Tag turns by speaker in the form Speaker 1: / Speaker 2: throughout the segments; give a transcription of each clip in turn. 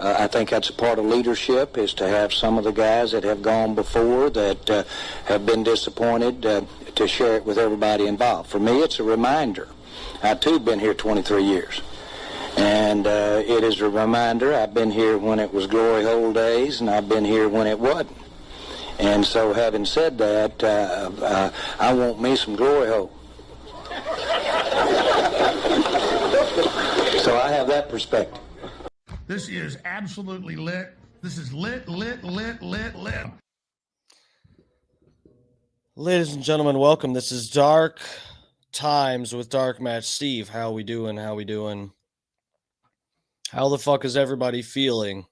Speaker 1: I think that's a part of leadership, is to have some of the guys that have gone before that have been disappointed to share it with everybody involved. For me, it's a reminder. I, too, have been here 23 years. And it is a reminder. I've been here when it was glory hole days, and I've been here when it wasn't. And so having said that, I want me some glory hole. So I have that perspective.
Speaker 2: This is absolutely lit. This is lit.
Speaker 3: Ladies and gentlemen, welcome. This is Dark Times with Dark Match Steve. How we doing? How the fuck is everybody feeling?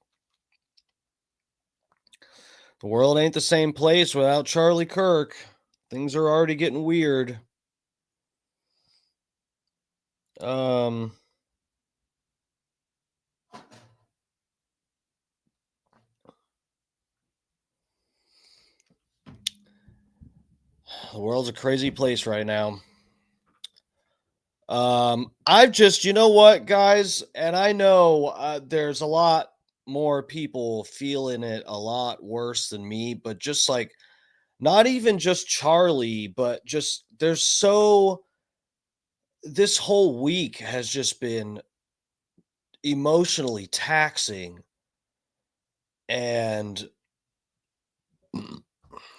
Speaker 3: The world ain't the same place without Charlie Kirk. Things are already getting weird. The world's a crazy place right now. I've just, you know what, guys, and I know there's a lot more people feeling it a lot worse than me, but just like, not even just Charlie, but just this whole week has just been emotionally taxing, and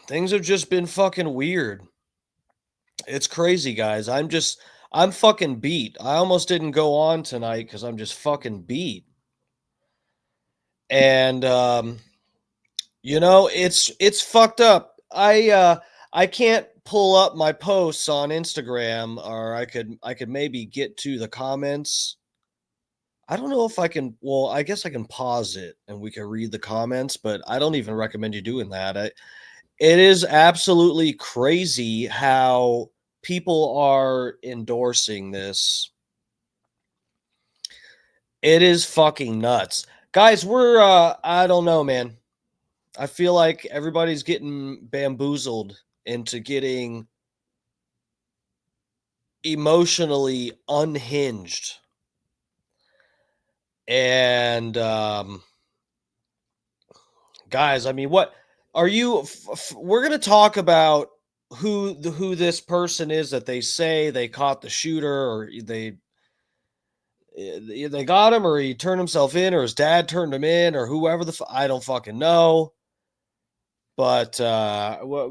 Speaker 3: things have just been fucking weird. It's crazy, guys. I'm fucking beat. I almost didn't go on tonight because I'm just fucking beat. And it's fucked up. I can't pull up my posts on Instagram, or I could maybe get to the comments. I don't know if I can. Well, I guess I can pause it and we can read the comments, but I don't even recommend you doing that. It is absolutely crazy how people are endorsing this. It is fucking nuts. Guys, we're I don't know, man. I feel like everybody's getting bamboozled into getting emotionally unhinged. And guys, I mean, what are you we're going to talk about who this person is that they say they caught the shooter, or they got him, or he turned himself in, or his dad turned him in, or whoever I don't fucking know. But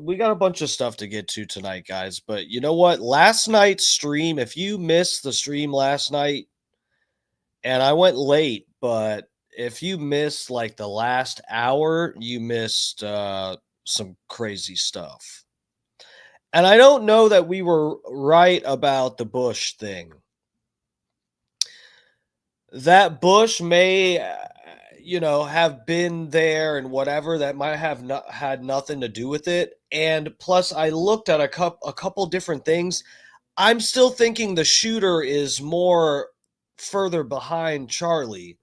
Speaker 3: we got a bunch of stuff to get to tonight, guys. But you know what? Last night's stream, if you missed the stream last night, and I went late, but if you missed like the last hour, you missed some crazy stuff. And I don't know that we were right about the Bush thing. That Bush may, have been there and whatever, that might have had nothing to do with it. And plus, I looked at a couple different things. I'm still thinking the shooter is more further behind Charlie.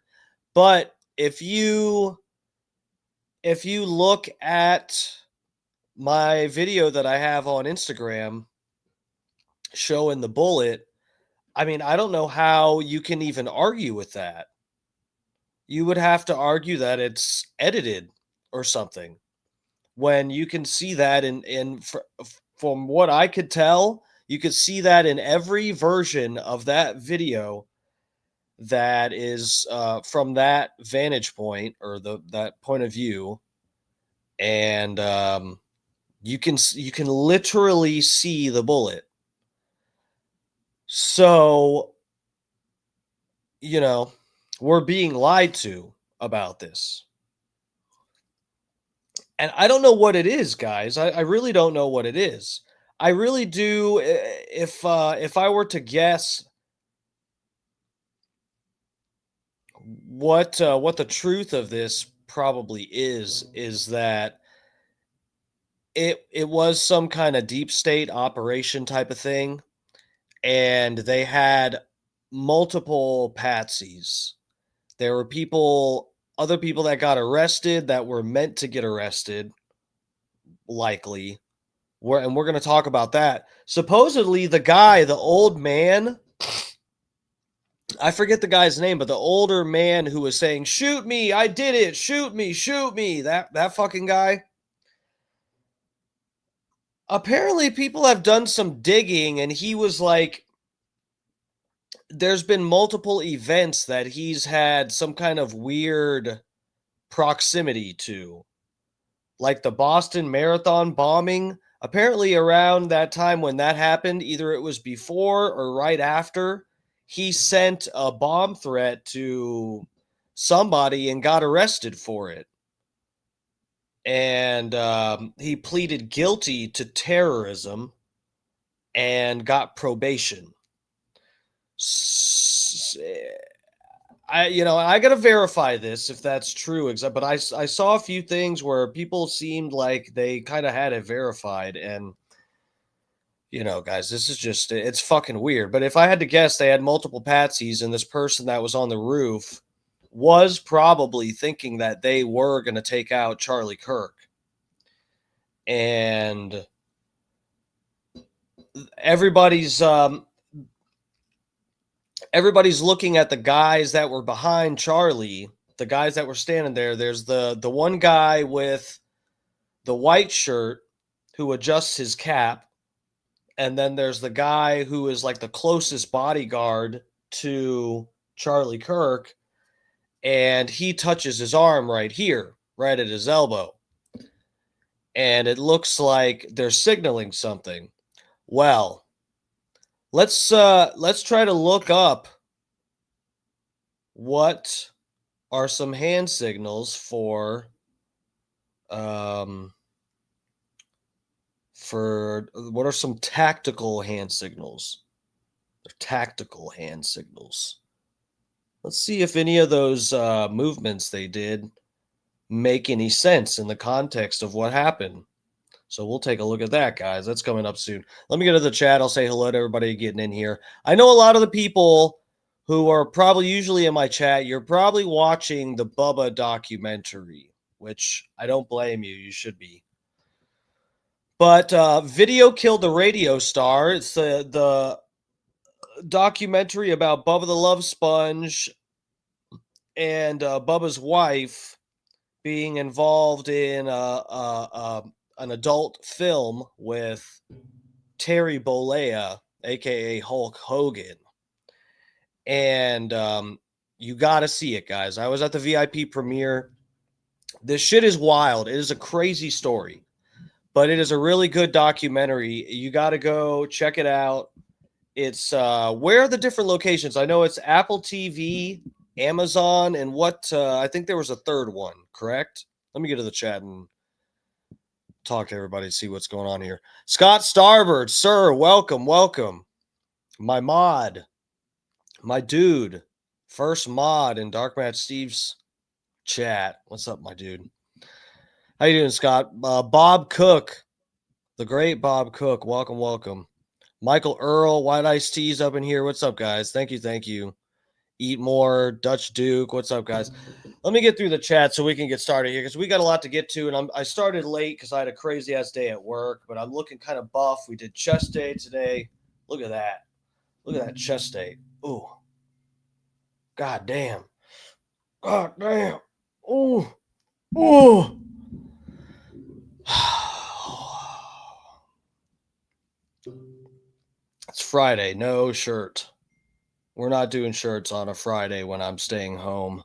Speaker 3: But if you look at my video that I have on Instagram showing the bullet, I mean, I don't know how you can even argue with that. You would have to argue that it's edited or something, when you can see that from what I could tell, you could see that in every version of that video that is from that vantage point, or that point of view. And you can literally see the bullet. So, we're being lied to about this. And I don't know what it is, guys. I really don't know what it is. I really do. If I were to guess what the truth of this probably is that it was some kind of deep state operation type of thing, and they had multiple patsies. There were other people that got arrested that were meant to get arrested, likely. And we're going to talk about that. Supposedly, the old man, I forget the guy's name, but the older man who was saying, "Shoot me, I did it, shoot me," that fucking guy. Apparently, people have done some digging, and he was like, there's been multiple events that he's had some kind of weird proximity to, like the Boston Marathon bombing. Apparently, around that time when that happened, either it was before or right after, he sent a bomb threat to somebody and got arrested for it. And he pleaded guilty to terrorism and got probation. I got to verify this if that's true, but I saw a few things where people seemed like they kind of had it verified, and guys, this is just, it's fucking weird. But if I had to guess, they had multiple patsies, and this person that was on the roof was probably thinking that they were going to take out Charlie Kirk. And everybody's looking at the guys that were behind Charlie, the guys that were standing there. There's the one guy with the white shirt who adjusts his cap. And then there's the guy who is like the closest bodyguard to Charlie Kirk. And he touches his arm right here, right at his elbow. And it looks like they're signaling something. Well, let's try to look up what are some hand signals for what are some tactical hand signals? They're tactical hand signals. Let's see if any of those movements they did make any sense in the context of what happened. So we'll take a look at that, guys. That's coming up soon. Let me get to the chat. I'll say hello to everybody getting in here. I know a lot of the people who are probably usually in my chat, you're probably watching the Bubba documentary, which I don't blame you. You should be. But Video Killed the Radio Star. It's the documentary about Bubba the Love Sponge and Bubba's wife being involved in an adult film with Terry Bollea, aka Hulk Hogan. And you got to see it, guys. I was at the VIP premiere. This shit is wild. It is a crazy story, but it is a really good documentary. You got to go check it out. It's where are the different locations? I know it's Apple TV, Amazon, and what I think there was a third one, correct? Let me get to the chat and talk to everybody, see what's going on here. Scott Starbird, sir, welcome. My mod, my dude, first mod in Dark Match Steve's chat. What's up, my dude? How you doing, Scott? Bob Cook, the great Bob Cook. Welcome. Michael Earl, White Ice Teas up in here. What's up, guys? Thank you. Eat More, Dutch Duke. What's up, guys? Let me get through the chat so we can get started here because we got a lot to get to. And I started late because I had a crazy ass day at work, but I'm looking kind of buff. We did chest day today. Look at that. Look at that chest day. Ooh. God damn. Ooh. It's Friday. No shirt. We're not doing shirts on a Friday when I'm staying home.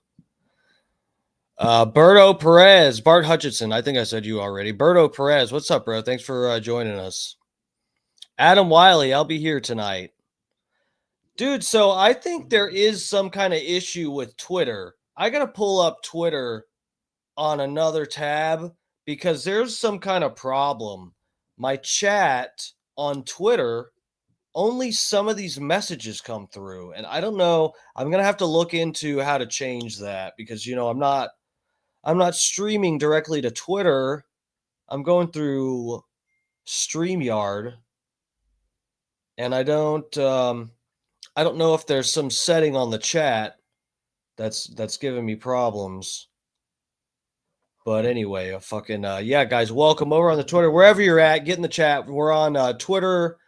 Speaker 3: Berto Perez, Bart Hutchinson. I think I said you already. Berto Perez, what's up, bro? Thanks for joining us. Adam Wiley, I'll be here tonight. Dude, so I think there is some kind of issue with Twitter. I got to pull up Twitter on another tab because there's some kind of problem. My chat on Twitter, only some of these messages come through. And I don't know. I'm going to have to look into how to change that because, you know, I'm not streaming directly to Twitter. I'm going through StreamYard. And I don't know if there's some setting on the chat that's giving me problems. But anyway, yeah, guys, welcome over on the Twitter. Wherever you're at, get in the chat. We're on Twitter,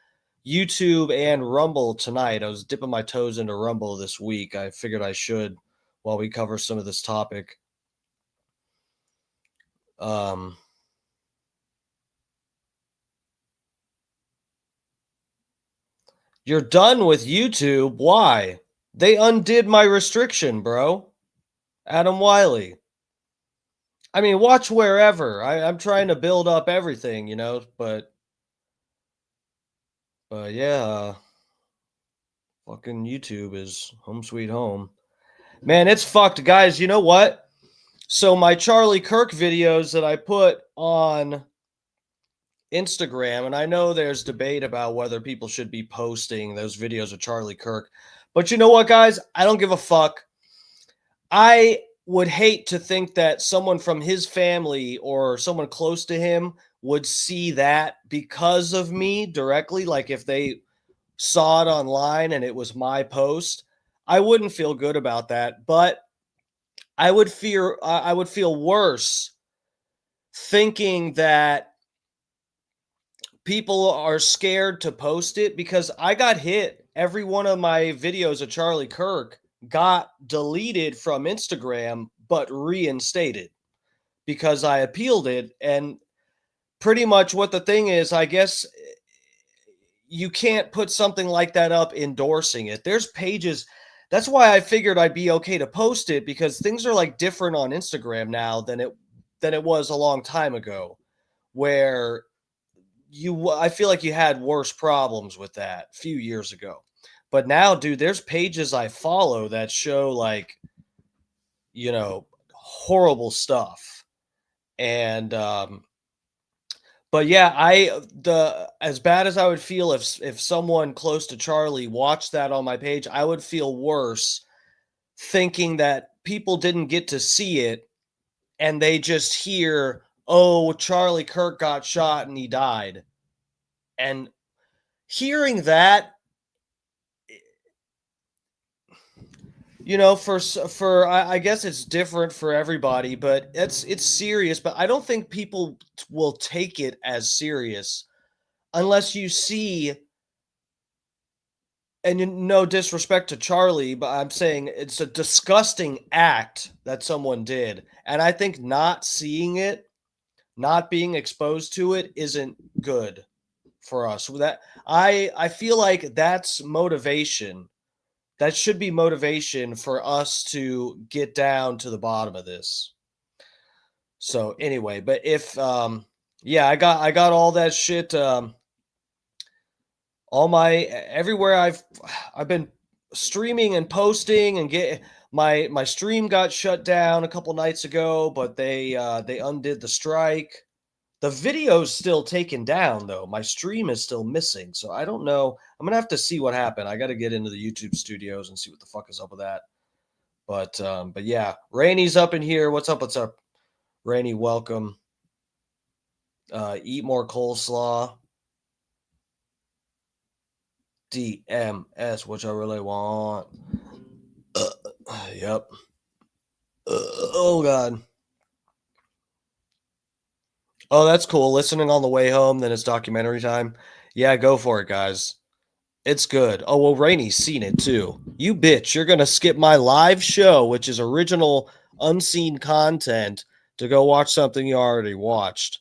Speaker 3: YouTube, and Rumble tonight. I was dipping my toes into Rumble this week. I figured I should while we cover some of this topic. You're done with YouTube? Why? They undid my restriction, bro. Adam Wiley. I mean, watch wherever. I'm trying to build up everything, you know, but yeah, fucking YouTube is home sweet home. Man, it's fucked, guys. You know what? So my Charlie Kirk videos that I put on Instagram, and I know there's debate about whether people should be posting those videos of Charlie Kirk, but you know what, guys? I don't give a fuck. I would hate to think that someone from his family or someone close to him would see that because of me directly. Like if they saw it online and it was my post, I wouldn't feel good about that. But I would feel worse thinking that people are scared to post it because I got hit. Every one of my videos of Charlie Kirk got deleted from Instagram, but reinstated because I appealed it. And pretty much what the thing is, I guess you can't put something like that up endorsing it. There's pages. That's why I figured I'd be okay to post it because things are like different on Instagram now than it was a long time ago, where I feel like you had worse problems with that a few years ago. But now, dude, there's pages I follow that show like, you know, horrible stuff. And but yeah, as bad as I would feel if someone close to Charlie watched that on my page, I would feel worse thinking that people didn't get to see it and they just hear, "Oh, Charlie Kirk got shot and he died." And hearing that, I guess it's different for everybody, but it's serious. But I don't think people will take it as serious unless you see. And no disrespect to Charlie, but I'm saying it's a disgusting act that someone did, and I think not seeing it, not being exposed to it, isn't good for us. I feel like that's motivation. That should be motivation for us to get down to the bottom of this. So anyway, but if yeah, I got all that shit all my everywhere I've been streaming and posting and get my stream got shut down a couple nights ago, but they undid the strike. The video's still taken down though. My stream is still missing. So I don't know. I'm gonna have to see what happened. I gotta get into the YouTube studios and see what the fuck is up with that. But yeah, Rainy's up in here. What's up? What's up? Rainy, welcome. Eat more coleslaw. DMS, which I really want. Yep. Oh God. Oh, that's cool. Listening on the way home, then it's documentary time. Yeah, go for it, guys. It's good. Oh, well, Rainy's seen it too. You bitch, you're gonna skip my live show, which is original unseen content, to go watch something you already watched.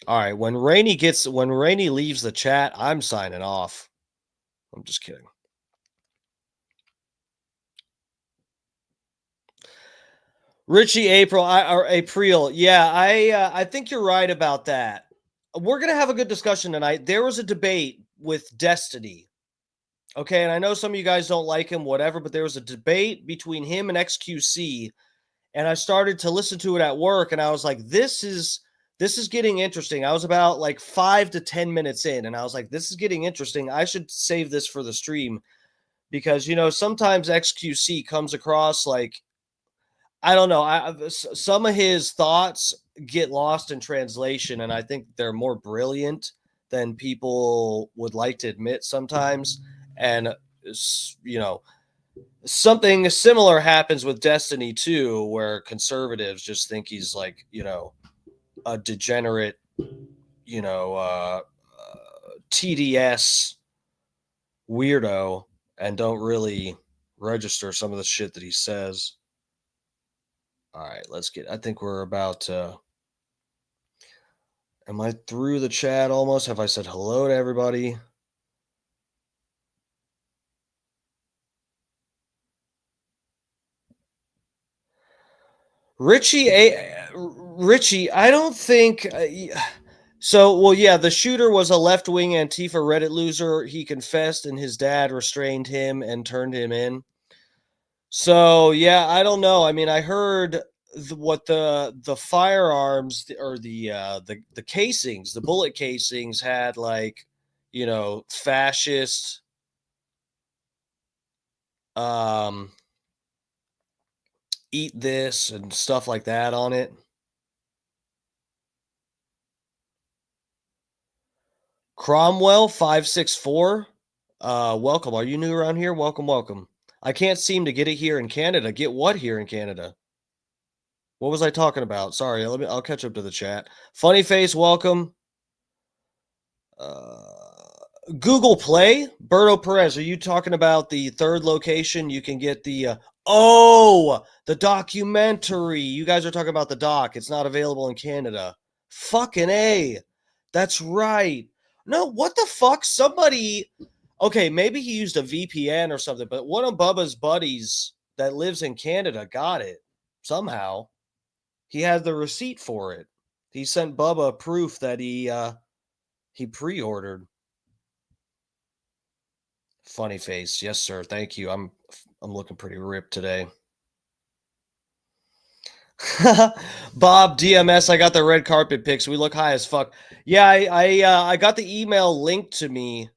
Speaker 3: All right, when Rainy leaves the chat, I'm signing off. I'm just kidding. Richie April. Yeah, I think you're right about that. We're gonna have a good discussion tonight. There was a debate with Destiny. Okay, and I know some of you guys don't like him, whatever, but there was a debate between him and XQC, and I started to listen to it at work, and I was like, this is getting interesting. I was about like 5 to 10 minutes in, and I was like, this is getting interesting. I should save this for the stream because sometimes XQC comes across like, I don't know. Some of his thoughts get lost in translation, and I think they're more brilliant than people would like to admit sometimes. And something similar happens with Destiny too, where conservatives just think he's like a degenerate, TDS weirdo, and don't really register some of the shit that he says. All right, I think we're about am I through the chat almost? Have I said hello to everybody? Richie, I don't think so. Well, yeah, the shooter was a left-wing Antifa Reddit loser. He confessed, and his dad restrained him and turned him in. So yeah, I don't know. I mean, I heard what the firearms or the casings, the bullet casings had like, fascist eat this and stuff like that on it. Cromwell 564. Welcome. Are you new around here? Welcome. I can't seem to get it here in Canada. Get what here in Canada? What was I talking about? Sorry, I'll catch up to the chat. Funny face, welcome. Google Play, Berto Perez. Are you talking about the third location? You can get the the documentary. You guys are talking about the doc. It's not available in Canada. Fucking A. That's right. No, what the fuck? Somebody. Okay, maybe he used a VPN or something, but one of Bubba's buddies that lives in Canada got it somehow. He had the receipt for it. He sent Bubba proof that he pre-ordered. Funny face. Yes, sir. Thank you. I'm looking pretty ripped today. Bob DMS, I got the red carpet pics. We look high as fuck. Yeah, I got the email linked to me,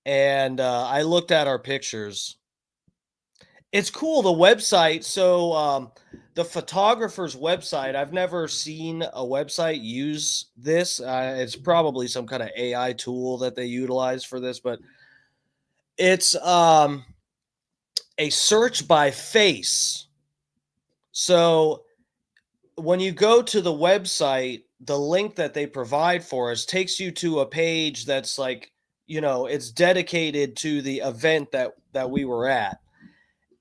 Speaker 3: and I looked at our pictures. It's cool. The website. So the photographer's website. I've never seen a website use this. It's probably some kind of AI tool that they utilize for this, but it's a search by face. So when you go to the website, the link that they provide for us takes you to a page that's like, it's dedicated to the event that we were at.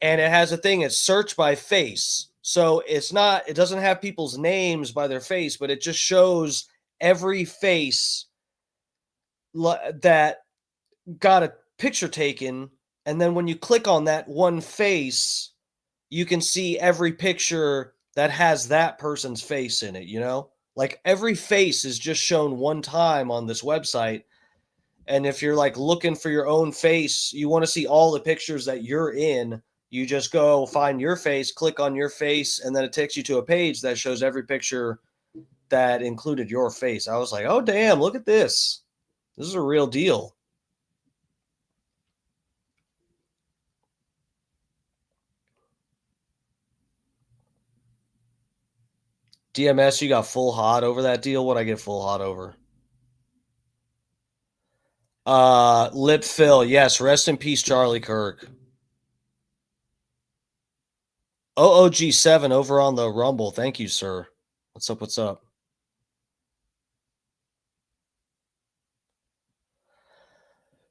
Speaker 3: And it has a thing, it's search by face. So it doesn't have people's names by their face, but it just shows every face that got a picture taken. And then when you click on that one face, you can see every picture that has that person's face in it, Like every face is just shown one time on this website. And if you're like looking for your own face, you want to see all the pictures that you're in, you just go find your face, click on your face, and then it takes you to a page that shows every picture that included your face. I was like, oh, damn, look at this. This is a real deal. DMS, you got full hot over that deal? What'd I get full hot over? Lip Phil, yes, rest in peace, Charlie Kirk. OOG7 over on the Rumble. Thank you, sir. What's up? What's up?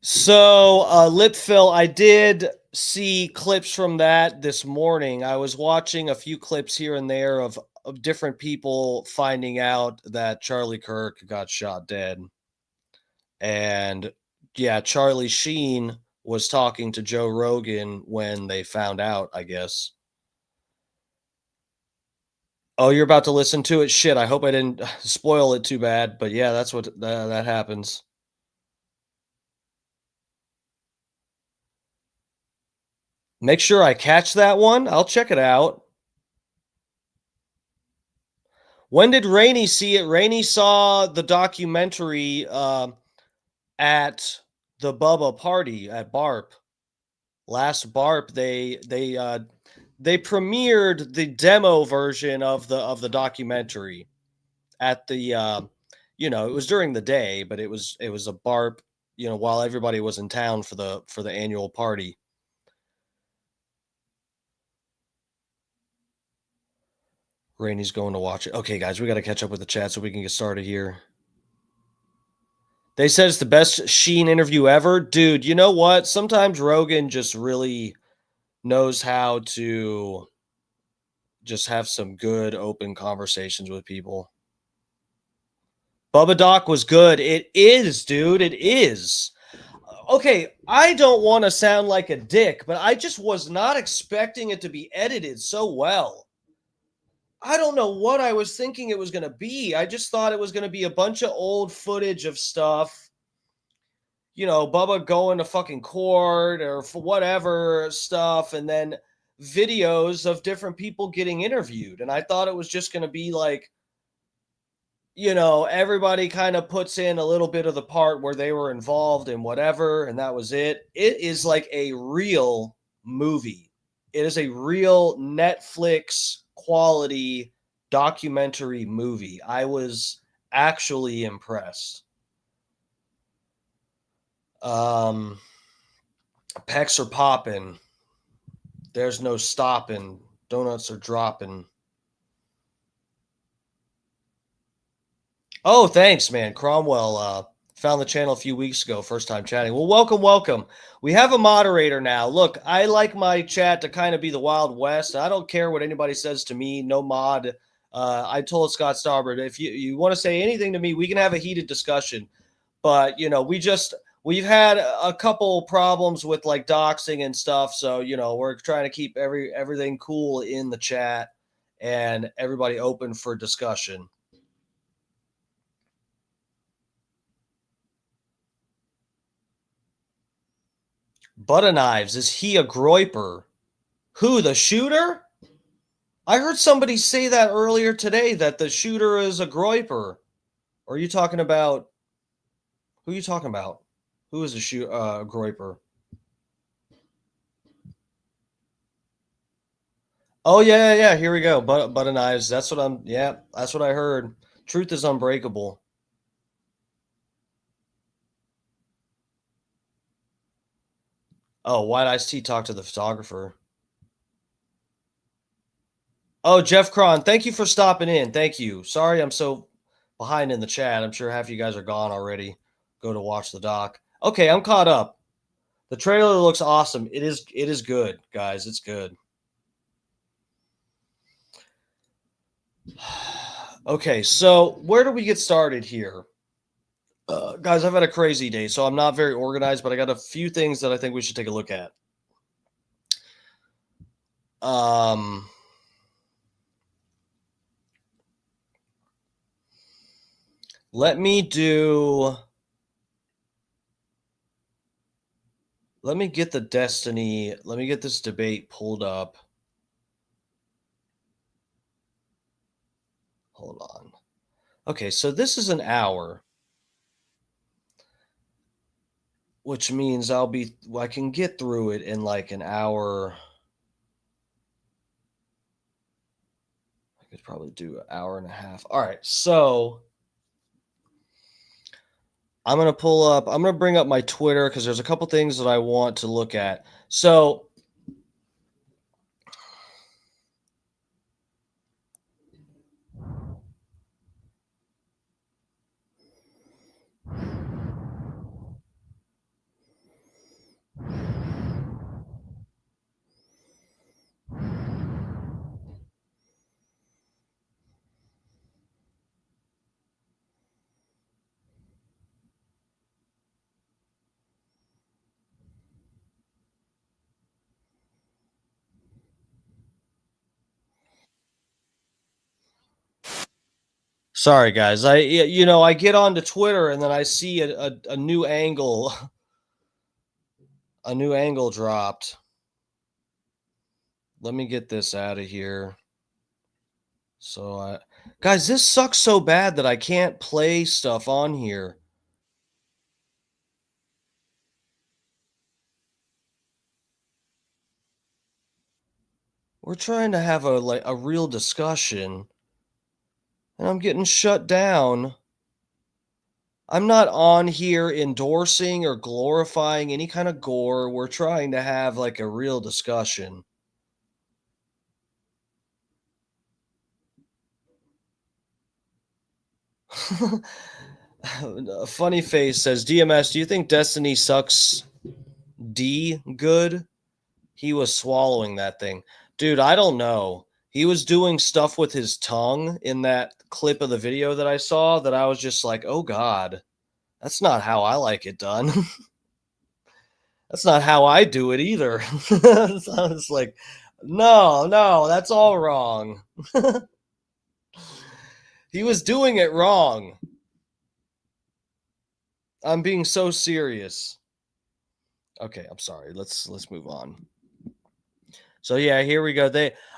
Speaker 3: So, Lip Phil, I did see clips from that this morning. I was watching a few clips here and there of different people finding out that Charlie Kirk got shot dead. And yeah, Charlie Sheen was talking to Joe Rogan when they found out, I guess. Oh, you're about to listen to it? Shit, I hope I didn't spoil it too bad. But yeah, that's what that happens. Make sure I catch that one. I'll check it out. When did Rainey see it? Rainey saw the documentary at the Bubba party at BARP. Last BARP, they premiered the demo version of the documentary at the it was during the day, but it was a BARP, while everybody was in town for the annual party. Rainey's going to watch it. Okay, guys, we got to catch up with the chat so we can get started here. They said it's the best Sheen interview ever. Dude, you know what? Sometimes Rogan just really knows how to just have some good open conversations with people. Bubba Doc was good. It is, dude. It is. Okay, I don't want to sound like a dick, but I just was not expecting it to be edited so well. I don't know what I was thinking it was going to be. I just thought it was going to be a bunch of old footage of stuff. Bubba going to fucking court or for whatever stuff, and then videos of different people getting interviewed. And I thought it was just going to be like, everybody kind of puts in a little bit of the part where they were involved in whatever, and that was it. It is like a real movie. It is a real Netflix quality documentary movie. I was actually impressed. Pecs are popping. There's no stopping. Donuts are dropping. Oh, thanks, man. Cromwell found the channel a few weeks ago. First time chatting. Well, welcome. We have a moderator now. Look, I like my chat to kind of be the Wild West. I don't care what anybody says to me. No mod. I told Scott Starbird, if you want to say anything to me, we can have a heated discussion. But, we've had a couple problems with like doxing and stuff. So, we're trying to keep everything cool in the chat and everybody open for discussion. Butter knives, is he a groiper? Who, the shooter? I heard somebody say that earlier today, that the shooter is a groiper. Or are you talking about, who are you talking about? Who is a groiper? Oh, yeah, here we go. Butter knives, that's what I heard. Truth is unbreakable. Oh, White Ice Tea talked to the photographer. Oh, Jeff Cron, thank you for stopping in. Thank you. Sorry I'm so behind in the chat. I'm sure half of you guys are gone already. Go to watch the doc. Okay, I'm caught up. The trailer looks awesome. It is good, guys. It's good. Okay, so where do we get started here? Guys, I've had a crazy day, so I'm not very organized, but I got a few things that I think we should take a look at. Let me get the Destiny, let me get this debate pulled up. Hold on. Okay, so this is an hour, which means I can get through it in like an hour. I could probably do an hour and a half. All right, so I'm going to bring up my Twitter because there's a couple things that I want to look at. So sorry, guys. I get onto Twitter and then I see a new angle, a new angle dropped. Let me get this out of here. So, guys, this sucks so bad that I can't play stuff on here. We're trying to have a real discussion, and I'm getting shut down. I'm not on here endorsing or glorifying any kind of gore. We're trying to have like a real discussion. Funny Face says, DMS, do you think Destiny sucks D good? He was swallowing that thing. Dude, I don't know. He was doing stuff with his tongue in that clip of the video that I saw that I was just like, oh God, that's not how I like it done. That's not how I do it either. So I was like, no, that's all wrong. He was doing it wrong. I'm being so serious. Okay, I'm sorry. Let's move on. So yeah, here we go.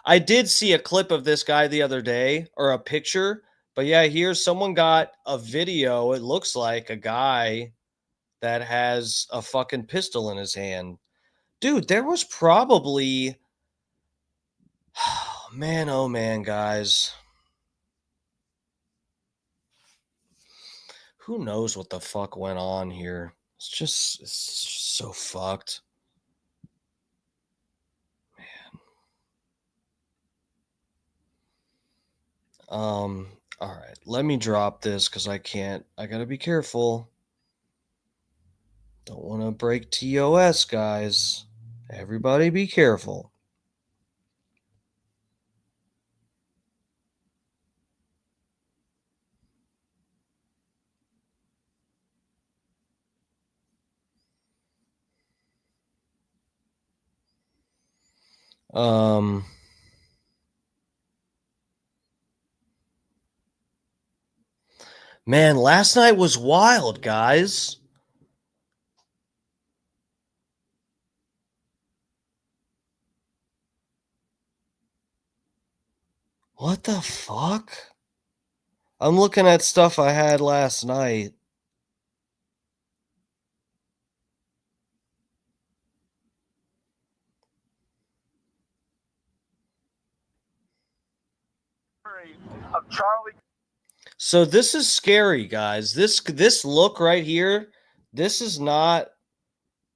Speaker 3: I did see a clip of this guy the other day, or a picture, but yeah, here's someone got a video. It looks like a guy that has a fucking pistol in his hand. Dude, there was probably oh man, guys. Who knows what the fuck went on here? It's just so fucked. Man. All right. Let me drop this because I gotta be careful. Don't want to break TOS, guys. Everybody be careful. Man, last night was wild, guys. What the fuck? I'm looking at stuff I had last night.
Speaker 4: Of Charlie.
Speaker 3: So this is scary, guys. This look right here, this is not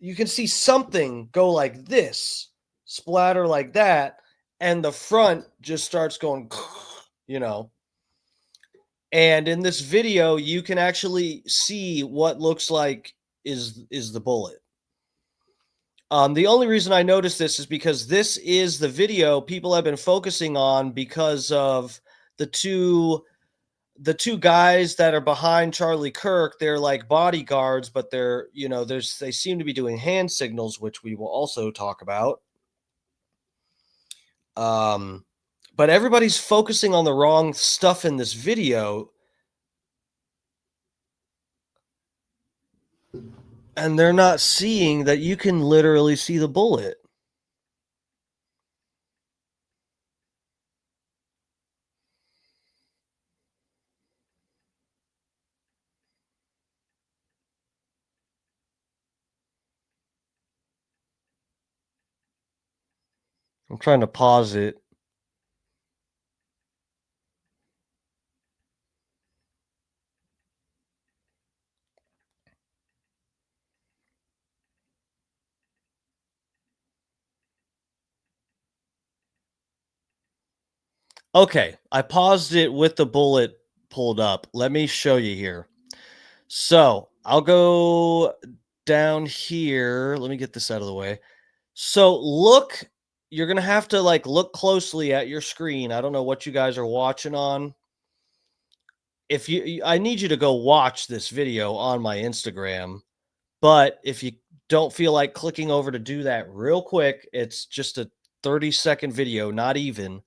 Speaker 3: you can see something go like this, splatter like that, and the front just starts going, you know. And in this video, you can actually see what looks like is the bullet. The only reason I noticed this is because this is the video people have been focusing on because of the two guys that are behind Charlie Kirk. They're like bodyguards, but they're, you know, they seem to be doing hand signals, which we will also talk about. But everybody's focusing on the wrong stuff in this video. And they're not seeing that you can literally see the bullet. I'm trying to pause it. Okay, I paused it with the bullet pulled up. Let me show you here. So I'll go down here. Let me get this out of the way. So look, you're going to have to like look closely at your screen. I don't know what you guys are watching on. If I need you to go watch this video on my Instagram, but if you don't feel like clicking over to do that real quick, it's just a 30-second video, not even.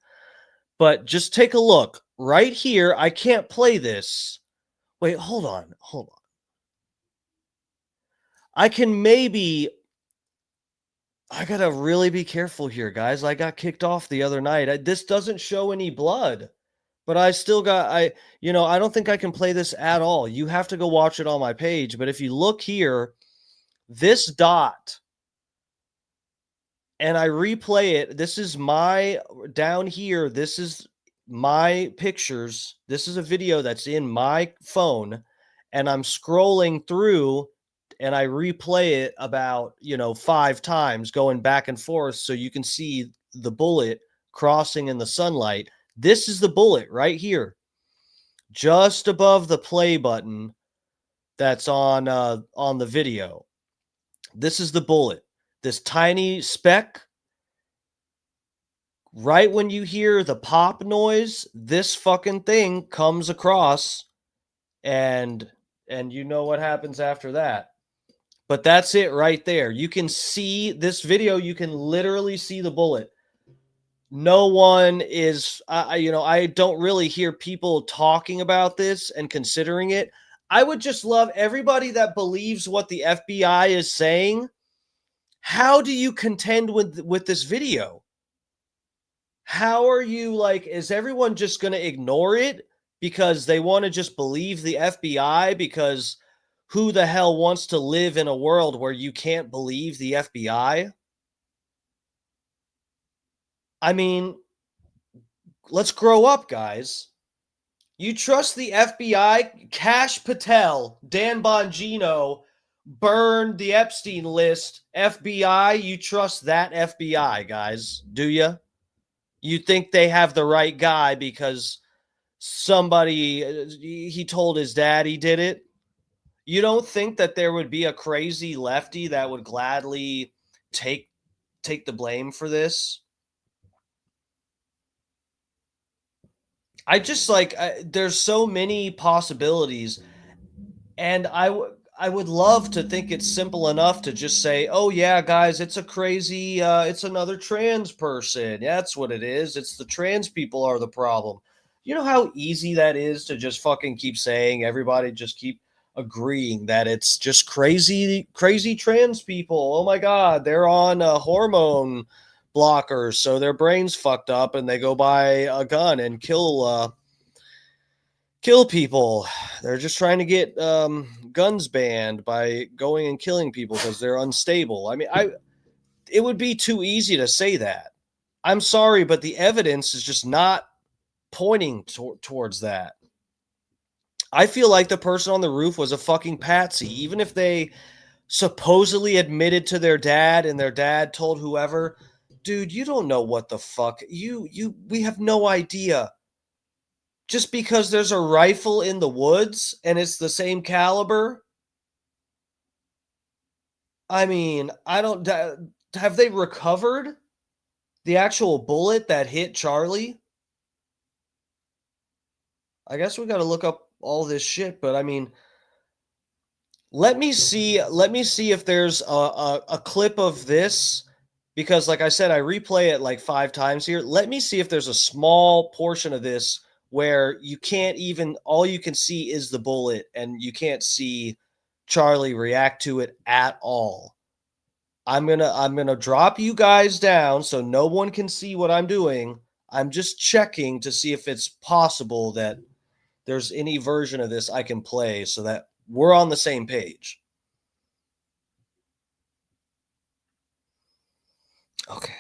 Speaker 3: But just take a look right here. I can't play this. Wait, hold on. I can maybe. I gotta really be careful here, guys. I got kicked off the other night. This doesn't show any blood, but I still got. I don't think I can play this at all. You have to go watch it on my page. But if you look here, this dot, and I replay it. This is my down here. This is my pictures. This is a video that's in my phone, and I'm scrolling through and I replay it about, 5 times, going back and forth so you can see the bullet crossing in the sunlight. This is the bullet right here, just above the play button that's on the video. This is the bullet. This tiny speck. Right when you hear the pop noise, this fucking thing comes across, and you know what happens after that. But that's it right there. You can see this video. You can literally see the bullet. No one is, I don't really hear people talking about this and considering it. I would just love everybody that believes what the FBI is saying. How do you contend with this video? How are you is everyone just going to ignore it because they want to just believe the FBI? Because who the hell wants to live in a world where you can't believe the FBI? I mean, let's grow up, guys. You trust the FBI? Kash Patel, Dan Bongino burned the Epstein list. FBI, you trust that FBI, guys? Do you? You think they have the right guy because somebody, he told his dad he did it? You don't think that there would be a crazy lefty that would gladly take the blame for this? I just there's so many possibilities, and I would love to think it's simple enough to just say, oh yeah, guys, it's a crazy, it's another trans person. Yeah, that's what it is. It's the trans people are the problem. You know how easy that is to just fucking keep saying, everybody just keep agreeing that it's just crazy trans people. Oh my God, they're on hormone blockers, so their brain's fucked up and they go buy a gun and kill people. They're just trying to get guns banned by going and killing people because they're unstable. I mean, it would be too easy to say that. I'm sorry, but the evidence is just not pointing towards that. I feel like the person on the roof was a fucking patsy. Even if they supposedly admitted to their dad, and their dad told whoever, dude, you don't know what the fuck. We have no idea. Just because there's a rifle in the woods and it's the same caliber. I mean, I don't, have they recovered the actual bullet that hit Charlie? I guess we got to look up all this shit, but I mean, let me see if there's a clip of this, because like I said, I replay it like 5 times here. Let me see if there's a small portion of this where you can't even, all you can see is the bullet and you can't see Charlie react to it at all. I'm going to drop you guys down so no one can see what I'm doing. I'm just checking to see if it's possible that there's any version of this I can play so that we're on the same page. Okay.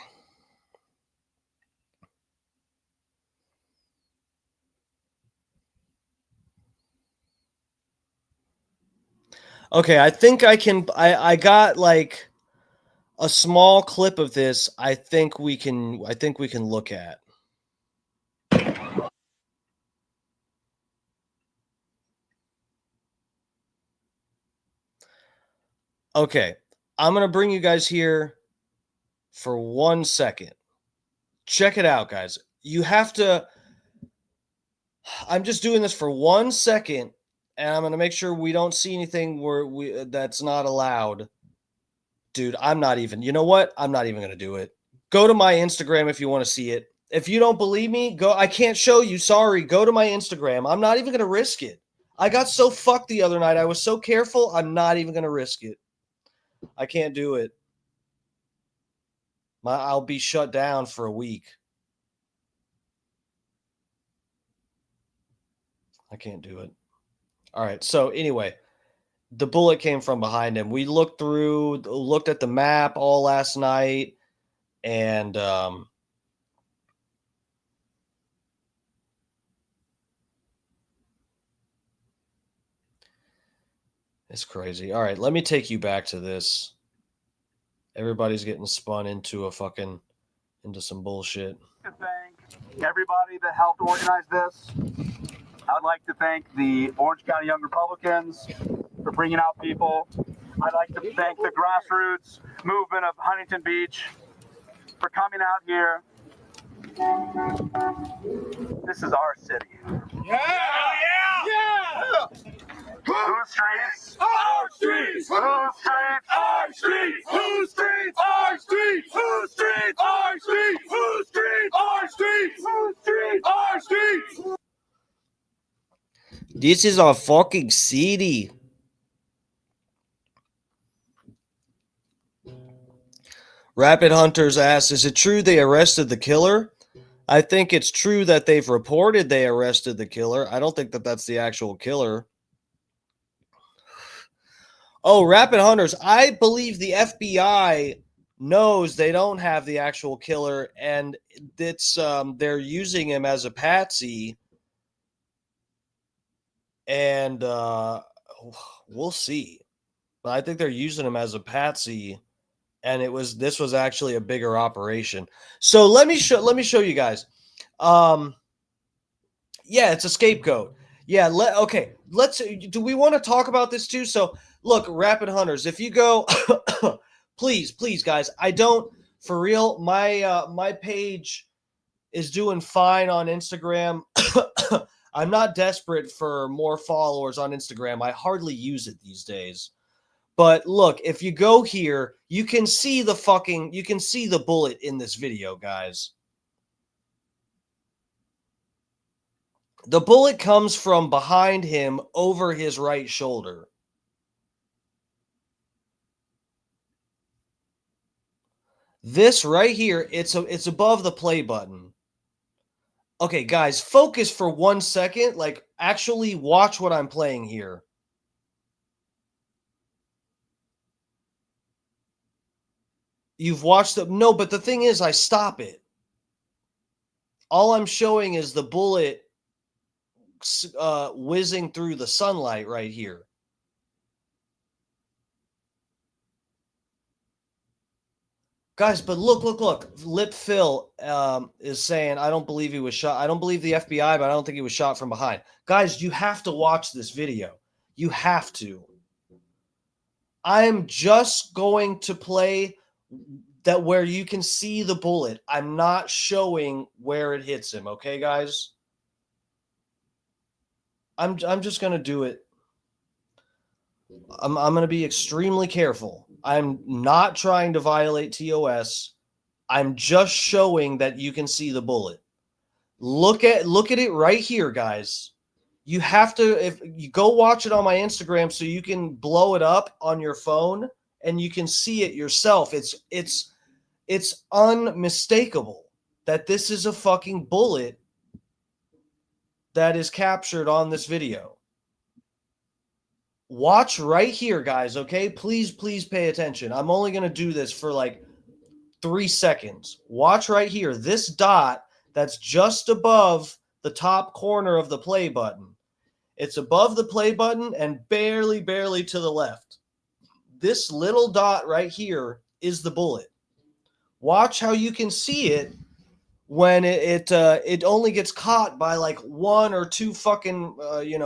Speaker 3: Okay, I think I can, I got like a small clip of this. I think we can look at. Okay, I'm going to bring you guys here for 1 second. Check it out, guys. You have to, I'm just doing this for 1 second, and I'm going to make sure we don't see anything where that's not allowed. Dude, I'm not even, you know what? I'm not even going to do it. Go to my Instagram if you want to see it. If you don't believe me, go. I can't show you. Sorry. Go to my Instagram. I'm not even going to risk it. I got so fucked the other night. I was so careful. I'm not even going to risk it. I can't do it. I'll be shut down for a week. I can't do it. All right. So anyway, the bullet came from behind him. We looked at the map all last night, and it's crazy. All right, let me take you back to this. Everybody's getting spun into some bullshit.
Speaker 4: To thank everybody that helped organize this. I'd like to thank the Orange County Young Republicans for bringing out people. I'd like to thank the grassroots movement of Huntington Beach for coming out here. This is our city.
Speaker 5: Yeah! Yeah!
Speaker 4: Whose streets?
Speaker 5: Our streets!
Speaker 4: Whose streets?
Speaker 5: Our streets! Whose streets? Our streets! Whose streets? Our streets! Whose streets? Our streets! Whose streets? Our streets!
Speaker 3: This is our fucking city. Rapid Hunters asks, is it true they arrested the killer? I think it's true that they've reported they arrested the killer. I don't think that that's the actual killer. Oh, Rapid Hunters, I believe the FBI knows they don't have the actual killer, and it's they're using him as a patsy. And we'll see. But I think they're using him as a patsy, and this was actually a bigger operation. So let me show you guys. Yeah, it's a scapegoat. Yeah, do we want to talk about this too? So look, Rapid Hunters, if you go please guys, I don't, for real, my page is doing fine on Instagram. I'm not desperate for more followers on Instagram. I hardly use it these days. But look, if you go here, you can see the bullet in this video, guys. The bullet comes from behind him over his right shoulder. This right here, it's above the play button. Okay, guys, focus for 1 second. Like, actually watch what I'm playing here. You've watched the... No, but the thing is, I stop it. All I'm showing is the bullet whizzing through the sunlight right here. Guys, but look. Lip Phil is saying, I don't believe he was shot. I don't believe the FBI, but I don't think he was shot from behind. Guys, you have to watch this video. You have to. I'm just going to play that where you can see the bullet. I'm not showing where it hits him, okay, guys? I'm just going to do it. I'm going to be extremely careful. I'm not trying to violate TOS. I'm just showing that you can see the bullet. Look at it right here, guys. You have to, if you go watch it on my Instagram so you can blow it up on your phone and you can see it yourself. It's unmistakable that this is a fucking bullet that is captured on this video. Watch right here, guys, okay? Please pay attention. I'm only going to do this for like 3 seconds. Watch right here. This dot that's just above the top corner of the play button. It's above the play button and barely to the left. This little dot right here is the bullet. Watch how you can see it when it only gets caught by like 1 or 2 fucking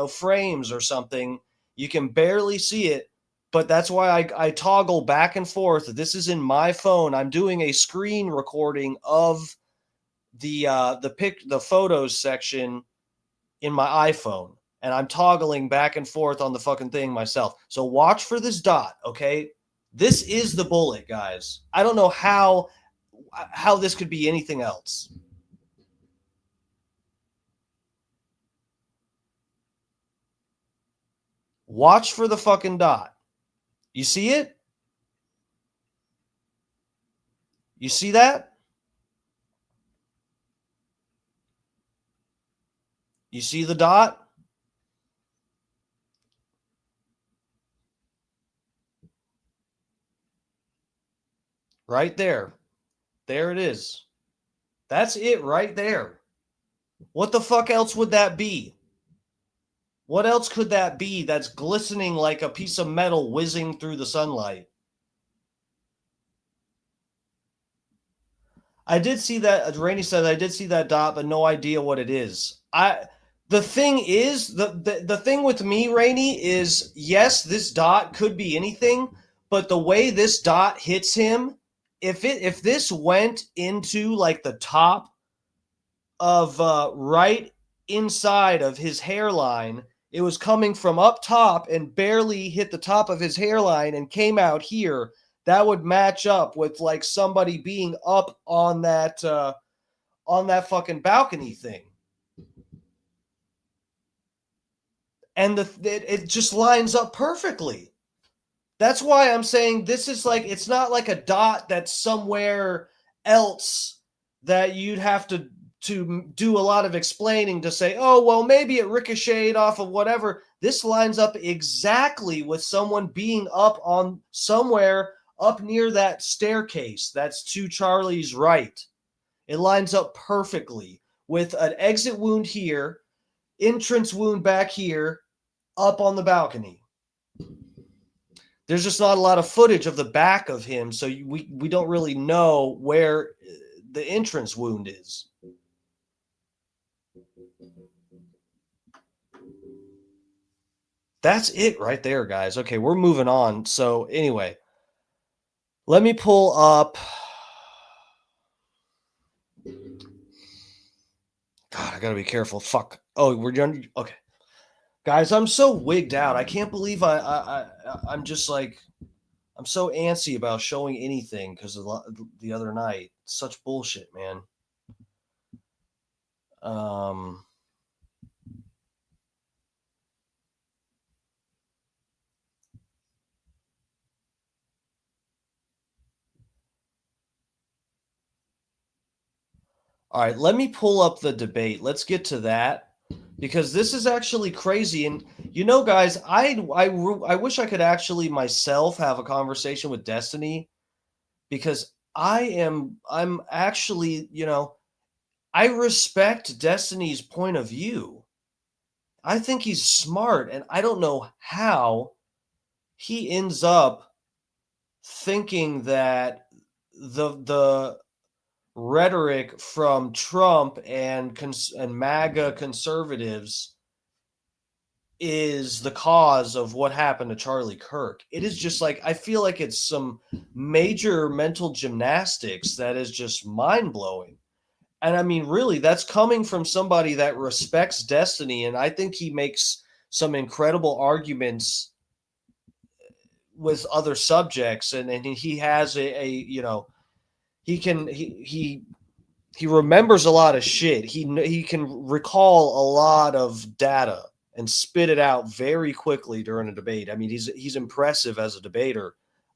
Speaker 3: frames or something. You can barely see it, but that's why I toggle back and forth. This is in my phone. I'm doing a screen recording of the photos section in my iPhone, and I'm toggling back and forth on the fucking thing myself. So watch for this dot, okay? This is the bullet, guys. I don't know how this could be anything else. Watch for the fucking dot. You see it? You see that? You see the dot? Right there. There it is. That's it right there. What the fuck else would that be? What else could that be that's glistening like a piece of metal whizzing through the sunlight? I did see that. Rainey said I did see that dot, but no idea what it is. The thing is, the thing with me, Rainey, is yes, this dot could be anything, but the way this dot hits him, if this went into like the top of right inside of his hairline, it was coming from up top and barely hit the top of his hairline and came out here. That would match up with like somebody being up on that fucking balcony thing. And it just lines up perfectly. That's why I'm saying this is like, it's not like a dot that's somewhere else that you'd have to do a lot of explaining to say, oh, well, maybe it ricocheted off of whatever. This lines up exactly with someone being up on somewhere up near that staircase that's to Charlie's right. It lines up perfectly with an exit wound here, entrance wound back here, up on the balcony. There's just not a lot of footage of the back of him, so we don't really know where the entrance wound is. That's it right there, guys. Okay, we're moving on. So anyway, let me pull up. God, I gotta be careful. Fuck. Oh, we're done. Okay, guys, I'm so wigged out. I can't believe I'm just like, I'm so antsy about showing anything because of the other night. Such bullshit, man. All right, let me pull up the debate. Let's get to that because this is actually crazy. And you know, guys, I wish I could actually myself have a conversation with Destiny because I'm actually, I respect Destiny's point of view. I think he's smart, and I don't know how he ends up thinking that the rhetoric from Trump and MAGA conservatives is the cause of what happened to Charlie Kirk. It is just like, I feel like it's some major mental gymnastics that is just mind-blowing. And I mean, really, that's coming from somebody that respects Destiny, and I think he makes some incredible arguments with other subjects, and he has he remembers a lot of shit. He can recall a lot of data and spit it out very quickly during a debate. I mean, he's impressive as a debater.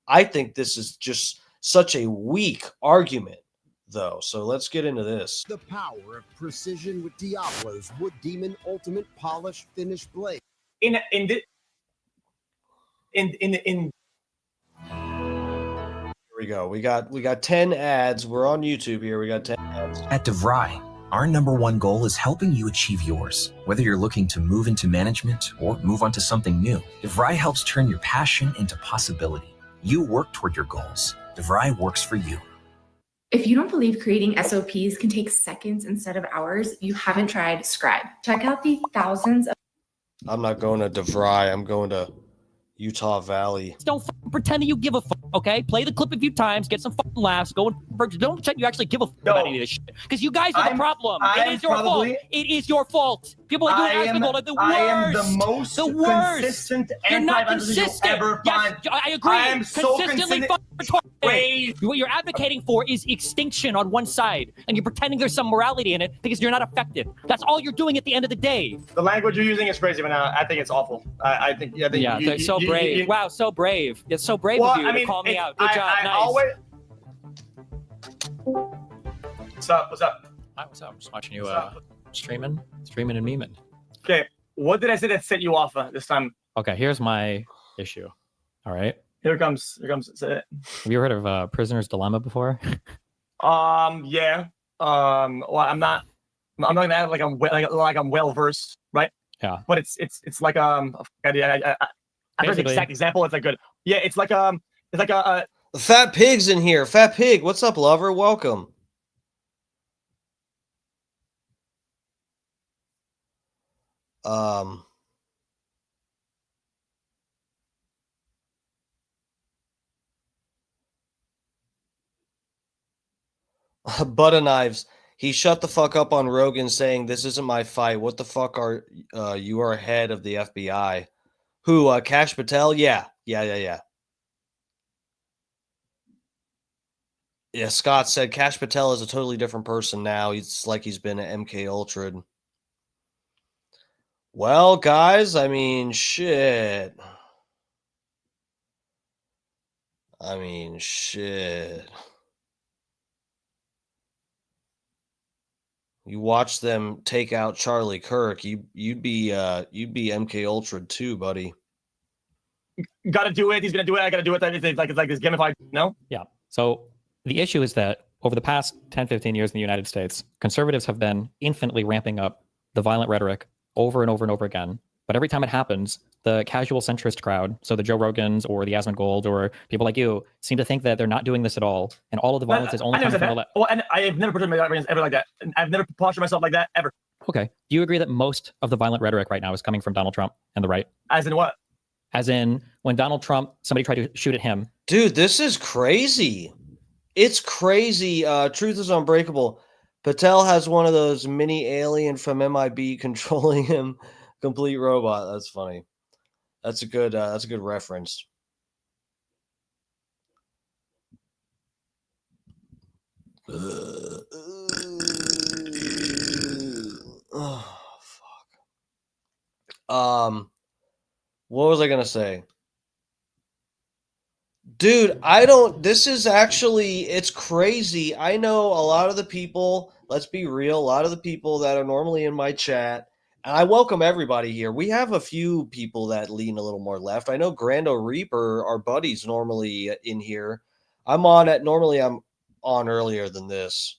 Speaker 3: I think this is just such a weak argument, though. So let's get into this.
Speaker 6: The power of precision with Diablo's Wood Demon Ultimate Polished Finished Blade.
Speaker 3: Here we go. We got 10 ads. We're on YouTube here. We got 10 ads.
Speaker 7: At DeVry, our #1 goal is helping you achieve yours. Whether you're looking to move into management or move on to something new, DeVry helps turn your passion into possibility. You work toward your goals. DeVry works for you.
Speaker 8: If you don't believe creating SOPs can take seconds instead of hours, you haven't tried Scribe. Check out the thousands of...
Speaker 3: I'm not going to DeVry. I'm going to Utah Valley.
Speaker 9: Don't pretend that you give a fuck, okay? Play the clip a few times, get some fucking laughs, go and don't pretend you actually give a fuck about any of this shit. Because you guys are the problem. It is your fault. It is your fault. People like you and Asmongold are the worst.
Speaker 10: I am the most consistent anti-vandalism you'll ever find.
Speaker 9: Yes, I agree.
Speaker 10: I am so
Speaker 9: consistently what you're advocating for is extinction on one side, and you're pretending there's some morality in it because you're not affected. That's all you're doing at the end of the day.
Speaker 10: The language you're using is crazy, but I think it's awful. I think
Speaker 9: they're so brave. Wow, so brave. It's so brave of you to call me out. Good job. Nice.
Speaker 10: What's up? What's up?
Speaker 9: Hi, what's up? I'm just watching you streaming and memeing.
Speaker 10: Okay, what did I say that set you off this time?
Speaker 9: Okay, here's my issue. All right.
Speaker 10: Here comes. Say it.
Speaker 9: Have you heard of Prisoner's Dilemma before?
Speaker 10: Yeah. Well, I'm not gonna act like I'm well versed, right?
Speaker 9: Yeah.
Speaker 10: But it's like I heard the exact example. It's like good. Yeah, it's like a
Speaker 3: Fat Pig's in here. Fat Pig, what's up, lover? Welcome. Butter Knives. He shut the fuck up on Rogan saying, "This isn't my fight. What the fuck are you are head of the FBI?" Who, Kash Patel? Yeah. Yeah, Scott said Kash Patel is a totally different person now. It's like he's been at MK Ultra. Well, guys, I mean, shit. You watch them take out Charlie Kirk, you'd be MK Ultra too, buddy.
Speaker 10: Gotta do it. He's gonna do it. I gotta do it. It's like this gamified. No.
Speaker 9: Yeah. So the issue is that over the past 10, 15 years in the United States, conservatives have been infinitely ramping up the violent rhetoric over and over and over again. But every time it happens, the casual centrist crowd, so the Joe Rogans or the Asmongold or people like you, seem to think that they're not doing this at all, and all of the violence is only coming from the left.
Speaker 10: Well, and I have never portrayed myself ever like that. I've never postured myself like that ever.
Speaker 9: Okay. Do you agree that most of the violent rhetoric right now is coming from Donald Trump and the right?
Speaker 10: As in what?
Speaker 9: As in when Donald Trump, somebody tried to shoot at him.
Speaker 3: Dude, this is crazy. It's crazy. Truth is unbreakable. Patel has one of those mini alien from MIB controlling him. Complete robot. That's funny. That's a good reference. Oh, fuck. What was I gonna say? Dude, this is actually, it's crazy. I know a lot of the people, let's be real, a lot of the people that are normally in my chat, and I welcome everybody here. We have a few people that lean a little more left. I know Grando Reaper, our buddies, normally in here. Normally I'm on earlier than this.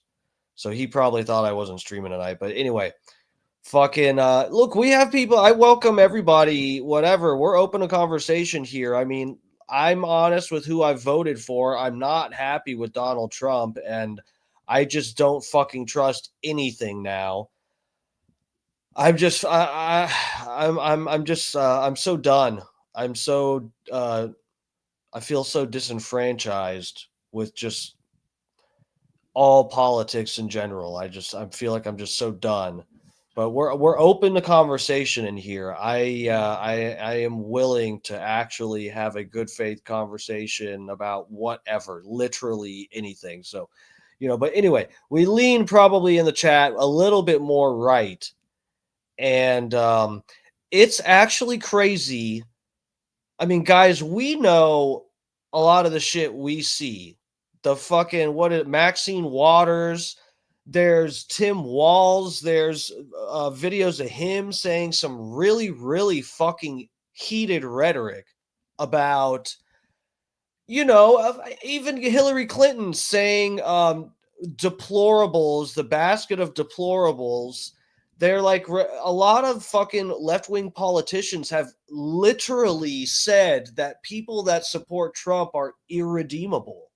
Speaker 3: So he probably thought I wasn't streaming tonight. But anyway, fucking, look, we have people. I welcome everybody, whatever. We're open to conversation here. I mean, I'm honest with who I voted for. I'm not happy with Donald Trump, and I just don't fucking trust anything now. I'm just I'm so done. I'm so I feel so disenfranchised with just all politics in general. I feel like I'm just so done. But we're open to conversation in here. I am willing to actually have a good faith conversation about whatever, literally anything. So, but anyway, we lean probably in the chat a little bit more right. And it's actually crazy. I mean, guys, we know a lot of the shit we see. The fucking Maxine Waters, there's Tim Walz, there's videos of him saying some really, really fucking heated rhetoric about, even Hillary Clinton saying deplorables, the basket of deplorables. They're like a lot of fucking left-wing politicians have literally said that people that support Trump are irredeemable.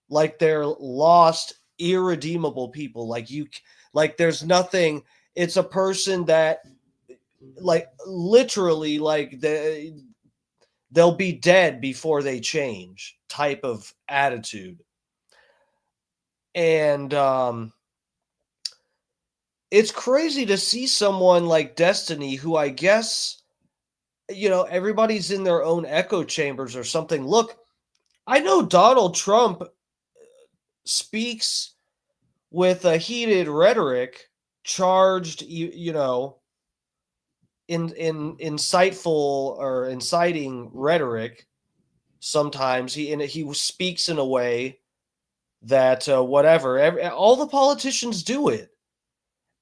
Speaker 3: Like they're lost, irredeemable people. Like there's nothing. It's a person that like literally like they'll be dead before they change type of attitude. And it's crazy to see someone like Destiny, who I guess, everybody's in their own echo chambers or something. Look, I know Donald Trump speaks with a heated rhetoric, charged, in insightful or inciting rhetoric. Sometimes he speaks in a way that whatever. All the politicians do it.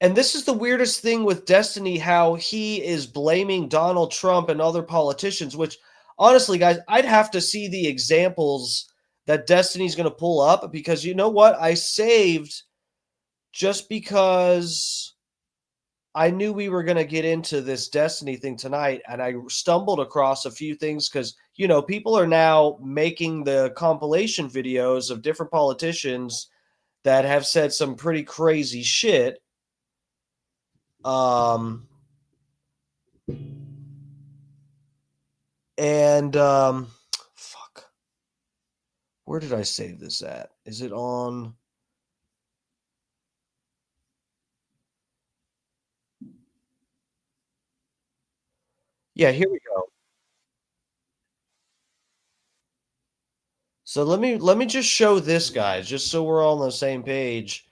Speaker 3: And this is the weirdest thing with Destiny, how he is blaming Donald Trump and other politicians, which honestly, guys, I'd have to see the examples that Destiny's going to pull up, because you know what? I saved just because I knew we were going to get into this Destiny thing tonight, and I stumbled across a few things because, people are now making the compilation videos of different politicians that have said some pretty crazy shit. Fuck. Where did I save this at? Is it on? Yeah, here we go. So let me just show this, guys, just so we're all on the same page.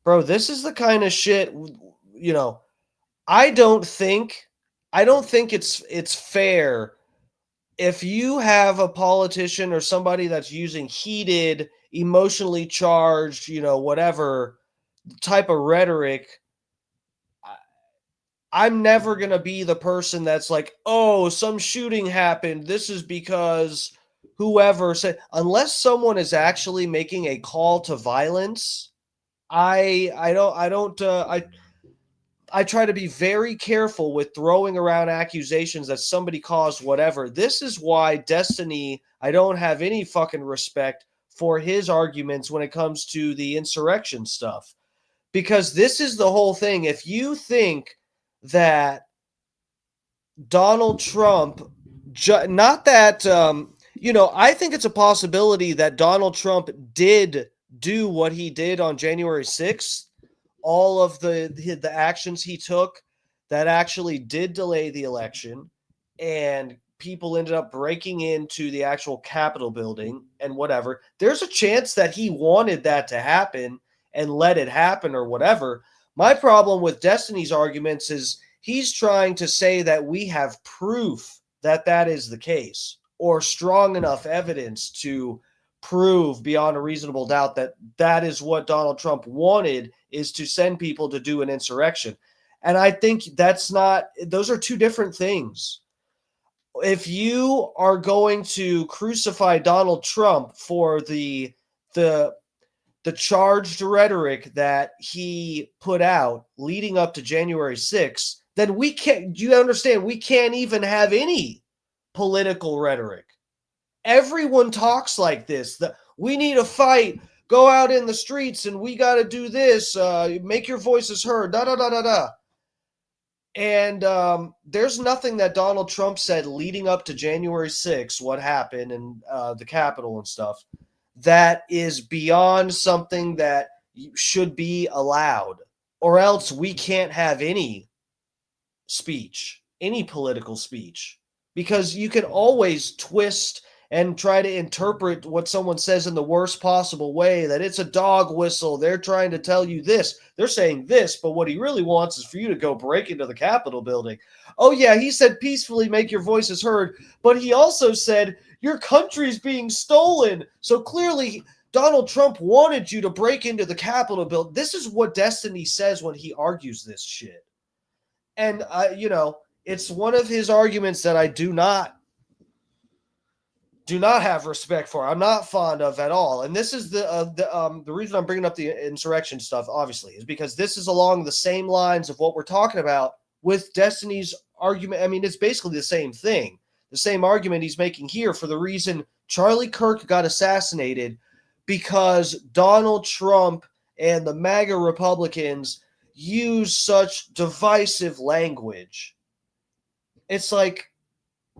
Speaker 3: Bro, this is the kind of shit, I don't think it's fair if you have a politician or somebody that's using heated, emotionally charged, whatever type of rhetoric. I'm never going to be the person that's like, oh, some shooting happened. This is because whoever said, unless someone is actually making a call to violence, I try to be very careful with throwing around accusations that somebody caused whatever. This is why Destiny, I don't have any fucking respect for his arguments when it comes to the insurrection stuff. Because this is the whole thing. If you think that Donald Trump, not that, I think it's a possibility that Donald Trump did do what he did on January 6th. All of the actions he took that actually did delay the election, and people ended up breaking into the actual Capitol building and whatever. There's a chance that he wanted that to happen and let it happen or whatever. My problem with Destiny's arguments is he's trying to say that we have proof that that is the case, or strong enough evidence to prove beyond a reasonable doubt that that is what Donald Trump wanted, is to send people to do an insurrection. And I think those are two different things. If you are going to crucify Donald Trump for the charged rhetoric that he put out leading up to January 6th, then we can't even have any political rhetoric. Everyone talks like this. We need a fight. Go out in the streets and we got to do this. Make your voices heard. Da da da da da. And there's nothing that Donald Trump said leading up to January 6th, what happened in the Capitol and stuff, that is beyond something that should be allowed. Or else we can't have any speech, any political speech. Because you can always twist and try to interpret what someone says in the worst possible way, that it's a dog whistle. They're trying to tell you this. They're saying this, but what he really wants is for you to go break into the Capitol building. Oh, yeah, he said peacefully make your voices heard, but he also said your country's being stolen. So clearly Donald Trump wanted you to break into the Capitol building. This is what Destiny says when he argues this shit. And, it's one of his arguments that I do not have respect for. I'm not fond of at all. And this is the reason I'm bringing up the insurrection stuff, obviously, is because this is along the same lines of what we're talking about with Destiny's argument. I mean, it's basically the same thing, the same argument he's making here for the reason Charlie Kirk got assassinated, because Donald Trump and the MAGA Republicans use such divisive language. It's like,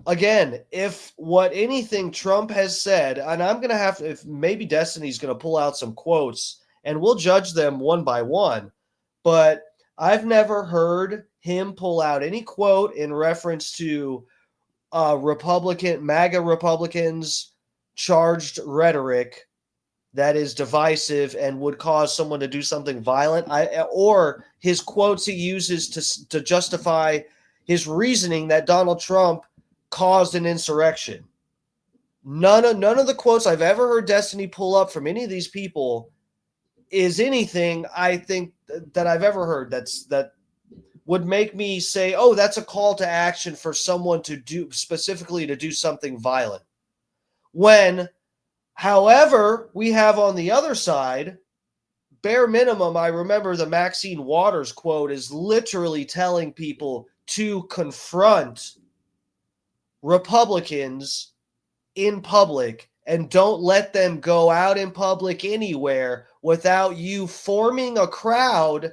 Speaker 3: again, if what anything Trump has said, and I'm going to have to, if maybe Destiny's going to pull out some quotes and we'll judge them one by one, but I've never heard him pull out any quote in reference to MAGA Republicans charged rhetoric that is divisive and would cause someone to do something violent, or his quotes he uses to justify his reasoning that Donald Trump caused an insurrection. None of the quotes I've ever heard Destiny pull up from any of these people is anything I think that I've ever heard that would make me say, oh, that's a call to action for someone to do something violent. When, however, we have on the other side, bare minimum, I remember the Maxine Waters quote is literally telling people to confront Republicans in public and don't let them go out in public anywhere without you forming a crowd.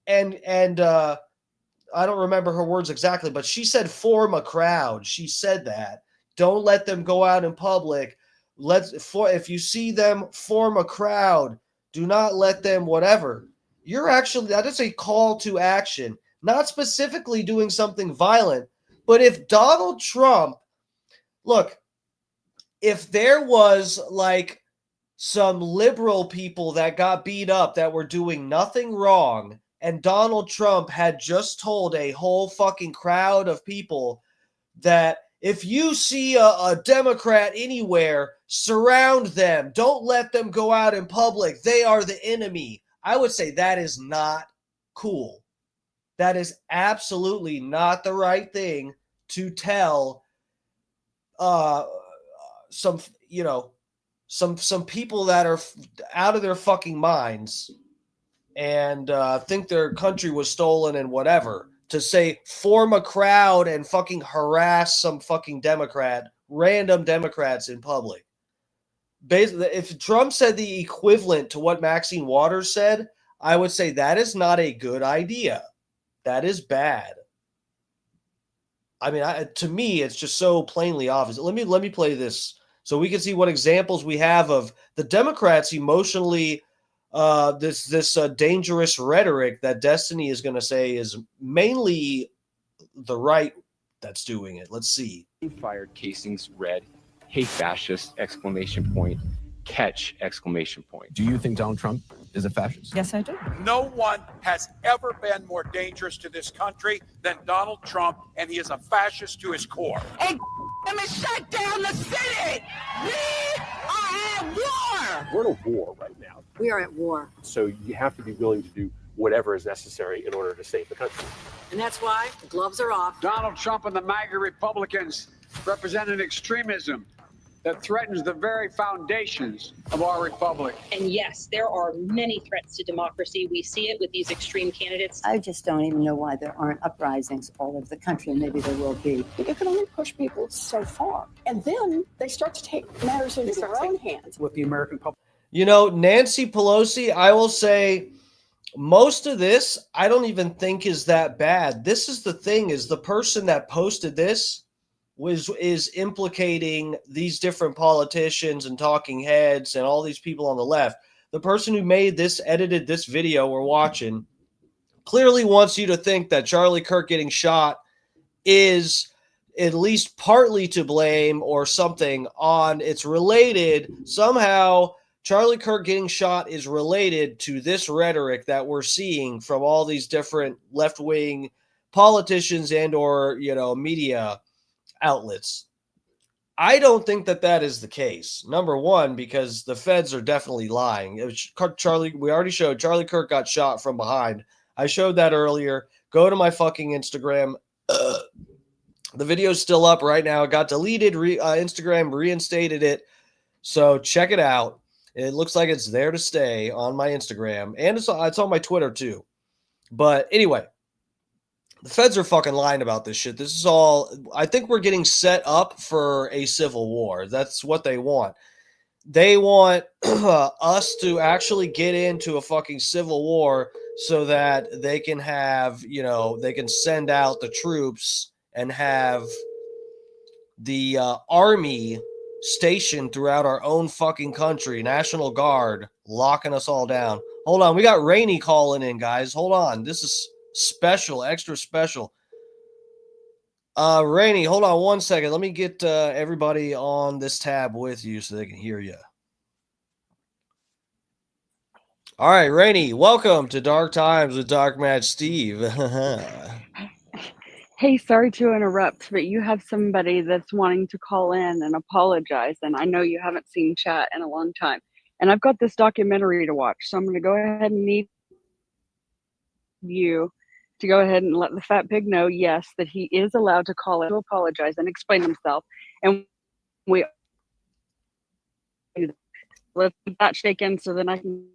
Speaker 3: And I don't remember her words exactly, but she said form a crowd. She said that. Don't let them go out in public. If you see them, form a crowd. Do not let them whatever. That is a call to action, not specifically doing something violent. But if Donald Trump, look, if there was like some liberal people that got beat up that were doing nothing wrong, and Donald Trump had just told a whole fucking crowd of people that if you see a Democrat anywhere, surround them. Don't let them go out in public. They are the enemy. I would say that is not cool. That is absolutely not the right thing to tell some people that are out of their fucking minds and think their country was stolen and whatever, to say form a crowd and fucking harass some fucking random Democrats in public. Basically, if Trump said the equivalent to what Maxine Waters said, I would say that is not a good idea. That is bad. I mean, to me, it's just so plainly obvious. Let me play this so we can see what examples we have of the Democrats emotionally, this dangerous rhetoric that Destiny is going to say is mainly the right that's doing it. Let's see.
Speaker 11: Fired casings read, "Hey fascist!" ! Catch! !
Speaker 12: Do you think Donald Trump is a fascist?
Speaker 13: Yes, I do.
Speaker 14: No one has ever been more dangerous to this country than Donald Trump, and he is a fascist to his core.
Speaker 13: Hey, let me shut down the city! We are at war!
Speaker 15: We're in a war right now.
Speaker 16: We are at war.
Speaker 15: So you have to be willing to do whatever is necessary in order to save the country.
Speaker 16: And that's why the gloves are off.
Speaker 17: Donald Trump and the MAGA Republicans representing extremism. that threatens the very foundations of our republic.
Speaker 16: And yes, there are many threats to democracy. We see it with these extreme candidates.
Speaker 18: I just don't even know why there aren't uprisings all over the country. Maybe there will be.
Speaker 19: You can only push people so far. And then they start to take matters into their own hands.
Speaker 17: With the American public.
Speaker 3: You know, Nancy Pelosi, I will say most of this, I don't even think is that bad. This is the thing, is the person that posted this is implicating these different politicians and talking heads and all these people on the left. The person who made this, edited this video we're watching, clearly wants you to think that Charlie Kirk getting shot is at least partly to blame or something on, it's related somehow. Charlie Kirk getting shot is related to this rhetoric that we're seeing from all these different left-wing politicians and or, you know, media outlets. I don't think that that is the case. Number one, because the feds are definitely lying. It was Charlie, we already showed Charlie Kirk got shot from behind. I showed that earlier. Go to my fucking Instagram. The video's still up right now. It got deleted. Instagram reinstated it. So check it out. It looks like it's there to stay on my Instagram. And it's on my Twitter too. But anyway, the feds are fucking lying about this shit. This is all, I think we're getting set up for a civil war. That's what they want. They want us to actually get into a fucking civil war so that they can have, you know, they can send out the troops and have the army stationed throughout our own fucking country, National Guard, locking us all down. Hold on, we got Rainey calling in, guys. Hold on, this is special, extra special. Rainey, hold on one second. Let me get everybody on this tab with you so they can hear you. All right, Rainey, welcome to Dark Times with Dark Match Steve.
Speaker 20: Hey, sorry to interrupt, but you have somebody that's wanting to call in and apologize, and I know you haven't seen chat in a long time. And I've got this documentary to watch, so I'm going to go ahead and need you to go ahead and let the fat pig know, yes, that he is allowed to call in to apologize and explain himself. And we let that shake in so then I can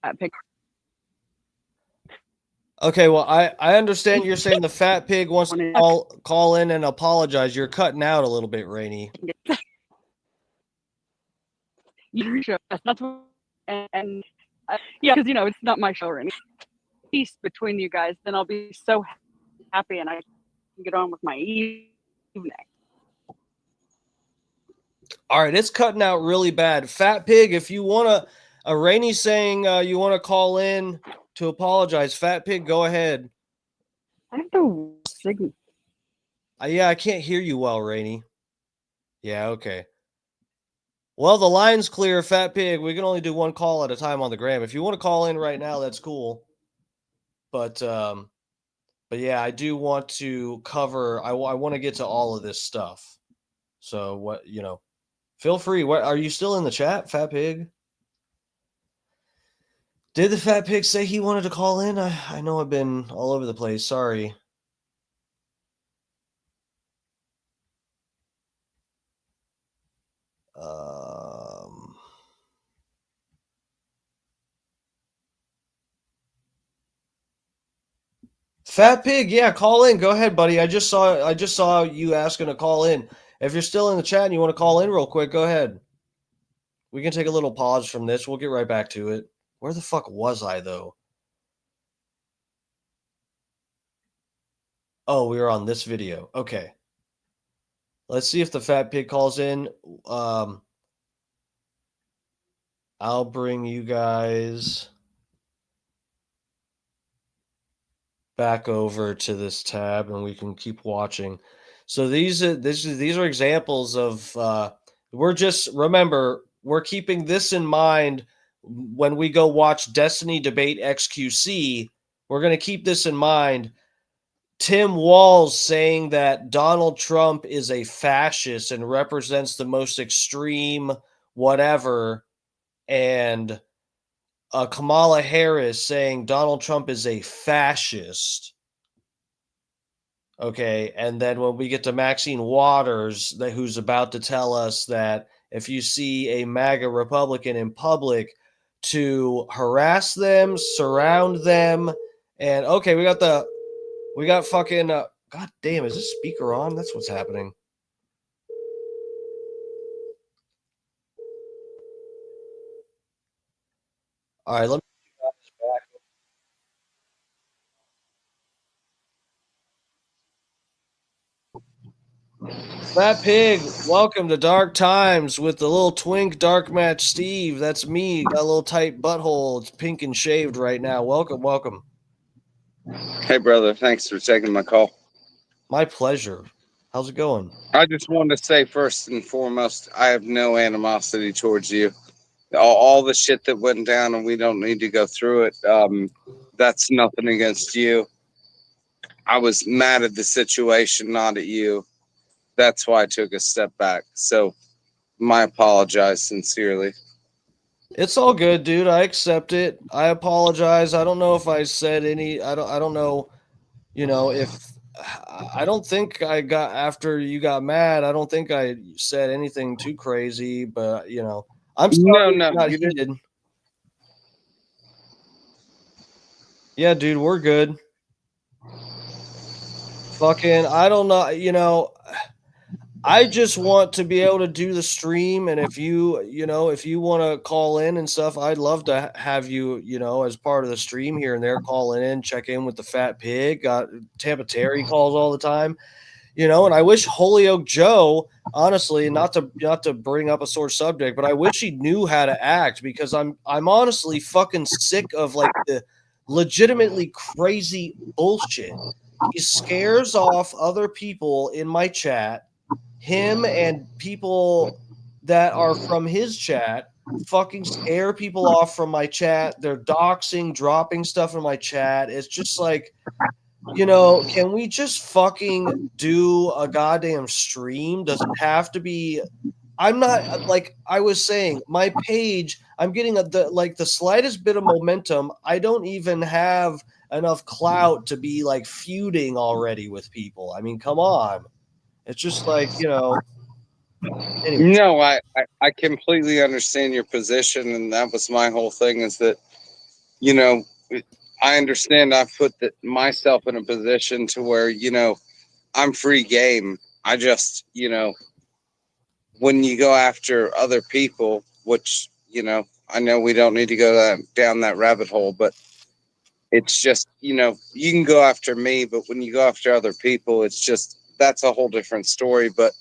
Speaker 20: fat pig.
Speaker 3: Okay, well, I understand you're saying the fat pig wants to call in and apologize. You're cutting out a little bit, Rainey.
Speaker 20: That's what, and yeah, because, you know, it's not my show or anything. Peace between you guys, then I'll be so happy and I can get on with my evening.
Speaker 3: All right, it's cutting out really bad. Fat pig, if you want to, Rainey saying you want to call in to apologize. Fat pig, go ahead.
Speaker 20: I have the signal.
Speaker 3: Yeah, I can't hear you well, Rainey. Yeah, okay. Well, the line's clear, Fat pig. We can only do one call at a time on the gram. If you want to call in right now, that's cool. But yeah, I do want to cover. I want to get to all of this stuff. So what, you know, feel free. What, are you still in the chat, Fat pig? Did the fat pig say he wanted to call in? I know I've been all over the place. Sorry. Fat pig, yeah, call in. Go ahead, buddy. I just saw you asking to call in. If you're still in the chat and you want to call in real quick, go ahead. We can take a little pause from this. We'll get right back to it. Where the fuck was I, though? Oh, we were on this video. Okay. Let's see if the fat pig calls in. I'll bring you guys back over to this tab and we can keep watching. So these are examples of remember, we're keeping this in mind when we go watch Destiny Debate XQC. We're going to keep this in mind. Tim Walz saying that Donald Trump is a fascist and represents the most extreme whatever, and Kamala Harris saying Donald Trump is a fascist. Okay, and then when we get to Maxine Waters, who's about to tell us that if you see a MAGA Republican in public, to harass them, surround them, and okay, we got fucking. God damn, is this speaker on? That's what's happening. All right, let me. Fat Pig, welcome to Dark Times with the little twink Dark Match Steve. That's me. Got a little tight butthole. It's pink and shaved right now. Welcome.
Speaker 21: Hey, brother. Thanks for taking my call.
Speaker 3: My pleasure. How's it going?
Speaker 21: I just wanted to say first and foremost, I have no animosity towards you. All the shit that went down, and we don't need to go through it. That's nothing against you. I was mad at the situation, not at you. That's why I took a step back. So, I apologize sincerely.
Speaker 3: It's all good, dude. I accept it. I apologize. I don't know if I said any. I don't know. If I don't think I got after you got mad. I don't think I said anything too crazy. But I'm sorry.
Speaker 21: No,
Speaker 3: you did. Yeah, dude, we're good. Fucking, I don't know. I just want to be able to do the stream, and if you want to call in and stuff, I'd love to have you, as part of the stream here and there, calling in, check in with the Fat Pig. Tampa Terry calls all the time, and I wish Holyoke Joe, honestly, not to bring up a sore subject, but I wish he knew how to act, because I'm honestly fucking sick of like the legitimately crazy bullshit. He scares off other people in my chat. Him and people that are from his chat fucking scare people off from my chat. They're doxing, dropping stuff in my chat. It's just like, can we just fucking do a goddamn stream? Does it have to be? I'm not, like I was saying, my page, I'm getting the slightest bit of momentum. I don't even have enough clout to be like feuding already with people. I mean, come on. It's just like, anyway.
Speaker 21: No, I completely understand your position, and that was my whole thing, is that, I understand I've put myself in a position to where, I'm free game. I just, when you go after other people, which, I know we don't need to go down that rabbit hole, but it's just, you can go after me, but when you go after other people, it's just, that's a whole different story. But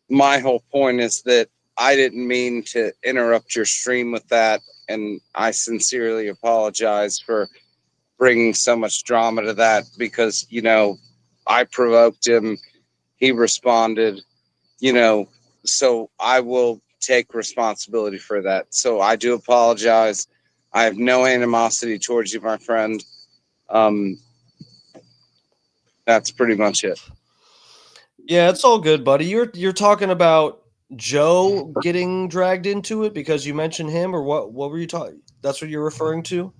Speaker 21: my whole point is that I didn't mean to interrupt your stream with that, and I sincerely apologize for bringing so much drama to that, because I provoked him, he responded, so I will take responsibility for that. So I do apologize. I have no animosity towards you, my friend. That's pretty much it.
Speaker 3: Yeah, it's all good, buddy. You're talking about Joe getting dragged into it because you mentioned him, or what were you talking? That's what you're referring to?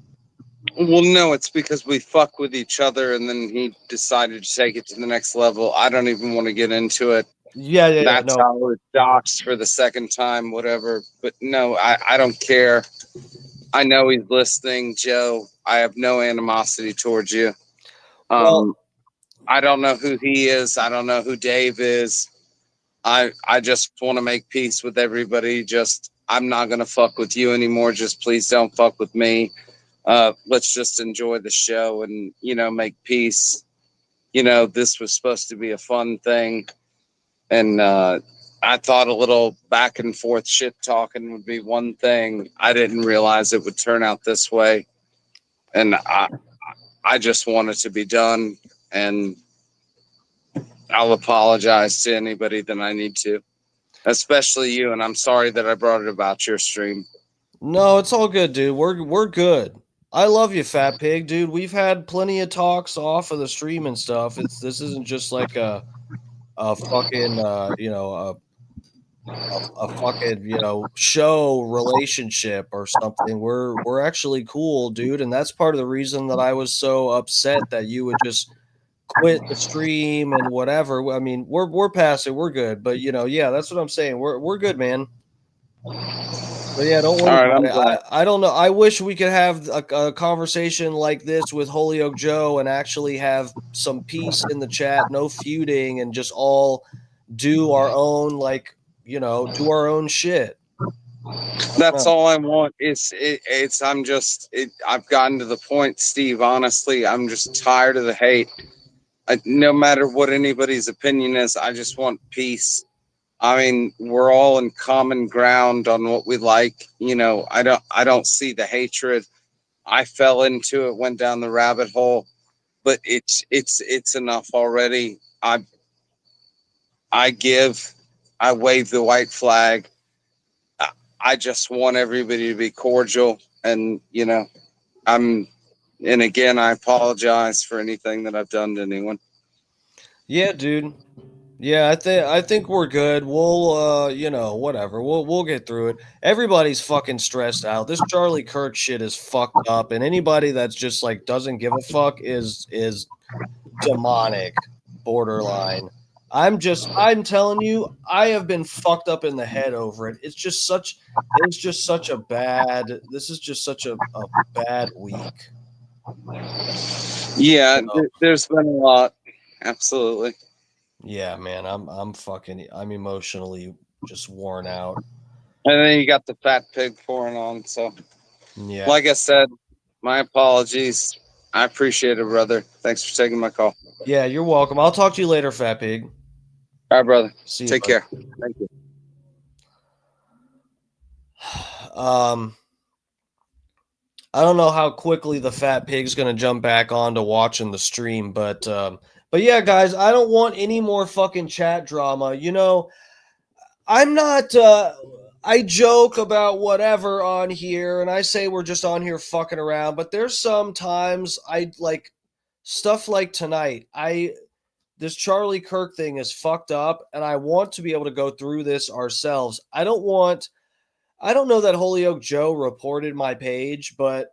Speaker 21: Well, no, it's because we fuck with each other, and then he decided to take it to the next level. I don't even want to get into it. That's how we're doxxed for the second time, whatever. But no, I don't care. I know he's listening, Joe. I have no animosity towards you. I don't know who he is. I don't know who Dave is. I just want to make peace with everybody. I'm not going to fuck with you anymore. Just please don't fuck with me. Let's just enjoy the show and, make peace. This was supposed to be a fun thing. And I thought a little back and forth shit talking would be one thing. I didn't realize it would turn out this way. And I just want it to be done. And I'll apologize to anybody that I need to, especially you. And I'm sorry that I brought it about your stream.
Speaker 3: No, it's all good, dude. We're good. I love you, Fat Pig, dude. We've had plenty of talks off of the stream and stuff. This isn't just like a fucking a fucking show relationship or something. We're actually cool, dude, and that's part of the reason that I was so upset that you would just quit the stream and whatever. I mean, we're past it. We're good. But yeah, that's what I'm saying. We're good, man. But yeah, don't worry about it. I don't know. I wish we could have a conversation like this with Holyoke Joe and actually have some peace in the chat, no feuding, and just all do our own, do our own shit.
Speaker 21: That's all I want. I've gotten to the point, Steve, honestly, I'm just tired of the hate. No matter what anybody's opinion is, I just want peace. I mean, we're all in common ground on what we like. I don't see the hatred. I fell into it, went down the rabbit hole, but it's enough already. I wave the white flag. I just want everybody to be cordial, and and again, I apologize for anything that I've done to anyone.
Speaker 3: Yeah, dude. Yeah, I think we're good. We'll whatever. We'll get through it. Everybody's fucking stressed out. This Charlie Kirk shit is fucked up, and anybody that's just doesn't give a fuck is demonic, borderline. I'm telling you, I have been fucked up in the head over it. This is just such a bad week.
Speaker 21: Yeah, there's been a lot. Absolutely.
Speaker 3: Yeah, man, I'm emotionally just worn out.
Speaker 21: And then you got the fat pig pouring on. So,
Speaker 3: yeah,
Speaker 21: like I said, my apologies. I appreciate it, brother. Thanks for taking my call.
Speaker 3: Yeah, you're welcome. I'll talk to you later, fat pig.
Speaker 21: All right, brother.
Speaker 3: See you.
Speaker 21: Take care. Thank you.
Speaker 3: I don't know how quickly the fat pig's going to jump back on to watching the stream, but yeah, guys, I don't want any more fucking chat drama. I'm not, I joke about whatever on here, and I say we're just on here fucking around, but there's some times I like stuff like tonight. This Charlie Kirk thing is fucked up, and I want to be able to go through this ourselves. I don't know that Holyoke Joe reported my page, but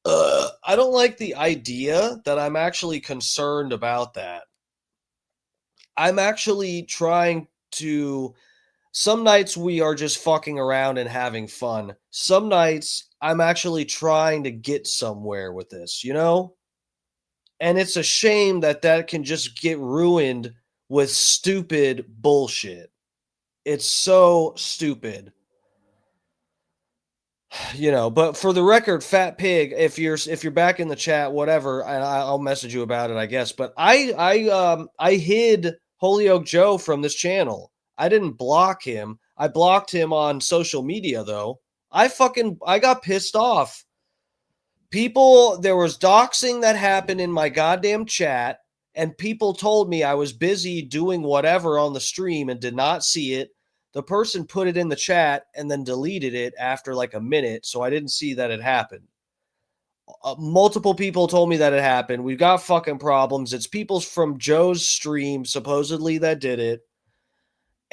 Speaker 3: I don't like the idea that I'm actually concerned about that. I'm actually trying to. Some nights we are just fucking around and having fun. Some nights I'm actually trying to get somewhere with this, And it's a shame that can just get ruined with stupid bullshit. It's so stupid. But for the record, fat pig, if you're back in the chat, whatever, and I'll message you about it, I guess. But I hid Holyoke Joe from this channel. I didn't block him. I blocked him on social media though. I got pissed off. There was doxing that happened in my goddamn chat, and people told me I was busy doing whatever on the stream and did not see it. The person put it in the chat and then deleted it after like a minute, so I didn't see that it happened. Multiple people told me that it happened. We've got fucking problems. It's people from Joe's stream, supposedly, that did it.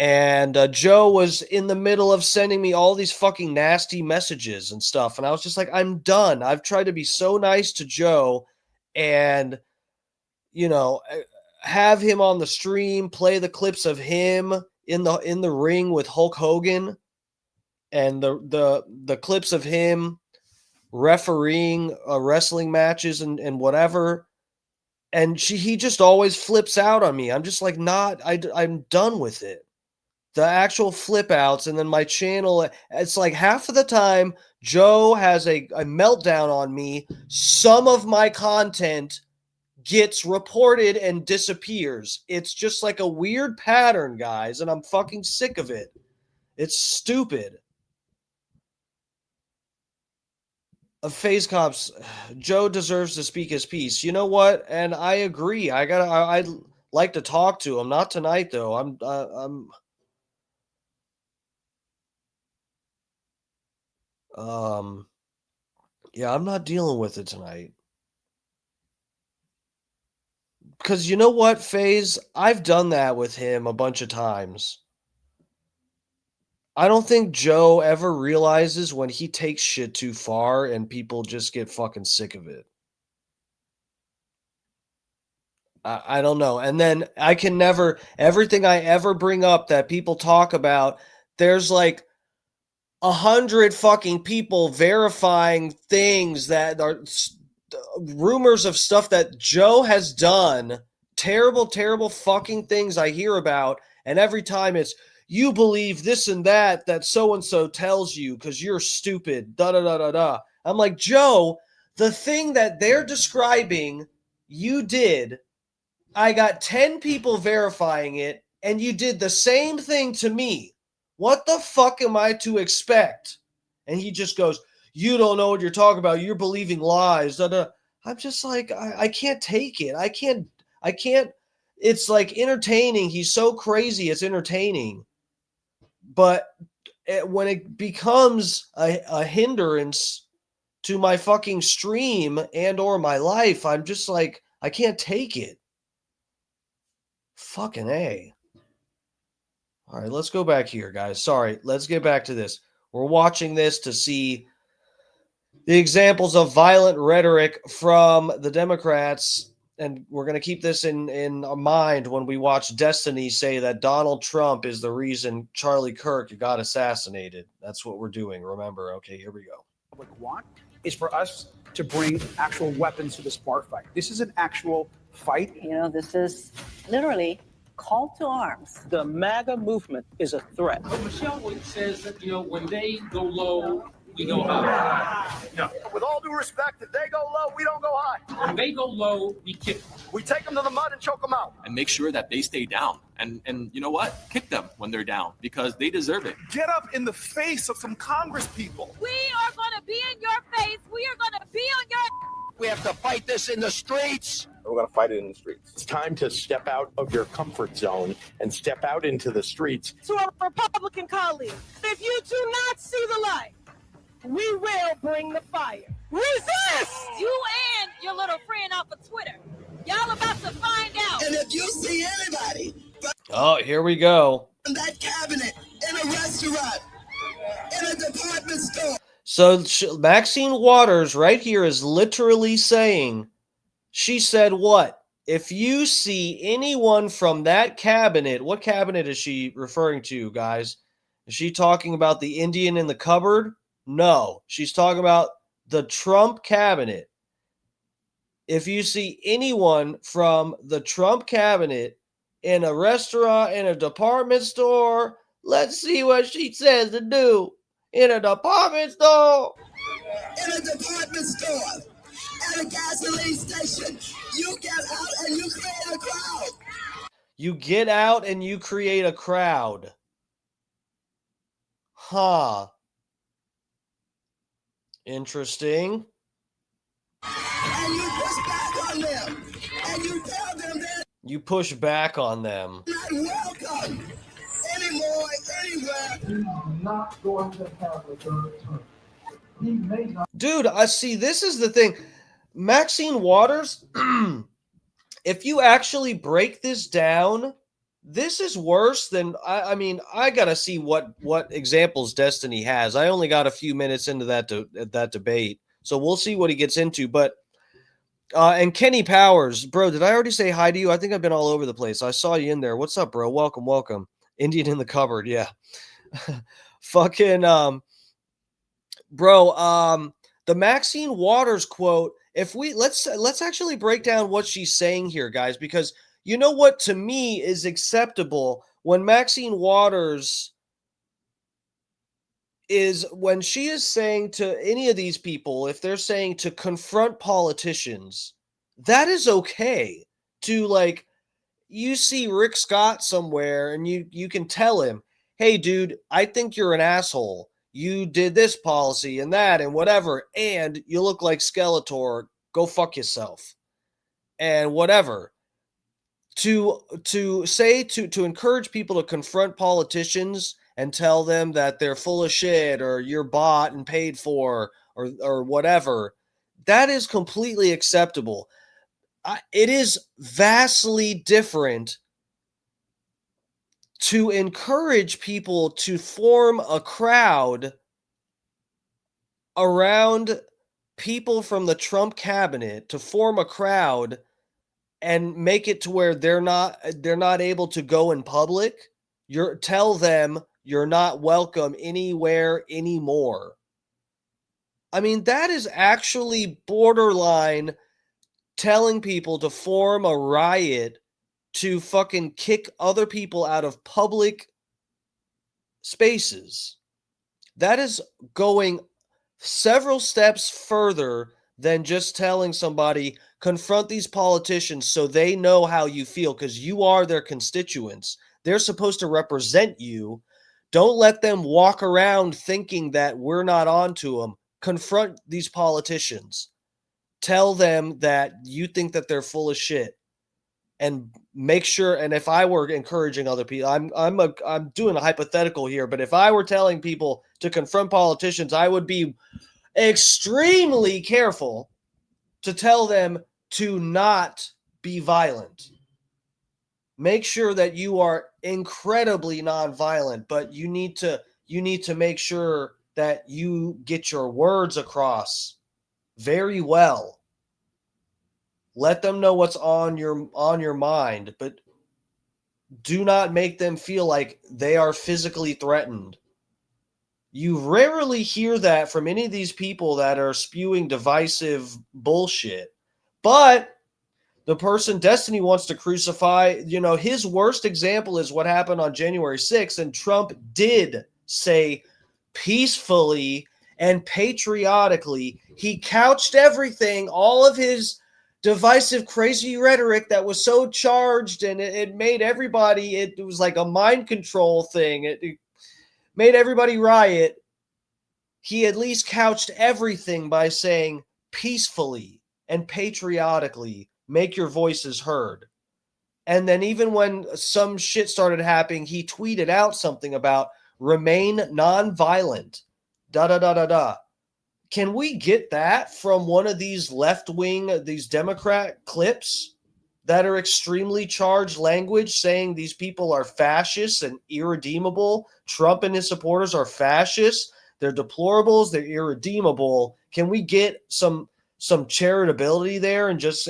Speaker 3: And Joe was in the middle of sending me all these fucking nasty messages and stuff. And I was just like, I'm done. I've tried to be so nice to Joe and, have him on the stream, play the clips of him in the ring with Hulk Hogan and the clips of him refereeing wrestling matches and whatever. And he just always flips out on me. I'm just like, I'm done with it. The actual flip outs, and then my channel, it's like half of the time Joe has a meltdown on me. Some of my content gets reported and disappears. It's just like a weird pattern, guys, and I'm fucking sick of it. It's stupid. FaZe Cops, Joe deserves to speak his piece. You know what? And I agree. I'd like to talk to him. Not tonight, though. I'm not dealing with it tonight. Because you know what, FaZe? I've done that with him a bunch of times. I don't think Joe ever realizes when he takes shit too far and people just get fucking sick of it. I don't know. And then I can never, everything I ever bring up that people talk about, there's like 100 fucking people verifying things that are rumors of stuff that Joe has done. Terrible, terrible fucking things I hear about. And every time it's, you believe this and that so-and-so tells you because you're stupid, da-da-da-da-da. I'm like, Joe, the thing that they're describing you did, I got 10 people verifying it, and you did the same thing to me. What the fuck am I to expect? And he just goes, you don't know what you're talking about. You're believing lies. Da-da. I'm just like, I can't take it. I can't. It's like entertaining. He's so crazy. It's entertaining. But when it becomes a hindrance to my fucking stream and or my life, I'm just like, I can't take it. Fucking A. All right, let's go back here, guys. Sorry, let's get back to this. We're watching this to see the examples of violent rhetoric from the Democrats, and we're going to keep this in mind when we watch Destiny say that Donald Trump is the reason Charlie Kirk got assassinated. That's what we're doing, remember. Okay, here we go.
Speaker 1: Public want is for us to bring actual weapons to this bar fight. This is an actual fight.
Speaker 22: You know, this is literally call to arms.
Speaker 23: The MAGA movement is a threat.
Speaker 24: But Michelle says that, when they go low, we go high.
Speaker 23: No. With all due respect, if they go low, we don't go high.
Speaker 24: When they go low, we kick them.
Speaker 23: We take them to the mud and choke them out.
Speaker 25: And make sure that they stay down. And you know what? Kick them when they're down because they deserve it.
Speaker 26: Get up in the face of some Congress people.
Speaker 13: We are going to be in your face. We are going to be on your...
Speaker 23: We have to fight this in the streets.
Speaker 15: We're going to fight it in the streets.
Speaker 27: It's time to step out of your comfort zone and step out into the streets.
Speaker 13: To our Republican colleagues, if you do not see the light, we will bring the fire. Resist! You and your little friend off of Twitter. Y'all about to find out.
Speaker 5: And if you see anybody
Speaker 3: Oh, here we go.
Speaker 5: in that cabinet, in a restaurant, in a department store.
Speaker 3: So Maxine Waters right here is literally saying, she said what? If you see anyone from that cabinet, what cabinet is she referring to, guys? Is she talking about the Indian in the cupboard? No, she's talking about the Trump cabinet. If you see anyone from the Trump cabinet in a restaurant, in a department store, let's see what she says to do. In a department store.
Speaker 5: In a department store. At a gasoline station. You get out and you create a crowd.
Speaker 3: You get out and you create a crowd. Huh. Interesting.
Speaker 5: And you push back on them. And you tell them that
Speaker 3: you push back on them.
Speaker 5: not welcome anymore, anywhere.
Speaker 28: He's not going to have a third term. He may not.
Speaker 3: Dude, I see. This is the thing. Maxine Waters, if you actually break this down, this is worse than, I mean, I got to see what examples Destiny has. I only got a few minutes into that debate, so we'll see what he gets into. But, and Kenny Powers, bro, did I already say hi to you? I think I've been all over the place. I saw you in there. What's up, bro? Welcome, welcome. Indian in the cupboard, yeah. Fucking, bro, the Maxine Waters quote, if we let's actually break down what she's saying here, guys, because you know what to me is acceptable when Maxine Waters is when she is saying to any of these people, if they're saying to confront politicians, that is okay. To like, you see Rick Scott somewhere and you can tell him, hey dude, I think you're an asshole. You did this policy and that and whatever, and you look like Skeletor. Go fuck yourself. And whatever. To say to encourage people to confront politicians and tell them that they're full of shit or you're bought and paid for or whatever, that is completely acceptable. It is vastly different to encourage people to form a crowd around people from the Trump cabinet, to form a crowd and make it to where they're not able to go in public. Tell them you're not welcome anywhere anymore. I mean, that is actually borderline telling people to form a riot to fucking kick other people out of public spaces. That is going several steps further than just telling somebody, confront these politicians so they know how you feel, because you are their constituents. They're supposed to represent you. Don't let them walk around thinking that we're not onto them. Confront these politicians. Tell them that you think that they're full of shit. And make sure, and if I were encouraging other people, I'm doing a hypothetical here, but if I were telling people to confront politicians, I would be extremely careful to tell them to not be violent. Make sure that you are incredibly nonviolent, but you need to make sure that you get your words across very well. Let them know what's on your mind, but do not make them feel like they are physically threatened. You rarely hear that from any of these people that are spewing divisive bullshit. But the person Destiny wants to crucify, his worst example is what happened on January 6th, and Trump did say peacefully and patriotically, he couched everything, all of his divisive, crazy rhetoric that was so charged, and it made everybody, it was like a mind control thing. It made everybody riot. He at least couched everything by saying peacefully and patriotically, make your voices heard. And then even when some shit started happening, he tweeted out something about remain nonviolent, da-da-da-da-da. Can we get that from one of these left-wing, these Democrat clips that are extremely charged language saying these people are fascists and irredeemable? Trump and his supporters are fascists. They're deplorables. They're irredeemable. Can we get some charitability there and just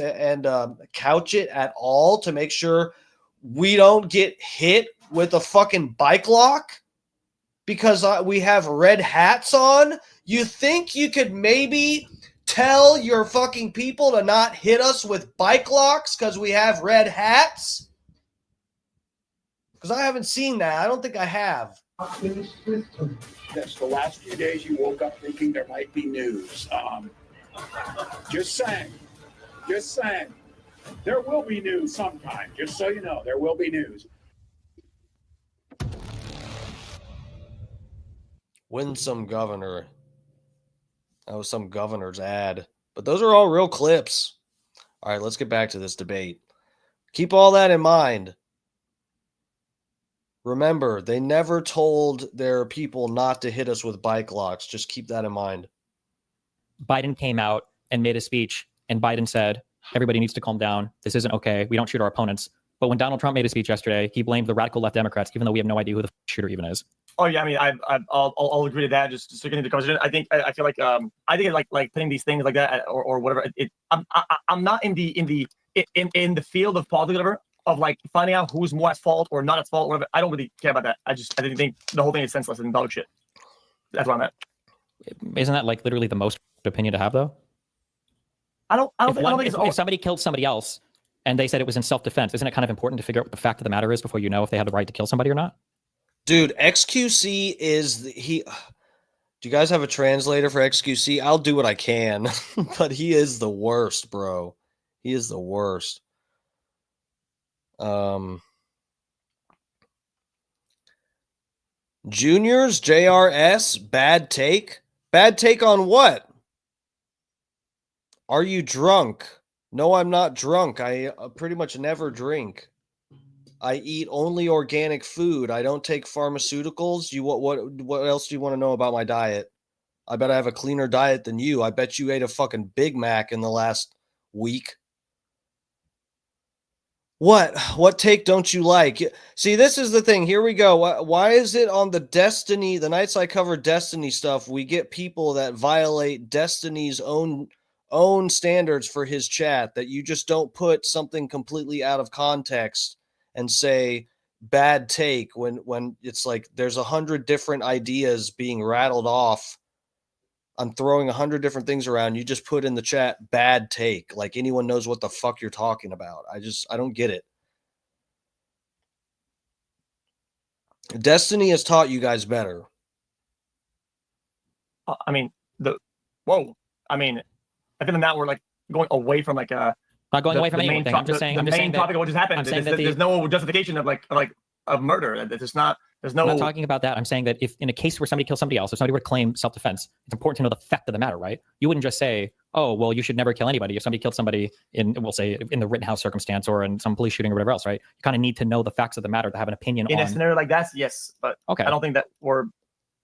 Speaker 3: couch it at all to make sure we don't get hit with a fucking bike lock because we have red hats on? You think you could maybe tell your fucking people to not hit us with bike locks because we have red hats? Because I haven't seen that. I don't think I have.
Speaker 14: Yes, the last few days you woke up thinking there might be news. Just saying. There will be news sometime. Just so you know, there will be news.
Speaker 3: Winsome governor. That was some governor's ad. But those are all real clips. All right, let's get back to this debate. Keep all that in mind. Remember, they never told their people not to hit us with bike locks. Just keep that in mind.
Speaker 2: Biden came out and made a speech, and Biden said, everybody needs to calm down. This isn't okay. We don't shoot our opponents. But when Donald Trump made a speech yesterday, he blamed the radical left Democrats, even though we have no idea who the shooter even is.
Speaker 4: Oh yeah, I mean, I'll agree to that. Just to get into the conversation, I feel like putting these things like that or whatever. I'm not in the field of politics, whatever, of like finding out who's more at fault or not at fault, whatever. I don't really care about that. I didn't think the whole thing is senseless and dog shit. That's where I'm at.
Speaker 2: Isn't that like literally the most opinion to have though?
Speaker 4: I don't think
Speaker 2: if somebody killed somebody else and they said it was in self-defense, isn't it kind of important to figure out what the fact of the matter is before you know if they have the right to kill somebody or not?
Speaker 3: Dude, XQC is do you guys have a translator for XQC? I'll do what I can, but he is the worst, bro. He is the worst. Juniors, JRS, bad take. Bad take on what? Are you drunk? No, I'm not drunk. I pretty much never drink. I eat only organic food. I don't take pharmaceuticals. What else do you want to know about my diet? I bet I have a cleaner diet than you. I bet you ate a fucking Big Mac in the last week. What take don't you like? See, this is the thing. Here we go. Why is it on the Destiny, the nights I cover Destiny stuff, we get people that violate Destiny's own own standards for his chat, that you just don't put something completely out of context and say bad take when it's like there's 100 different ideas being rattled off. I'm throwing 100 different things around. You just put in the chat bad take, like anyone knows what the fuck you're talking about. I don't get it. Destiny has taught you guys better.
Speaker 4: I mean, I mean, I think now we're like going away from like
Speaker 2: not going away from anything. I'm just saying
Speaker 4: the main topic of what just happened. There's no justification of murder. There's no.
Speaker 2: I'm not talking about that. I'm saying that if in a case where somebody kills somebody else, if somebody were to claim self-defense, it's important to know the fact of the matter, right? You wouldn't just say, oh, well, you should never kill anybody if somebody killed somebody in, we'll say, in the Rittenhouse circumstance or in some police shooting or whatever else, right? You kind of need to know the facts of the matter to have an opinion
Speaker 4: in
Speaker 2: on.
Speaker 4: a scenario like that, yes, but
Speaker 2: okay.
Speaker 4: I don't think that we're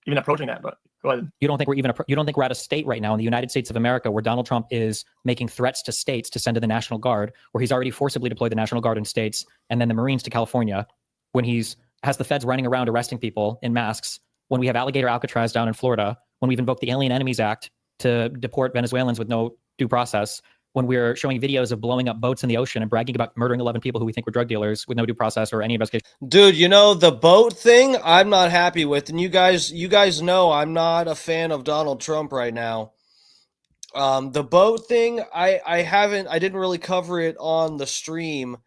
Speaker 4: even approaching that. But go ahead.
Speaker 2: You don't think we're at a state right now in the United States of America where Donald Trump is making threats to states to send in the National Guard, where he's already forcibly deployed the National Guard in states and then the Marines to California, when he's has the feds running around arresting people in masks, when we have alligator Alcatraz down in Florida, when we've invoked the Alien Enemies Act to deport Venezuelans with no due process, when we're showing videos of blowing up boats in the ocean and bragging about murdering 11 people who we think were drug dealers with no due process or any investigation.
Speaker 3: Dude, you know, the boat thing, I'm not happy with. And you guys know I'm not a fan of Donald Trump right now. The boat thing, I didn't really cover it on the stream.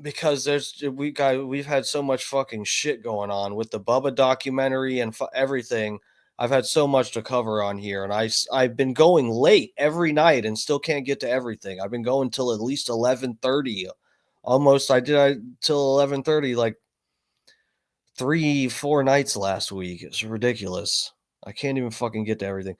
Speaker 3: Because we've had so much fucking shit going on with the Bubba documentary and everything. I've had so much to cover on here, and I've been going late every night and still can't get to everything. I've been going till at least 11:30, almost. I did till 11:30, like 3-4 nights last week. It's ridiculous. I can't even fucking get to everything.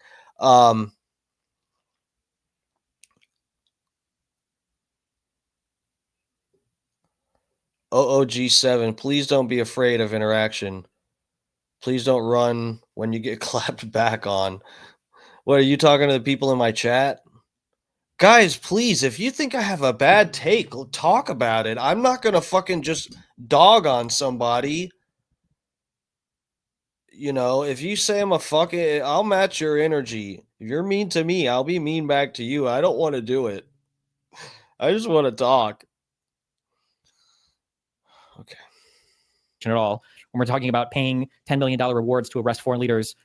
Speaker 3: OOG7, please don't be afraid of interaction. Please don't run when you get clapped back on. What, are you talking to the people in my chat? Guys, please, if you think I have a bad take, talk about it. I'm not going to fucking just dog on somebody. You know, if you say I'm a fucking, I'll match your energy. If you're mean to me, I'll be mean back to you. I don't want to do it. I just want to talk. Okay.
Speaker 2: At all, when we're talking about paying $10 million rewards to arrest foreign leaders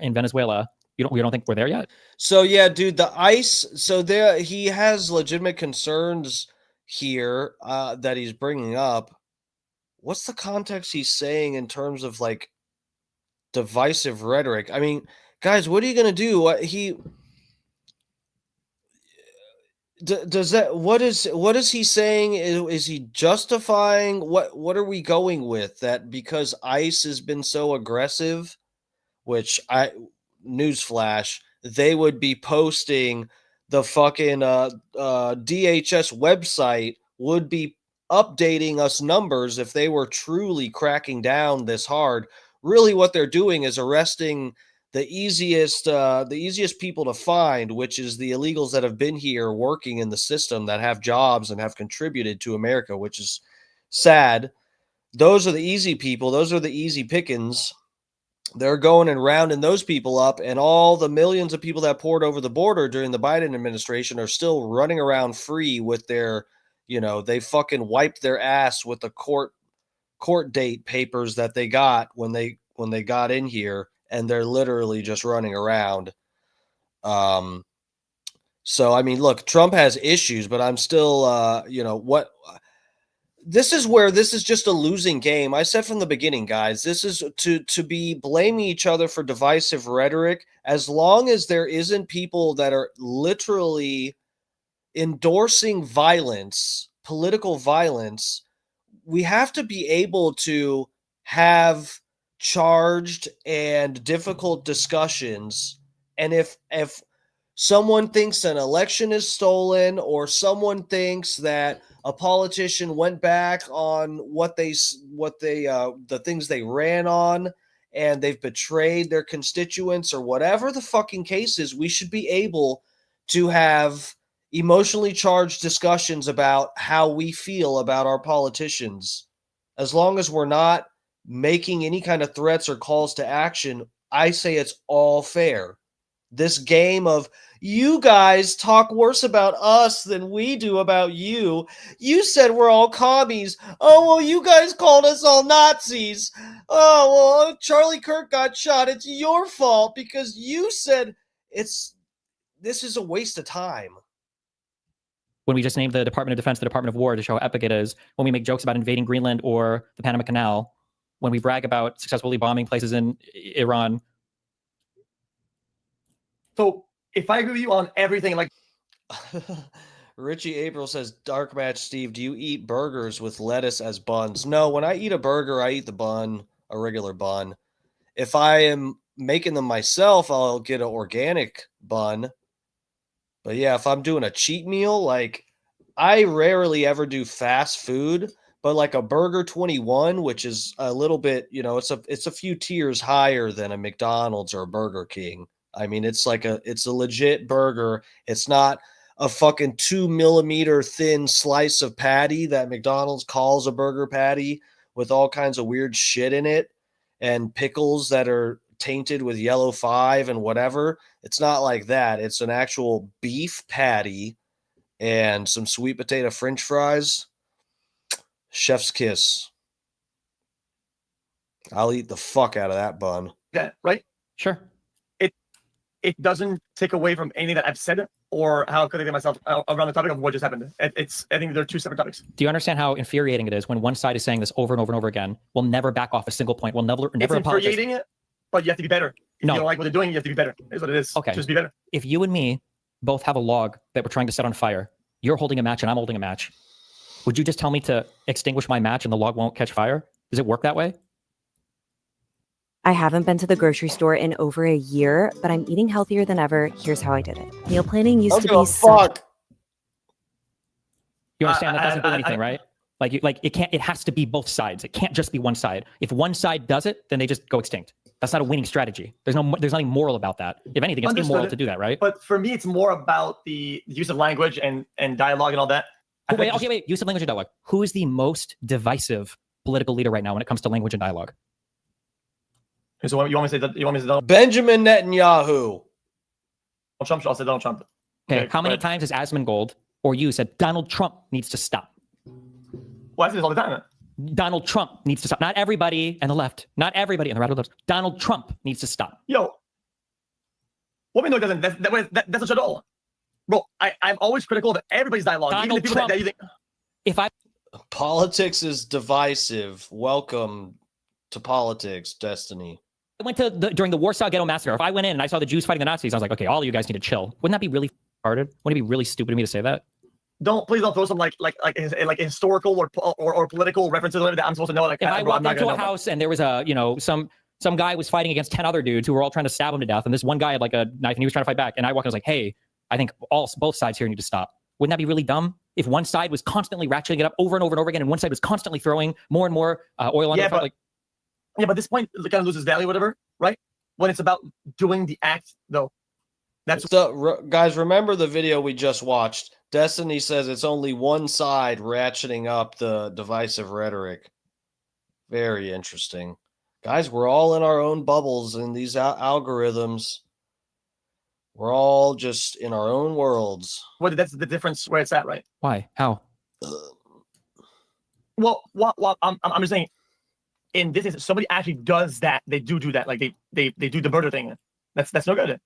Speaker 2: in Venezuela, we don't think we're there yet.
Speaker 3: So yeah, dude, the ICE. So he has legitimate concerns here that he's bringing up. What's the context he's saying in terms of like divisive rhetoric? I mean, guys, what are you gonna do? What is he saying? Is he justifying what are we going with that because ICE has been so aggressive, which newsflash, they would be posting the fucking DHS website would be updating us numbers if they were truly cracking down this hard. Really what they're doing is arresting the easiest people to find, which is the illegals that have been here working in the system, that have jobs and have contributed to America, which is sad. Those are the easy people. Those are the easy pickings. They're going and rounding those people up, and all the millions of people that poured over the border during the Biden administration are still running around free with their, they fucking wiped their ass with the court date papers that they got when they got in here. And they're literally just running around. So, I mean, look, Trump has issues, but I'm still, this is where this is just a losing game. I said from the beginning, guys, this is to be blaming each other for divisive rhetoric. As long as there isn't people that are literally endorsing violence, political violence, we have to be able to have charged and difficult discussions. And if someone thinks an election is stolen, or someone thinks that a politician went back on the things they ran on and they've betrayed their constituents, or whatever the fucking case is, we should be able to have emotionally charged discussions about how we feel about our politicians. As long as we're not making any kind of threats or calls to action, I say it's all fair. This game of you guys talk worse about us than we do about you. You said we're all commies. Oh, well, you guys called us all Nazis. Oh, well, Charlie Kirk got shot. It's your fault because you said this is a waste of time.
Speaker 2: When we just named the Department of Defense the Department of War to show how epic it is, when we make jokes about invading Greenland or the Panama Canal, when we brag about successfully bombing places in Iran.
Speaker 4: So if I agree with you on everything, like
Speaker 3: Richie April says, Dark Match Steve, do you eat burgers with lettuce as buns? No, when I eat a burger, I eat the bun, a regular bun. If I am making them myself, I'll get an organic bun. But yeah, if I'm doing a cheat meal, like I rarely ever do fast food, but like a Burger 21, which is a little bit, it's a few tiers higher than a McDonald's or a Burger King. I mean, it's a legit burger. It's not a fucking 2 millimeter thin slice of patty that McDonald's calls a burger patty with all kinds of weird shit in it and pickles that are tainted with yellow 5 and whatever. It's not like that. It's an actual beef patty and some sweet potato French fries. Chef's kiss. I'll eat the fuck out of that bun.
Speaker 4: Yeah, right?
Speaker 2: Sure.
Speaker 4: It doesn't take away from anything that I've said or how could I get myself around the topic of what just happened. I think they're two separate topics.
Speaker 2: Do you understand how infuriating it is when one side is saying this over and over and over again? We'll never back off a single point. We'll never
Speaker 4: It's
Speaker 2: apologize.
Speaker 4: infuriating it, but you have to be better. If
Speaker 2: No.
Speaker 4: you don't like what they're doing, you have to be better. Is what it is.
Speaker 2: Okay.
Speaker 4: Just be better.
Speaker 2: If you and me both have a log that we're trying to set on fire, you're holding a match and I'm holding a match, would you just tell me to extinguish my match and the log won't catch fire? Does it work that way?
Speaker 6: I haven't been to the grocery store in over a year, but I'm eating healthier than ever. Here's how I did it. Meal planning used to be
Speaker 3: fuck.
Speaker 2: You understand that doesn't do anything, right? It has to be both sides. It can't just be one side. If one side does it, then they just go extinct. That's not a winning strategy. There's nothing moral about that. If anything, it's immoral to do that, right?
Speaker 4: But for me, it's more about the use of language and dialogue and all that.
Speaker 2: Wait. Use of language and dialogue. Who is the most divisive political leader right now when it comes to language and dialogue?
Speaker 4: So you want me to say that? You want me to say
Speaker 3: Benjamin Netanyahu.
Speaker 4: Trump? I'll say Donald Trump.
Speaker 2: Okay. How many times has Asmongold or you said Donald Trump needs to stop?
Speaker 4: Well, I say this all the time.
Speaker 2: Donald Trump needs to stop. Not everybody on the left. Not everybody on the radical left. Donald Trump needs to stop.
Speaker 4: Yo, what we know doesn't. That's not true at all, bro. I'm always critical of everybody's dialogue.
Speaker 2: Donald
Speaker 4: even the people
Speaker 2: Trump.
Speaker 4: that you think.
Speaker 2: If I
Speaker 3: Politics is divisive. Welcome to politics, Destiny.
Speaker 2: I went to during the Warsaw Ghetto Massacre. If I went in and I saw the Jews fighting the Nazis, I was like, okay, all of you guys need to chill. Wouldn't that be really retarded? Wouldn't it be really stupid of me to say that?
Speaker 4: Please don't throw some like historical or political references that I'm supposed to know. Like,
Speaker 2: if I walked into a house and there was some guy was fighting against 10 other dudes who were all trying to stab him to death, and this one guy had like a knife and he was trying to fight back, and I walked in and was like, hey, I think both sides here need to stop. Wouldn't that be really dumb? If one side was constantly ratcheting it up over and over and over again, and one side was constantly throwing more and more oil on it.
Speaker 4: Yeah, but this point it kind of loses value, whatever, right? When it's about doing the act, though. That's
Speaker 3: guys, remember the video we just watched. Destiny says it's only one side ratcheting up the divisive rhetoric. Very interesting. Guys, we're all in our own bubbles in these algorithms. We're all just in our own worlds.
Speaker 4: Well, that's the difference where it's at, right?
Speaker 2: Why? How?
Speaker 4: Well, I'm just saying, in this instance, somebody actually does that. They do that. Like they do the murder thing. That's no good.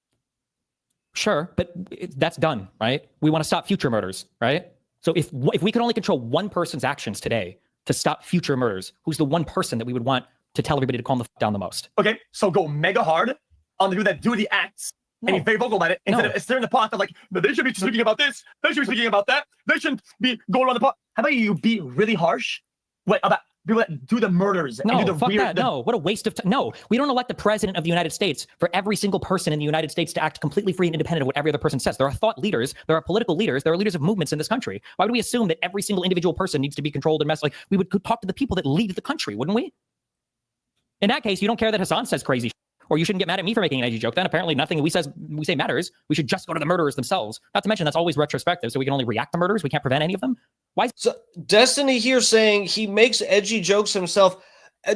Speaker 2: Sure, but that's done, right? We want to stop future murders, right? So if we could only control one person's actions today to stop future murders, who's the one person that we would want to tell everybody to calm the f down the most?
Speaker 4: Okay, so go mega hard on the people that do the acts and be very vocal about it instead of stirring the pot of like, they should be speaking about this, they should be speaking about that, they shouldn't be going around the pot. How about you be really harsh about people that do the murders and do the
Speaker 2: fuck
Speaker 4: weird...
Speaker 2: that. No, what a waste of time. No, we don't elect the president of the United States for every single person in the United States to act completely free and independent of what every other person says. There are thought leaders, there are political leaders, there are leaders of movements in this country. Why would we assume that every single individual person needs to be controlled and messed? Like, we would talk to the people that lead the country, wouldn't we? In that case, you don't care that Hassan says crazy shit, or you shouldn't get mad at me for making an edgy joke. Then apparently nothing we say matters. We should just go to the murderers themselves. Not to mention that's always retrospective, so we can only react to murders. We can't prevent any of them. Why?
Speaker 3: So Destiny here saying he makes edgy jokes himself.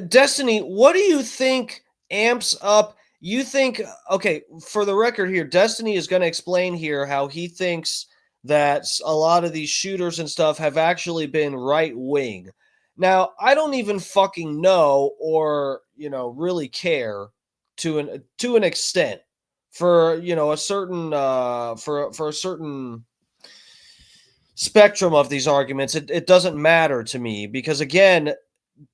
Speaker 3: Destiny, what do you think amps up you think, okay, for the record here, Destiny is going to explain here how he thinks that a lot of these shooters and stuff have actually been right wing. Now, I don't even fucking know or, really care to an extent for, a certain for a certain spectrum of these arguments. It doesn't matter to me because, again,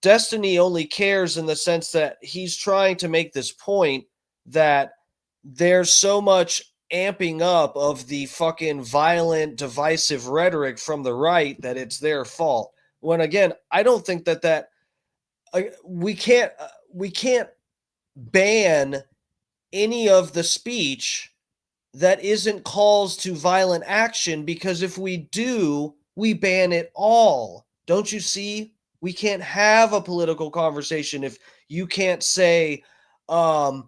Speaker 3: Destiny only cares in the sense that he's trying to make this point that there's so much amping up of the fucking violent, divisive rhetoric from the right that it's their fault. When again, I don't think that we can't ban any of the speech that isn't calls to violent action, because if we do, we ban it all. Don't you see? We can't have a political conversation if you can't say, what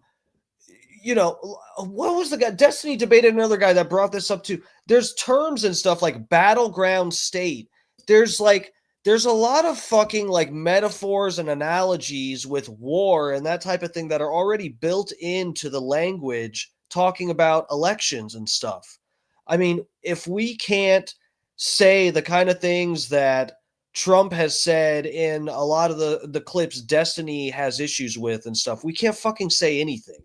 Speaker 3: was the guy? Destiny debated another guy that brought this up too. There's terms and stuff like battleground state. There's a lot of fucking like metaphors and analogies with war and that type of thing that are already built into the language talking about elections and stuff. I mean, if we can't say the kind of things that Trump has said in a lot of the clips Destiny has issues with and stuff, we can't fucking say anything.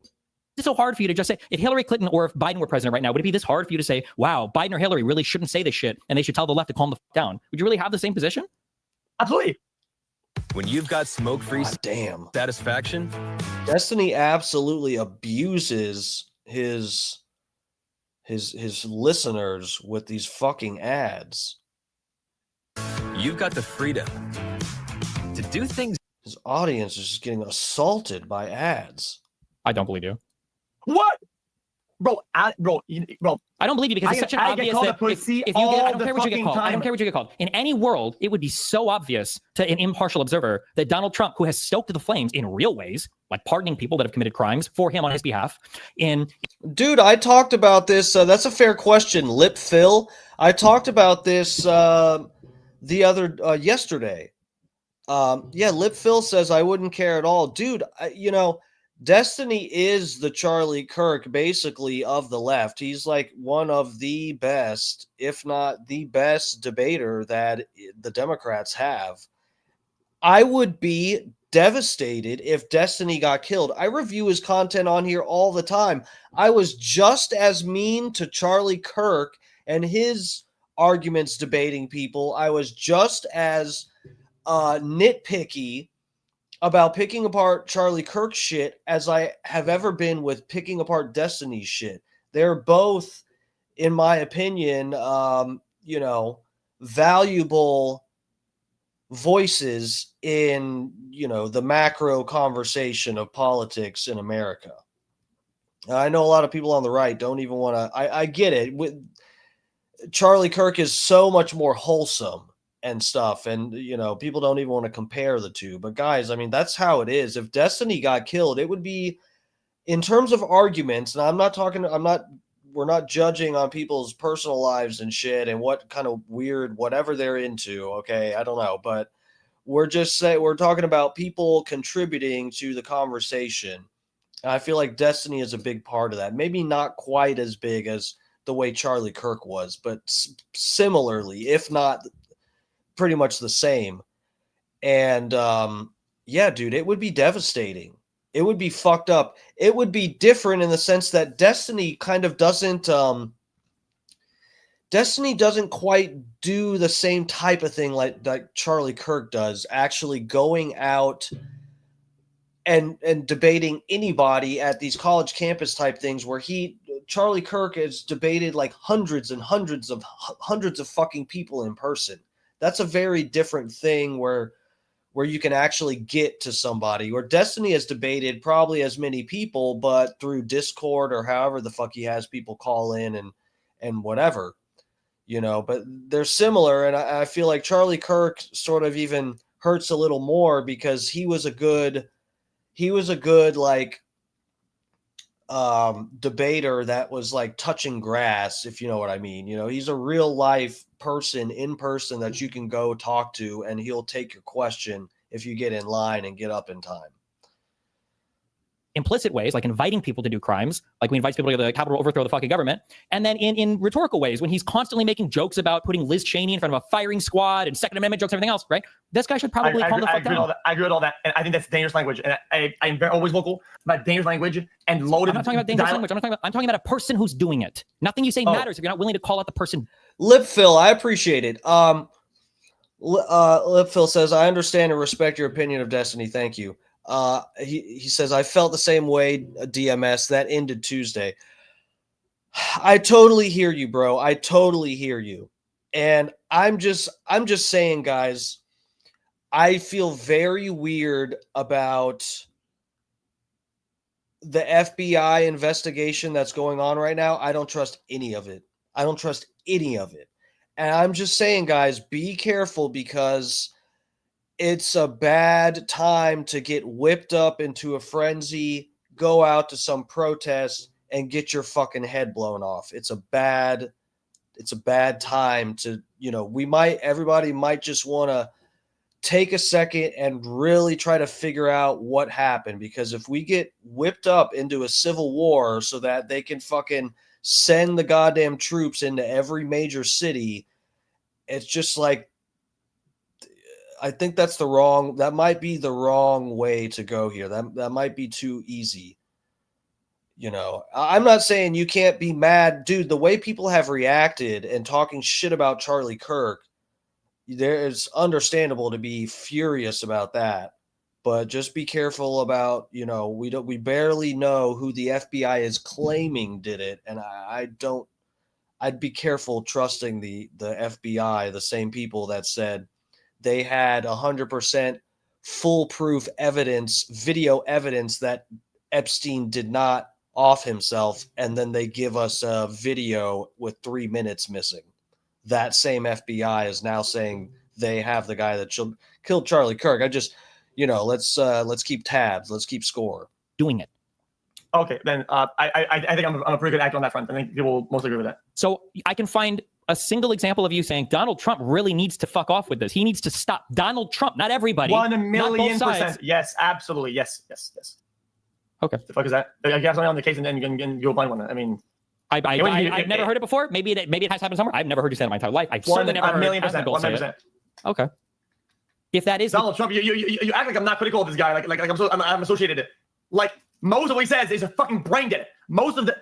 Speaker 2: It's so hard for you to just say, if Hillary Clinton or if Biden were president right now, would it be this hard for you to say, wow, Biden or Hillary really shouldn't say this shit and they should tell the left to calm the fuck down? Would you really have the same position?
Speaker 4: Absolutely.
Speaker 7: When you've got smoke-free satisfaction,
Speaker 3: Destiny absolutely abuses his listeners with these fucking ads.
Speaker 7: You've got the freedom to do things.
Speaker 3: His audience is just getting assaulted by ads.
Speaker 2: I don't believe you.
Speaker 4: What? Bro,
Speaker 2: I don't believe you because it's such an obvious thing. If you get, I don't care what you get called. I don't care what you get called. In any world, it would be so obvious to an impartial observer that Donald Trump, who has stoked the flames in real ways, like pardoning people that have committed crimes for him on his behalf.
Speaker 3: Dude, I talked about this. That's a fair question, Lip Phil. I talked about this yesterday. Lip Phil says I wouldn't care at all. Dude, Destiny is the Charlie Kirk, basically, of the left. He's like one of the best, if not the best debater that the Democrats have. I would be devastated if Destiny got killed. I review his content on here all the time. I was just as mean to Charlie Kirk and his arguments debating people. I was just as nitpicky about picking apart Charlie Kirk's shit as I have ever been with picking apart Destiny's shit. They're both, in my opinion, valuable voices in, the macro conversation of politics in America. I know a lot of people on the right don't even want to, I get it. Charlie Kirk is so much more wholesome and stuff, and people don't even want to compare the two, but guys, I mean, that's how it is. If Destiny got killed, it would be, in terms of arguments, and we're not judging on people's personal lives and shit and what kind of weird whatever they're into, okay, I don't know, but we're talking about people contributing to the conversation. And I feel like Destiny is a big part of that. Maybe not quite as big as the way Charlie Kirk was, but similarly, if not pretty much the same. And dude, it would be devastating. It would be fucked up. It would be different in the sense that Destiny kind of doesn't quite do the same type of thing like Charlie Kirk does, actually going out and debating anybody at these college campus type things, where Charlie Kirk has debated like hundreds and hundreds of fucking people in person. That's a very different thing where you can actually get to somebody. Where Destiny has debated probably as many people, but through Discord or however the fuck he has people call in and whatever, but they're similar. And I feel like Charlie Kirk sort of even hurts a little more because he was a good like debater that was like touching grass, if you know what I mean. He's a real life person in person that you can go talk to, and he'll take your question if you get in line and get up in time.
Speaker 2: implicit ways, like inviting people to do crimes, like we invite people to the Capitol, overthrow the fucking government, and then in rhetorical ways, when he's constantly making jokes about putting Liz Cheney in front of a firing squad and Second Amendment jokes and everything else, right? This guy should probably calm the fuck down.
Speaker 4: I agree with all that, and I think that's dangerous language. And I'm always vocal about dangerous language and loaded.
Speaker 2: I'm not talking about dangerous language. I'm talking about a person who's doing it. Nothing you say matters if you're not willing to call out the person.
Speaker 3: Lip Phil, I appreciate it. Lip Phil says, I understand and respect your opinion of Destiny. Thank you. He says, I felt the same way, DMS. That ended Tuesday. I totally hear you, bro. I totally hear you. And I'm just saying, guys, I feel very weird about the FBI investigation that's going on right now. I don't trust any of it. I don't trust any of it. And I'm just saying, guys, be careful, because it's a bad time to get whipped up into a frenzy, go out to some protest, and get your fucking head blown off. It's a bad time to, everybody might just want to take a second and really try to figure out what happened. Because if we get whipped up into a civil war so that they can fucking send the goddamn troops into every major city, it's just like, I think that might be the wrong way to go here. That might be too easy. I'm not saying you can't be mad, dude. The way people have reacted and talking shit about Charlie Kirk, it's understandable to be furious about that. But just be careful about, we barely know who the FBI is claiming did it, and I'd be careful trusting the FBI, the same people that said they had 100% foolproof evidence, video evidence that Epstein did not off himself, and then they give us a video with 3 minutes missing. That same FBI is now saying they have the guy that killed Charlie Kirk. I just, let's keep tabs. Let's keep score.
Speaker 2: Doing it.
Speaker 4: Okay, then I think I'm a pretty good actor on that front. I think people will mostly agree with that.
Speaker 2: So I can find a single example of you saying Donald Trump really needs to fuck off with this. He needs to stop. Donald Trump, not everybody.
Speaker 4: 1,000,000%. Yes, absolutely. Yes.
Speaker 2: Okay.
Speaker 4: The fuck is that? I have something on the case and then you can go blind one. I mean,
Speaker 2: I've never heard it before. Maybe it has happened somewhere. I've never heard you say it in my entire life. I've certainly never heard
Speaker 4: 1,000,000%. 100%.
Speaker 2: Okay. If that is
Speaker 4: Donald Trump, you act like I'm not critical of this guy. Like I'm associated. Like most of what he says is a fucking brain dead. Most of the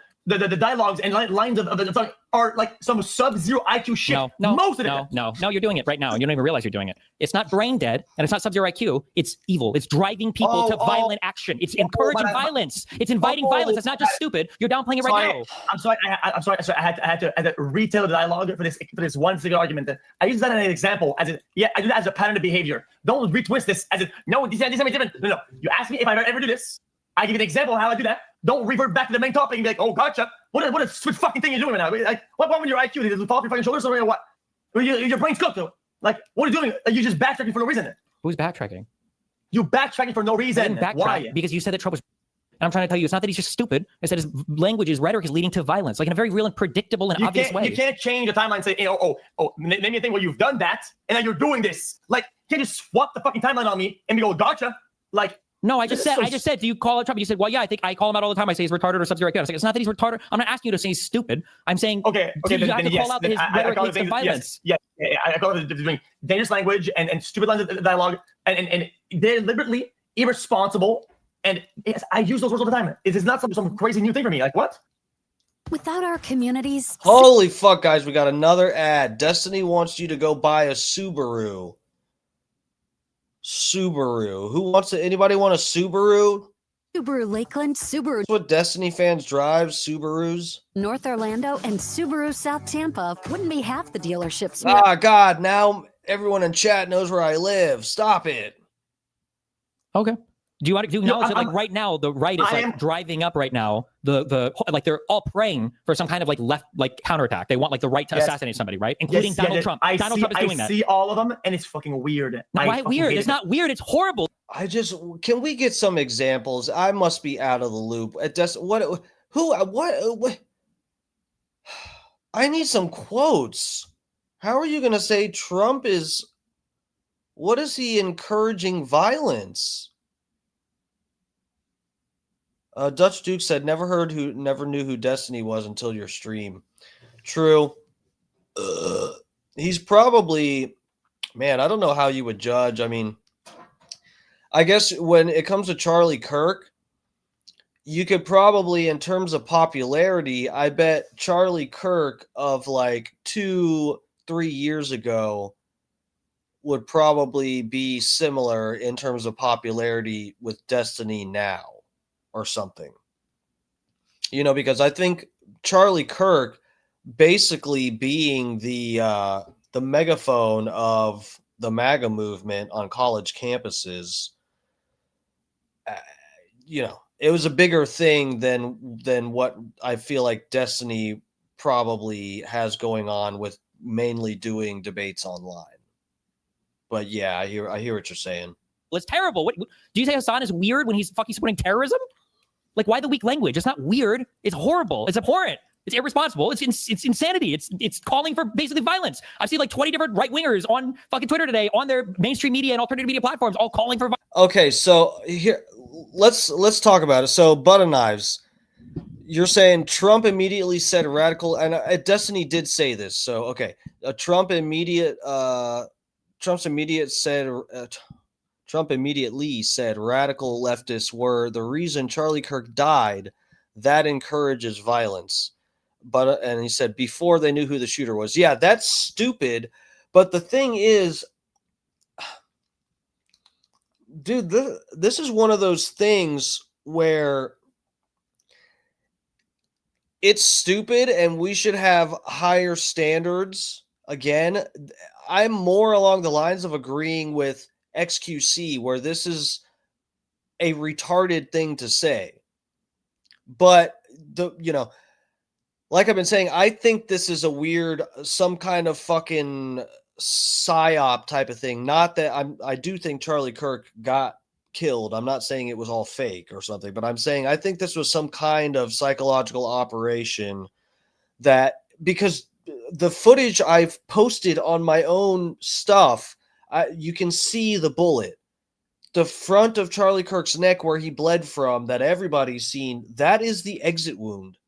Speaker 4: dialogues and lines of the song are like some sub-zero IQ shit. Most of it.
Speaker 2: No, you're doing it right now. You don't even realize you're doing it. It's not brain dead, and it's not sub-zero IQ. It's evil. It's driving people to violent action. It's encouraging violence. It's inviting violence. It's not just stupid. You're downplaying it right now.
Speaker 4: I'm sorry. I had to retell the dialogue for this one single argument. I use that as an example. I do that as a pattern of behavior. Don't retwist this as no. This is different. No. You ask me if I ever do this. I give you an example of how I do that. Don't revert back to the main topic and be like, oh, gotcha. What a stupid fucking thing you're doing right now. Like, what with your IQ? Does it fall off your fucking shoulders or what? Your brain's cooked, though. Like, what are you doing? You're just backtracking for no reason.
Speaker 2: Who's backtracking?
Speaker 4: You backtracking for no reason. Why?
Speaker 2: Because you said that Trump was. And I'm trying to tell you, it's not that he's just stupid. I said his language, his rhetoric is leading to violence, like in a very real and predictable and obvious way.
Speaker 4: You can't change the timeline and say, name me a thing where you've done that and then you're doing this. Like, you can't just swap the fucking timeline on me and be go, gotcha. Like,
Speaker 2: no, I just said, do you call it Trump? You said, well, yeah, I think I call him out all the time. I say he's retarded or sub-zero IQ. I was like, it's not that he's retarded. I'm not asking you to say he's stupid. I'm saying,
Speaker 4: okay,
Speaker 2: you have to call out his rhetoric leads to violence.
Speaker 4: Yeah, I call it between dangerous language and stupid lines of dialogue and deliberately irresponsible. And I use those words all the time. It is not some crazy new thing for me. Like, what?
Speaker 8: Without our communities.
Speaker 3: Holy fuck, guys, we got another ad. Destiny wants you to go buy a Subaru. Anybody want a Subaru?
Speaker 8: Subaru Lakeland, Subaru.
Speaker 3: That's what Destiny fans drive, Subarus.
Speaker 8: North Orlando and Subaru South Tampa wouldn't be half the dealerships.
Speaker 3: God, now everyone in chat knows where I live. Stop it.
Speaker 2: Okay. Do you want to acknowledge that, like, right now, the right is driving up right now. Like they're all praying for some kind of like left, like counterattack. They want like the right to assassinate somebody, right? Including Donald Trump. Donald Trump is doing that.
Speaker 4: I see all of them, and it's fucking weird.
Speaker 2: Why weird? It's not weird. It's horrible.
Speaker 3: Can we get some examples? I must be out of the loop. What? I need some quotes. How are you going to say Trump is? What is he encouraging violence? Dutch Duke said, never knew who Destiny was until your stream. True. He's probably, man, I don't know how you would judge. I mean, I guess when it comes to Charlie Kirk, you could probably, in terms of popularity, I bet Charlie Kirk of like 2-3 years ago would probably be similar in terms of popularity with Destiny now or something. You know, because I think Charlie Kirk basically being the megaphone of the MAGA movement on college campuses, you know, it was a bigger thing than what I feel like Destiny probably has going on with mainly doing debates online. But yeah, I hear what you're saying.
Speaker 2: Well, it's terrible. What do you say Hassan is weird when he's fucking supporting terrorism? Like, why the weak language? It's not weird. It's horrible. It's abhorrent. It's irresponsible. It's insanity. It's calling for basically violence. I've seen like 20 different right-wingers on fucking Twitter today on their mainstream media and alternative media platforms all calling for violence.
Speaker 3: Okay, so here let's talk about it. So Butter Knives, you're saying Trump immediately said radical, and Destiny did say this. So okay, Trump immediately said radical leftists were the reason Charlie Kirk died. That encourages violence. And he said before they knew who the shooter was. Yeah, that's stupid. But the thing is, dude, this is one of those things where it's stupid and we should have higher standards. Again, I'm more along the lines of agreeing with XQC, where this is a retarded thing to say. But like I've been saying, I think this is a weird, some kind of fucking psyop type of thing. Not that I do think Charlie Kirk got killed. I'm not saying it was all fake or something, but I'm saying I think this was some kind of psychological operation that, because the footage I've posted on my own stuff, you can see the bullet. The front of Charlie Kirk's neck where he bled from, that everybody's seen, that is the exit wound.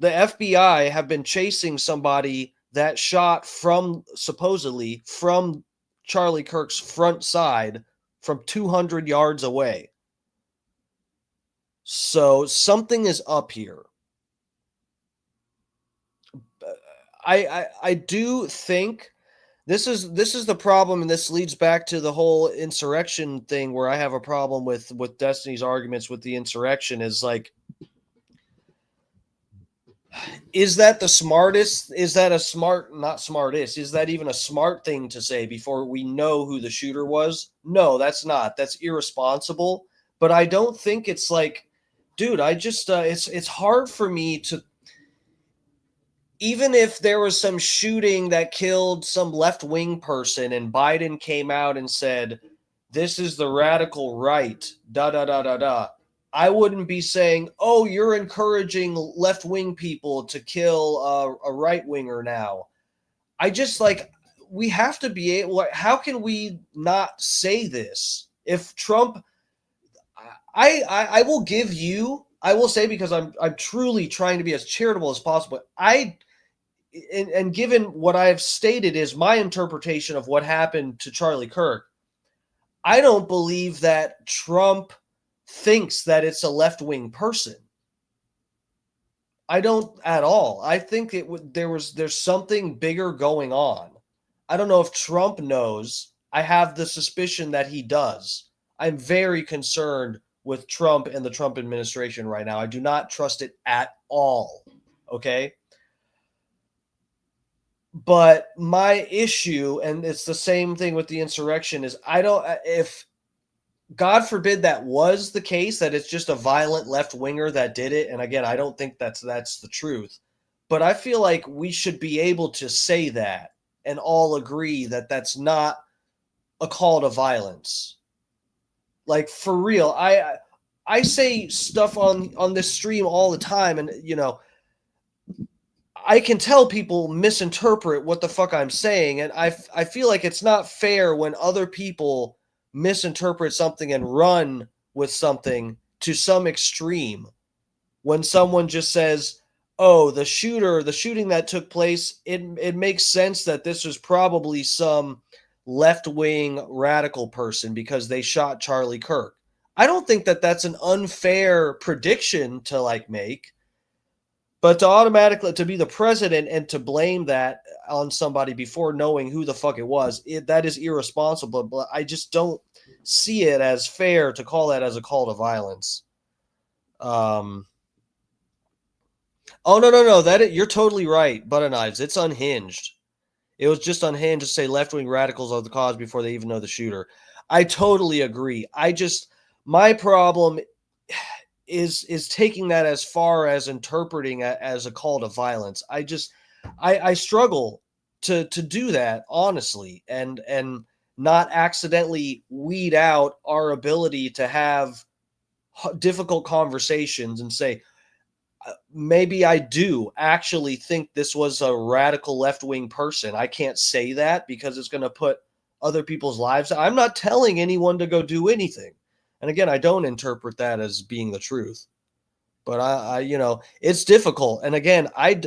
Speaker 3: The FBI have been chasing somebody that shot supposedly from Charlie Kirk's front side from 200 yards away. So something is up here. I do think this is the problem, and this leads back to the whole insurrection thing, where I have a problem with Destiny's arguments with the insurrection. Is like, is that the smartest? Is that a smart, not smartest? Is that even a smart thing to say before we know who the shooter was? No, that's not. That's irresponsible. But I don't think it's like, dude, I just, it's hard for me to, even if there was some shooting that killed some left-wing person and Biden came out and said, this is the radical right, I wouldn't be saying, oh, you're encouraging left-wing people to kill a right-winger now. I just, like, we have to be able, how can we not say this? If Trump, I will give you, I will say, because I'm truly trying to be as charitable as possible. And given what I have stated is my interpretation of what happened to Charlie Kirk, I don't believe that Trump thinks that it's a left-wing person. I don't at all. I think there's something bigger going on. I don't know if Trump knows. I have the suspicion that he does. I'm very concerned with Trump and the Trump administration right now. I do not trust it at all. Okay? But my issue, and it's the same thing with the insurrection, is if God forbid that was the case, that it's just a violent left-winger that did it, and again, I don't think that's the truth, but I feel like we should be able to say that and all agree that that's not a call to violence. Like, for real, I say stuff on this stream all the time, and, I can tell people misinterpret what the fuck I'm saying, and I feel like it's not fair when other people misinterpret something and run with something to some extreme when someone just says, oh, the shooting that took place, it makes sense that this was probably some left-wing radical person because they shot Charlie Kirk. I don't think that that's an unfair prediction to like make, but to automatically to be the president and to blame that on somebody before knowing who the fuck it was, that is irresponsible. But I just don't see it as fair to call that as a call to violence. Oh no! You're totally right, Butter Knives. It's unhinged. It was just unhinged to say left-wing radicals are the cause before they even know the shooter. I totally agree. My problem is taking that as far as interpreting it as a call to violence. I struggle to do that, honestly, and not accidentally weed out our ability to have difficult conversations and say, maybe I do actually think this was a radical left-wing person. I can't say that because it's going to put other people's lives. I'm not telling anyone to go do anything. And again, I don't interpret that as being the truth, but I it's difficult. And again, I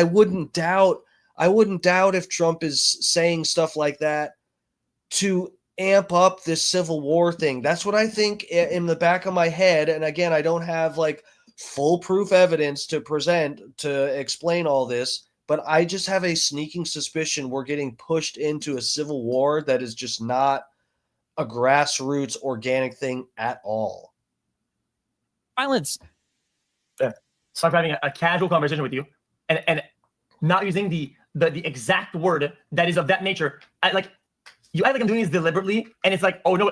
Speaker 3: wouldn't doubt if Trump is saying stuff like that to amp up this civil war thing. That's what I think in the back of my head. And again, I don't have like foolproof evidence to present to explain all this, but I just have a sneaking suspicion we're getting pushed into a civil war that is just not a grassroots organic thing at all.
Speaker 2: Violence.
Speaker 4: So I'm having a casual conversation with you and not using the exact word that is of that nature. You act like I'm doing this deliberately, and it's like, oh no,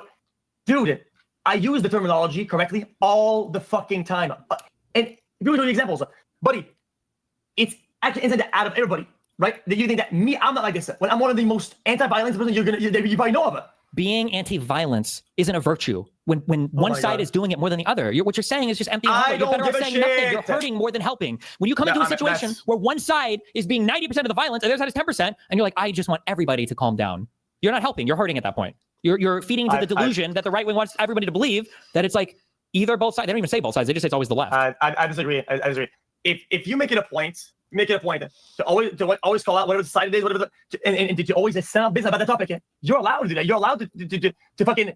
Speaker 4: dude, I use the terminology correctly all the fucking time. And people do the examples, buddy. It's actually inside out of everybody, right? That you think that me, I'm not like this. When I'm one of the most anti-violence person you probably know of it.
Speaker 2: Being anti-violence isn't a virtue when one side is doing it more than the other. What you're saying is just empty. You're better off saying nothing. You're hurting more than helping. When you come into a situation where one side is being 90% of the violence and the other side is 10%, and you're like, I just want everybody to calm down. You're not helping. You're hurting at that point. You're feeding into the delusion that the right wing wants everybody to believe that it's like either both sides. They don't even say both sides. They just say it's always the left.
Speaker 4: I disagree. I disagree. If you make it a point to always call out whatever the side it is, whatever and to always sound business about the topic, you're allowed to do that. You're allowed to fucking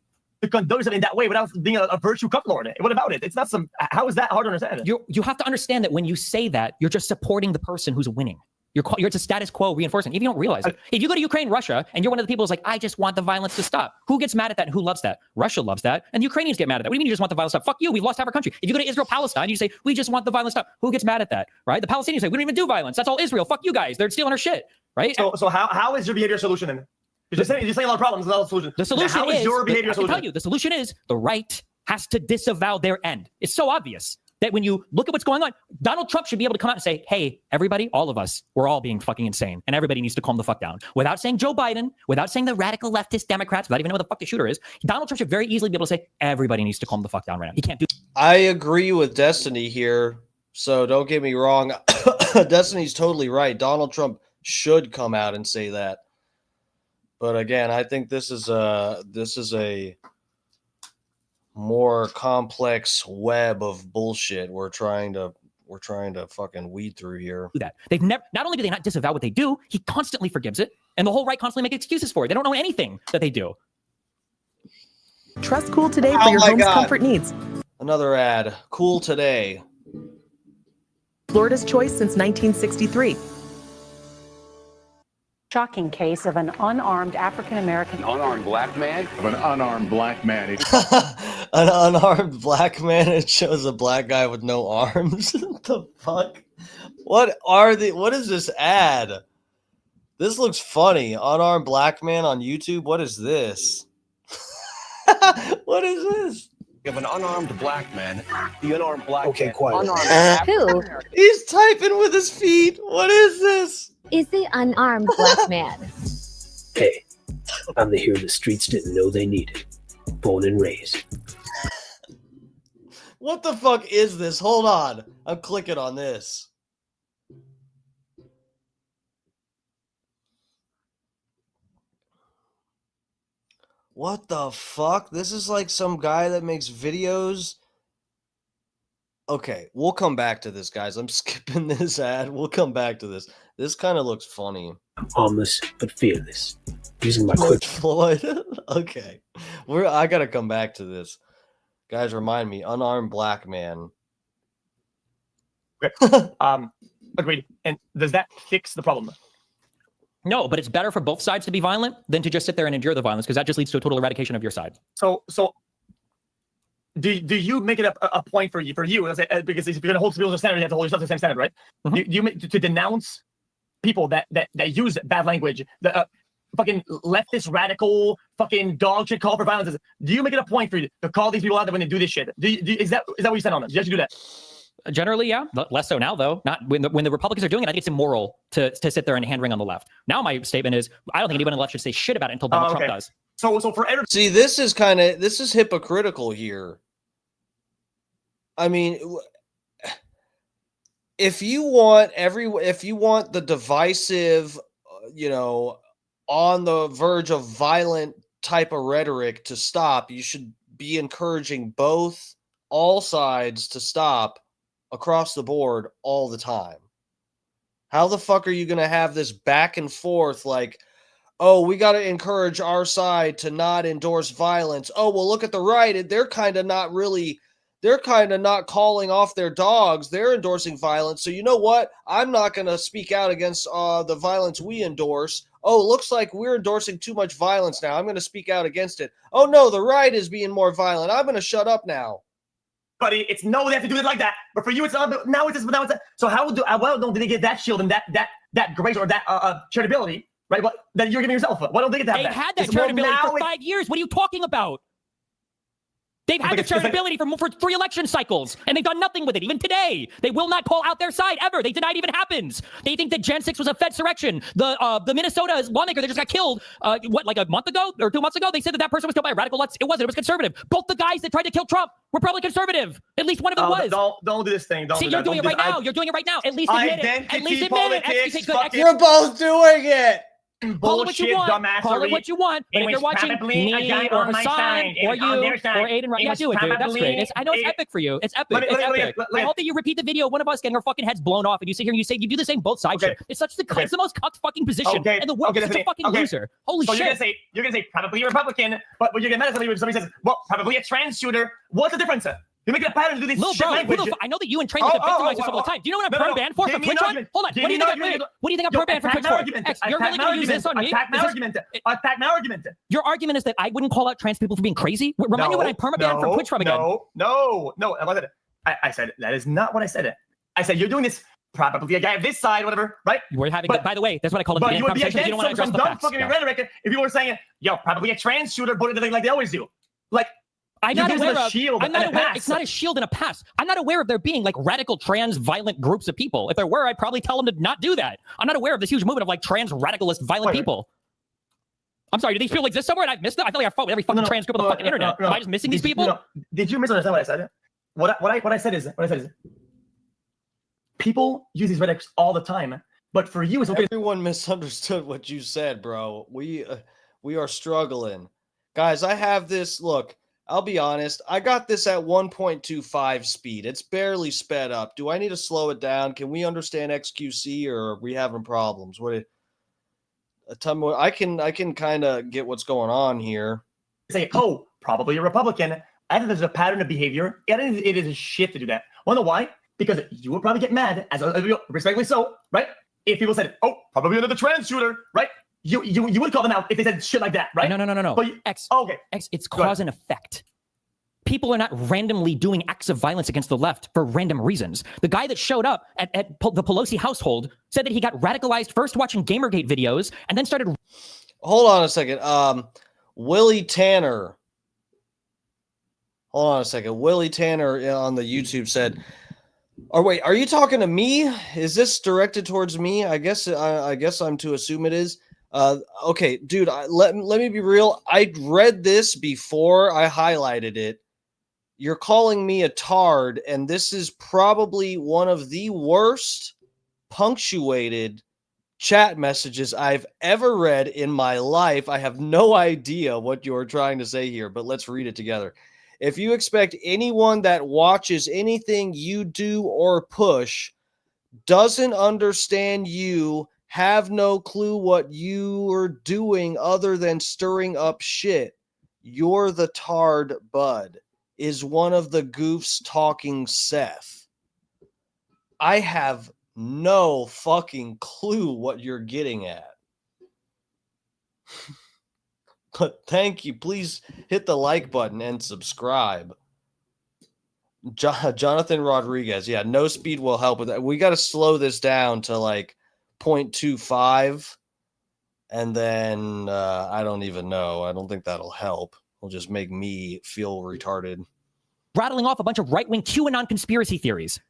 Speaker 4: conduct yourself in that way without being a virtue cup lord. What about it? It's not some. How is that hard to understand?
Speaker 2: You have to understand that when you say that, you're just supporting the person who's winning. You're a status quo reinforcement. If you don't realize it, if you go to Ukraine, Russia, and you're one of the people who's like, I just want the violence to stop. Who gets mad at that? And who loves that? Russia loves that, and the Ukrainians get mad at that. What do you mean you just want the violence to stop? Fuck you. We've lost half our country. If you go to Israel, Palestine, you say we just want the violence to stop. Who gets mad at that? Right? The Palestinians say we don't even do violence. That's all Israel. Fuck you guys. They're stealing our shit. Right?
Speaker 4: So how is your behavior solution then? You're just saying a lot of problems. Not a solution.
Speaker 2: The solution
Speaker 4: how is your behavior solution?
Speaker 2: I can tell you, the solution is the right has to disavow their end. It's so obvious that when you look at what's going on, Donald Trump should be able to come out and say, hey, everybody, all of us, we're all being fucking insane. And everybody needs to calm the fuck down. Without saying Joe Biden, without saying the radical leftist Democrats, without even knowing what the fuck the shooter is, Donald Trump should very easily be able to say, everybody needs to calm the fuck down right now. He can't do.
Speaker 3: I agree with Destiny here. So don't get me wrong. Destiny's totally right. Donald Trump should come out and say that. But again, I think this is a more complex web of bullshit we're trying to fucking weed through here.
Speaker 2: That they've never, not only do they not disavow what they do, he constantly forgives it, and the whole right constantly make excuses for it. They don't know anything that they do.
Speaker 9: Trust Cool Today for your home's comfort needs.
Speaker 3: Another ad. Cool Today.
Speaker 9: Florida's choice since 1963.
Speaker 10: Shocking case of an unarmed African-American.
Speaker 27: Unarmed black man? Of an unarmed black man.
Speaker 3: An unarmed black man. It shows a black guy with no arms. What the fuck? What is this ad? This looks funny. Unarmed black man on YouTube. What is this? What is this?
Speaker 27: Of an unarmed black man. The unarmed black
Speaker 28: okay,
Speaker 27: man.
Speaker 28: quiet.
Speaker 22: Who
Speaker 3: He's typing with his feet. What is this?
Speaker 22: is the unarmed black man?
Speaker 28: Hey, I'm the hero the streets didn't know they needed. Born and raised.
Speaker 3: What the fuck is this? Hold on. I'm clicking on this. What the fuck? This is like some guy that makes videos Okay, we'll come back to this, guys. I'm skipping this ad. We'll come back to this. This kind of looks funny.
Speaker 28: Harmless but fearless. Using my
Speaker 3: George
Speaker 28: quick
Speaker 3: Floyd. Okay, I gotta come back to this, guys. Remind me, unarmed black man.
Speaker 4: Agreed. And does that fix the problem?
Speaker 2: No, but it's better for both sides to be violent than to just sit there and endure the violence, because that just leads to a total eradication of your side.
Speaker 4: So do you make it a point for you because if you're gonna hold people to standard, you have to hold yourself to the same standard, right?
Speaker 2: Mm-hmm.
Speaker 4: You to denounce people that use bad language, the fucking leftist radical fucking dog shit call for violence. Do you make it a point for you to call these people out when they do this shit? Is that what you said on this? You have to do that.
Speaker 2: Generally, yeah. Less so now, though. Not when the Republicans are doing it. I think it's immoral to sit there and hand wring on the left. Now, my statement is, I don't think anyone on the left should say shit about it until Donald Trump does.
Speaker 4: So for every
Speaker 3: See, this is hypocritical here. I mean, if you want the divisive, on the verge of violent type of rhetoric to stop, you should be encouraging all sides to stop across the board all the time. How the fuck are you going to have this back and forth like, oh, we got to encourage our side to not endorse violence. Oh, well, look at the right. They're kind of not calling off their dogs. They're endorsing violence. So you know what? I'm not going to speak out against the violence we endorse. Oh, looks like we're endorsing too much violence now. I'm going to speak out against it. Oh, no, the right is being more violent. I'm going to shut up now.
Speaker 4: Buddy, it's no, they have to do it like that. But for you, it's not. Now it's this. Now it's that. So how do why don't they get that shield and that grace or that charitability, right? What that you're giving yourself? Why don't they get that?
Speaker 2: They've had that charitability for 5 years. What are you talking about? They've had the charitability for 3 election cycles, and they've done nothing with it. Even today, they will not call out their side ever. They deny it even happens. They think that Gen 6 was a Fedsurrection. The Minnesota lawmaker that just got killed, like a month ago or 2 months ago, they said that person was killed by a radical left. It wasn't. It was conservative. Both the guys that tried to kill Trump were probably conservative. At least one of them was.
Speaker 4: Don't do this thing. Don't
Speaker 2: See,
Speaker 4: do
Speaker 2: you're
Speaker 4: that.
Speaker 2: doing it right now. You're doing it right now. At least admit it. At least admit it.
Speaker 3: You're both doing it.
Speaker 2: Call it what you want. Call it what you want. But if you're watching me or Hassan or you or Aiden, right? Yeah, do it, dude. That's great. I know it's epic for you. It's epic. It's epic. I hope that you repeat the video of one of us getting our fucking heads blown off, and you sit here and you say you do the same both sides. Shit. It's such it's the most cucked fucking position in the world. You're such a fucking loser. Holy shit.
Speaker 4: You're gonna say probably a Republican, but you're gonna mad at somebody says, well, probably a trans shooter. What's the difference? You make it a pattern to do this shit language.
Speaker 2: I know that you and Train like to victimize yourself all the time. Do you know what I'm perm banned for Twitch on? Hold on. What do you think I'm perm banned for Twitch for? You're really going to use this on me?
Speaker 4: Attack my argument.
Speaker 2: Your argument is that I wouldn't call out trans people for being crazy? Remind me what I'm perm banned for Twitch from again.
Speaker 4: No. I said it. That is not what I said. I said you're doing this probably a guy of this side, whatever, right?
Speaker 2: We're having. By the way, that's what I call it.
Speaker 4: But you would be against some dumb fucking rhetoric if you were saying, yo, probably a trans shooter, but like they always do. Like.
Speaker 2: I'm not aware of. It's not a shield and a pass. I'm not aware of there being like radical trans violent groups of people. If there were, I'd probably tell them to not do that. I'm not aware of this huge movement of like trans radicalist violent people. I'm sorry, do these people exist somewhere and I've missed them? I feel like I fought with every fucking trans group on the fucking internet. Am I just missing these people?
Speaker 4: Did you misunderstand what I said? What I said is people use these rhetorics all the time, but for you, it's okay.
Speaker 3: Everyone misunderstood what you said, bro. We are struggling, guys. I have this. Look. I'll be honest, I got this at 1.25 speed. It's barely sped up. Do I need to slow it down? Can we understand XQC or are we having problems? I can kind of get what's going on here.
Speaker 4: Say, oh, probably a Republican. I think there's a pattern of behavior. I think it is a shit to do that. Wanna know why? Because you would probably get mad, respectfully so, right? If people said, oh, probably another trans shooter, right? You would call them out if they said shit like that, right?
Speaker 2: No.
Speaker 4: But
Speaker 2: okay. It's cause and effect. People are not randomly doing acts of violence against the left for random reasons. The guy that showed up at the Pelosi household said that he got radicalized first watching Gamergate videos and then started.
Speaker 3: Hold on a second. Willie Tanner. Hold on a second. Willie Tanner on the YouTube said, "Oh wait, are you talking to me? Is this directed towards me? I guess I'm to assume it is." Okay, dude, let me be real. I read this before I highlighted it. You're calling me a tard, and this is probably one of the worst punctuated chat messages I've ever read in my life. I have no idea what you're trying to say here, but let's read it together. If you expect anyone that watches anything you do or push, doesn't understand you, have no clue what you are doing other than stirring up shit, you're the tarred bud, is one of the goofs talking Seth. I have no fucking clue what you're getting at. But thank you. Please hit the like button and subscribe. Jonathan Rodriguez. Yeah, no speed will help with that. We got to slow this down to like 0.25. And then I don't even know. I don't think that'll help. It'll just make me feel retarded.
Speaker 2: Rattling off a bunch of right-wing QAnon conspiracy theories.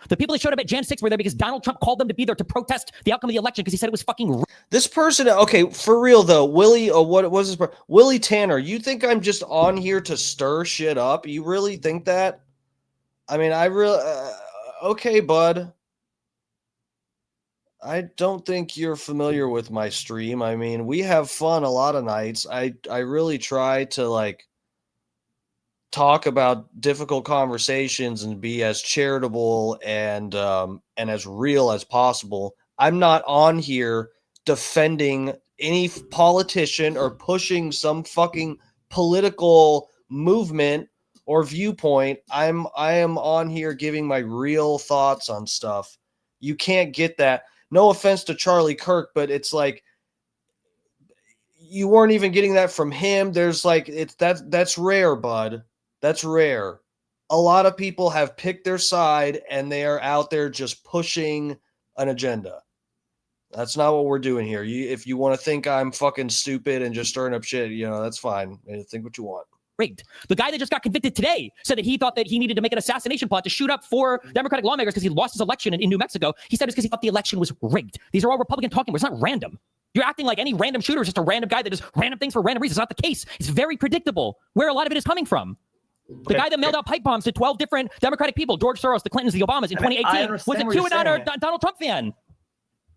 Speaker 2: The people that showed up at Jan 6 were there because Donald Trump called them to be there to protest the outcome of the election because he said it was fucking.
Speaker 3: This person, okay, for real though, Willie, what was his? Willie Tanner. You think I'm just on here to stir shit up? You really think that? I mean, I really, okay, bud. I don't think you're familiar with my stream. I mean, we have fun a lot of nights. I really try to like talk about difficult conversations and be as charitable and as real as possible. I'm not on here defending any politician or pushing some fucking political movement or viewpoint. I am on here giving my real thoughts on stuff. You can't get that. No offense to Charlie Kirk, but it's like you weren't even getting that from him. There's like that's rare, bud. That's rare. A lot of people have picked their side and they are out there just pushing an agenda. That's not what we're doing here. If you want to think I'm fucking stupid and just stirring up shit, that's fine. Think what you want.
Speaker 2: Rigged. The guy that just got convicted today said that he thought that he needed to make an assassination plot to shoot up 4 Democratic lawmakers because he lost his election in New Mexico. He said it's because he thought the election was rigged. These are all Republican talking. It's not random. You're acting like any random shooter is just a random guy that does random things for random reasons. It's not the case. It's very predictable where a lot of it is coming from. The guy that mailed out pipe bombs to 12 different Democratic people, George Soros, the Clintons, the Obamas in 2018, was a QAnon or Donald Trump fan.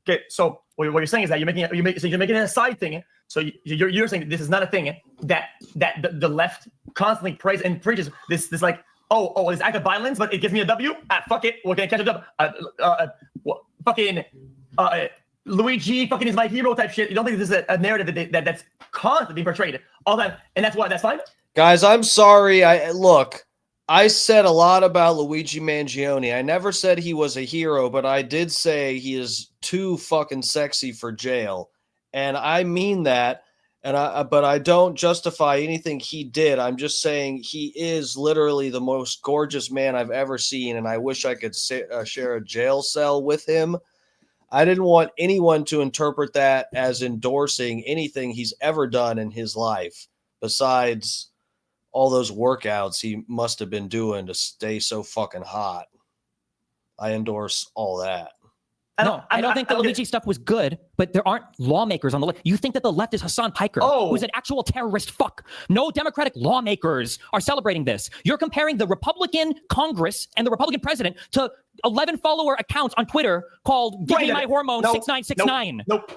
Speaker 4: Okay, so what you're saying is that you're making it a side thing. So you're saying that this is not a thing that the left constantly prays and preaches. This like this act of violence, but it gives me a W. Fuck it, we're gonna catch a W. Luigi fucking is my hero type shit. You don't think this is a narrative that's constantly being portrayed all that, and that's fine.
Speaker 3: Guys, I'm sorry. I said a lot about Luigi Mangione. I never said he was a hero, but I did say he is too fucking sexy for jail. And I mean that, but I don't justify anything he did. I'm just saying he is literally the most gorgeous man I've ever seen, and I wish I could share a jail cell with him. I didn't want anyone to interpret that as endorsing anything he's ever done in his life, besides all those workouts he must have been doing to stay so fucking hot. I endorse all that.
Speaker 2: I don't think the Luigi stuff was good, but there aren't lawmakers on the left. You think that the left is Hassan Piker, who's an actual terrorist fuck. No Democratic lawmakers are celebrating this. You're comparing the Republican Congress and the Republican president to 11 follower accounts on Twitter called Give Me My Hormone 6969.
Speaker 4: Nope.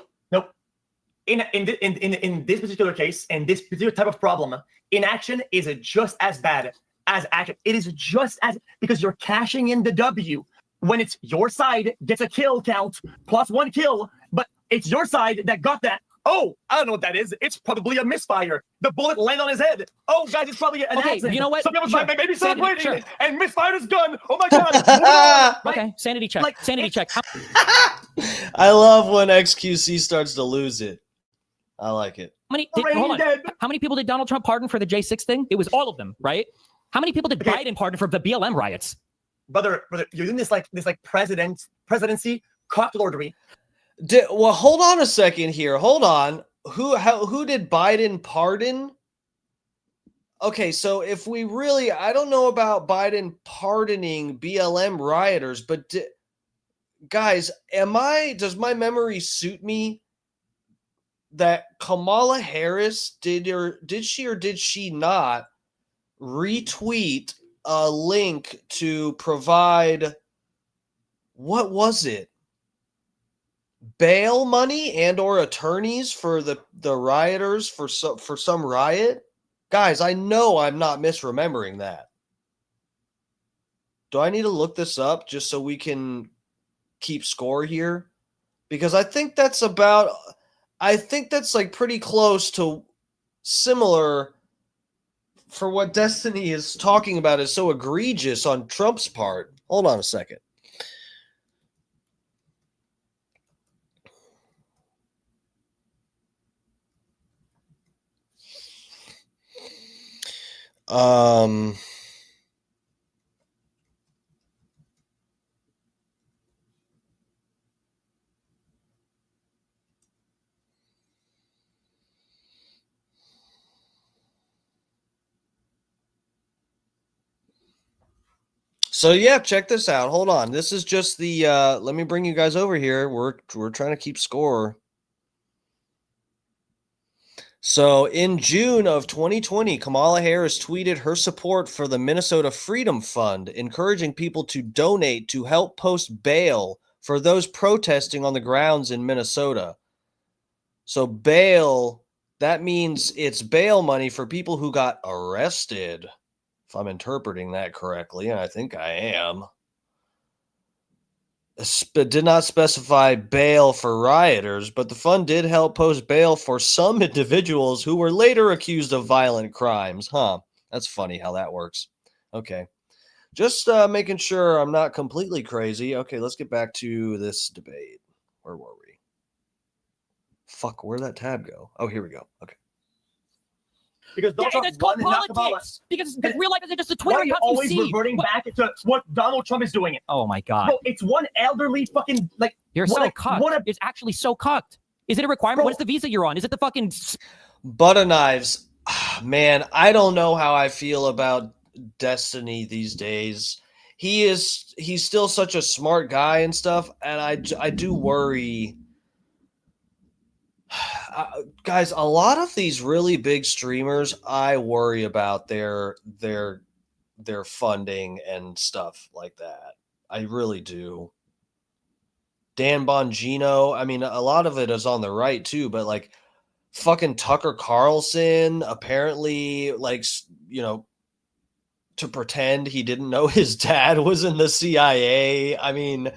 Speaker 4: In this particular case, and this particular type of problem, inaction is just as bad as action. It is just as, because you're cashing in the W. When it's your side gets a kill count plus 1 kill, but it's your side that got that. Oh, I don't know what that is. It's probably a misfire. The bullet landed on his head. Oh, guys, it's probably an accident.
Speaker 2: You know what?
Speaker 4: Some people try maybe celebrating and misfired his gun. Oh my God.
Speaker 2: Okay, sanity check. Sanity check.
Speaker 3: I love when XQC starts to lose it. I like it.
Speaker 2: How many people did Donald Trump pardon for the J6 thing? It was all of them, right? How many people did Biden pardon for the BLM riots?
Speaker 4: Brother, you're doing this presidency cocklordery.
Speaker 3: Well, hold on a second here. Hold on. Who did Biden pardon? Okay, so if we really, I don't know about Biden pardoning BLM rioters, but guys, does my memory suit me that Kamala Harris did she not retweet a link to provide, what was it? Bail money and or attorneys for the rioters for some riot? Guys, I know I'm not misremembering that. Do I need to look this up just so we can keep score here? Because I think that's like pretty close to similar for what Destiny is talking about is so egregious on Trump's part. Hold on a second. So yeah, check this out. Hold on. This is just the let me bring you guys over here. We're trying to keep score. So in June of 2020, Kamala Harris tweeted her support for the Minnesota Freedom Fund, encouraging people to donate to help post bail for those protesting on the grounds in Minnesota. So bail, that means it's bail money for people who got arrested, if I'm interpreting that correctly, and I think I am. Did not specify bail for rioters, but the fund did help post bail for some individuals who were later accused of violent crimes. Huh. That's funny how that works. Okay. Just making sure I'm not completely crazy. Okay, let's get back to this debate. Where were we? Fuck, where'd that tab go? Oh, here we go. Okay.
Speaker 4: Because Donald Trump
Speaker 2: it's called
Speaker 4: won,
Speaker 2: politics. Because real life isn't just a Twitter
Speaker 4: why are you
Speaker 2: account you
Speaker 4: always
Speaker 2: see.
Speaker 4: reverting back to what Donald Trump is doing?
Speaker 2: Oh my God.
Speaker 4: Bro, it's one elderly fucking like.
Speaker 2: You're so cucked. It's actually so cucked. Is it a requirement?
Speaker 4: Bro.
Speaker 2: What is the visa you're on? Is it the fucking
Speaker 3: Butter knives? Man, I don't know how I feel about Destiny these days. He's still such a smart guy and stuff, and I do worry. Guys, a lot of these really big streamers, I worry about their funding and stuff like that. I really do. Dan Bongino, I mean, a lot of it is on the right too, but like fucking Tucker Carlson apparently likes, to pretend he didn't know his dad was in the CIA. I mean,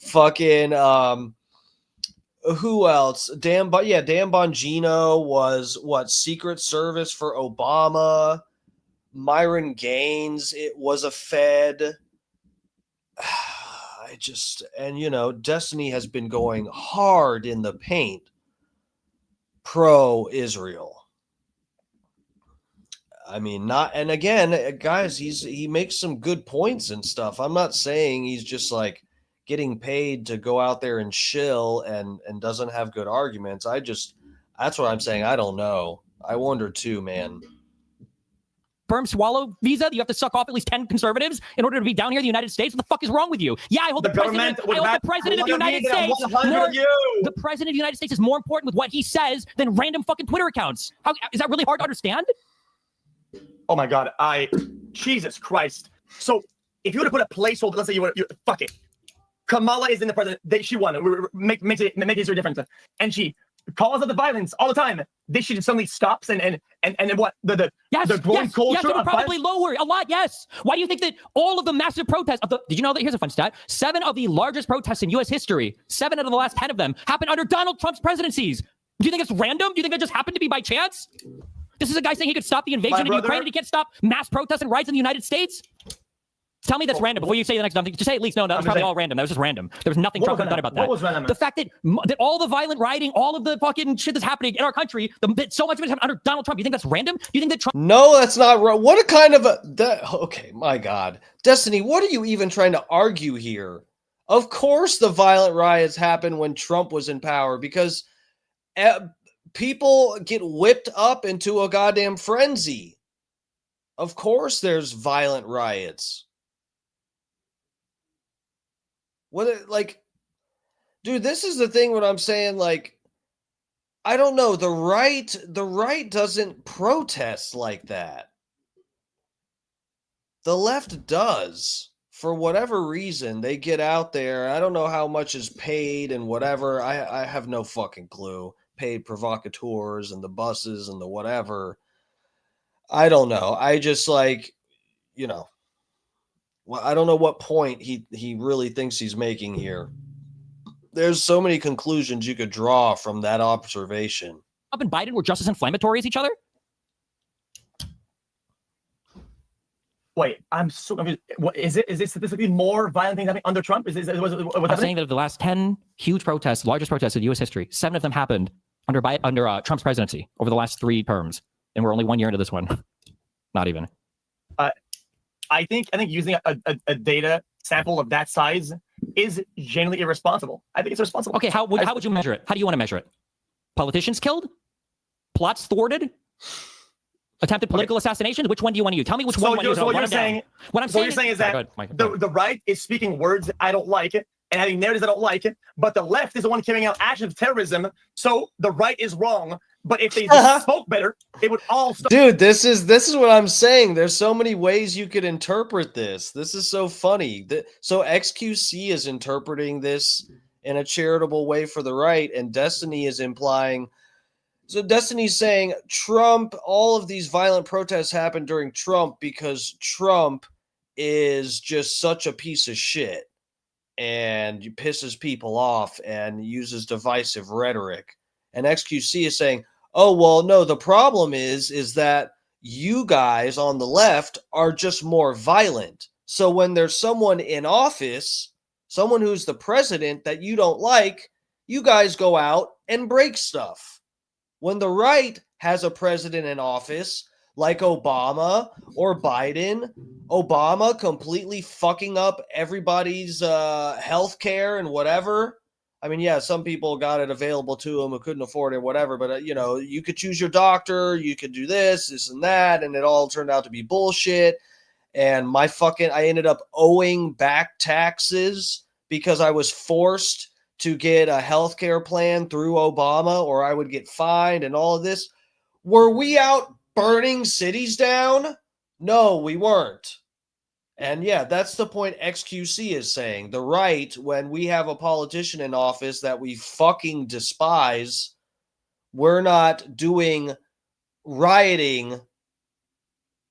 Speaker 3: fucking who else? Dan Bongino was Secret Service for Obama. Myron Gaines, it was a Fed. Destiny has been going hard in the paint pro-Israel. I mean, guys, he makes some good points and stuff. I'm not saying he's just like getting paid to go out there and shill and doesn't have good arguments. That's what I'm saying. I don't know. I wonder too, man.
Speaker 2: firm swallow visa? You have to suck off at least 10 conservatives in order to be down here in the United States? What the fuck is wrong with you? Yeah, I hold the president of the United States. The president of the United States is more important with what he says than random fucking Twitter accounts. How is that really hard to understand?
Speaker 4: Oh my God, Jesus Christ. So if you were to put a placeholder, let's say you fuck it. Kamala is in the president. She won. Makes it a difference. And she calls out the violence all the time. This shit suddenly stops and what the growing culture.
Speaker 2: Yes, it would probably lower a lot. Yes. Why do you think that all of the massive protests did you know that? Here's a fun stat: 7 of the largest protests in U.S. history, 7 out of the last 10 of them happened under Donald Trump's presidencies. Do you think it's random? Do you think that just happened to be by chance? This is a guy saying he could stop the invasion of Ukraine and he can't stop mass protests and riots in the United States? Tell me that's random before you say the next something. Just say at least, no, that was probably all random. That was just random. There was nothing Trump had done about that.
Speaker 4: What was random?
Speaker 2: The fact that all the violent rioting, all of the fucking shit that's happening in our country, so much of it happened under Donald Trump. You think that's random? You think that Trump?
Speaker 3: No, that's not right. What a kind of okay, my God. Destiny, what are you even trying to argue here? Of course the violent riots happened when Trump was in power because people get whipped up into a goddamn frenzy. Of course there's violent riots. Dude, this is the thing what I'm saying, I don't know, the right doesn't protest like that. The left does. For whatever reason, they get out there. I don't know how much is paid and whatever. I have no fucking clue. Paid provocateurs and the buses and the whatever. I don't know. I just like, well, I don't know what point he really thinks he's making here. There's so many conclusions you could draw from that observation.
Speaker 2: Trump and Biden were just as inflammatory as each other?
Speaker 4: Wait, I'm so confused. What is it? Is it statistically more violent things happening under Trump?
Speaker 2: I'm saying that the last 10 huge protests, largest protests in U.S. history, 7 of them happened under Trump's presidency over the last 3 terms, and we're only 1 year into this one. Not even.
Speaker 4: I think using a data sample of that size is genuinely irresponsible. I think it's irresponsible.
Speaker 2: Okay, how would you measure it? How do you want to measure it? Politicians killed? Plots thwarted? Attempted political assassination? Which one do you want to use? Tell me which one you want to use.
Speaker 4: So what you're saying is that the right is speaking words that I don't like and having narratives I don't like, but the left is the one carrying out actions of terrorism. So the right is wrong. But if they just spoke better, it would all stop.
Speaker 3: Dude, this is what I'm saying. There's so many ways you could interpret this. This is so funny. So XQC is interpreting this in a charitable way for the right, and Destiny is implying. So Destiny's saying Trump, all of these violent protests happened during Trump because Trump is just such a piece of shit and pisses people off and uses divisive rhetoric. And XQC is saying, oh, well, no, the problem is that you guys on the left are just more violent. So when there's someone in office, someone who's the president that you don't like, you guys go out and break stuff. When the right has a president in office, like Obama or Biden, Obama completely fucking up everybody's health care and whatever. I mean, yeah, some people got it available to them who couldn't afford it, whatever. But, you could choose your doctor, you could do this and that, and it all turned out to be bullshit. And I ended up owing back taxes because I was forced to get a healthcare plan through Obama, or I would get fined and all of this. Were we out burning cities down? No, we weren't. And yeah, that's the point XQC is saying. The right, when we have a politician in office that we fucking despise, we're not doing rioting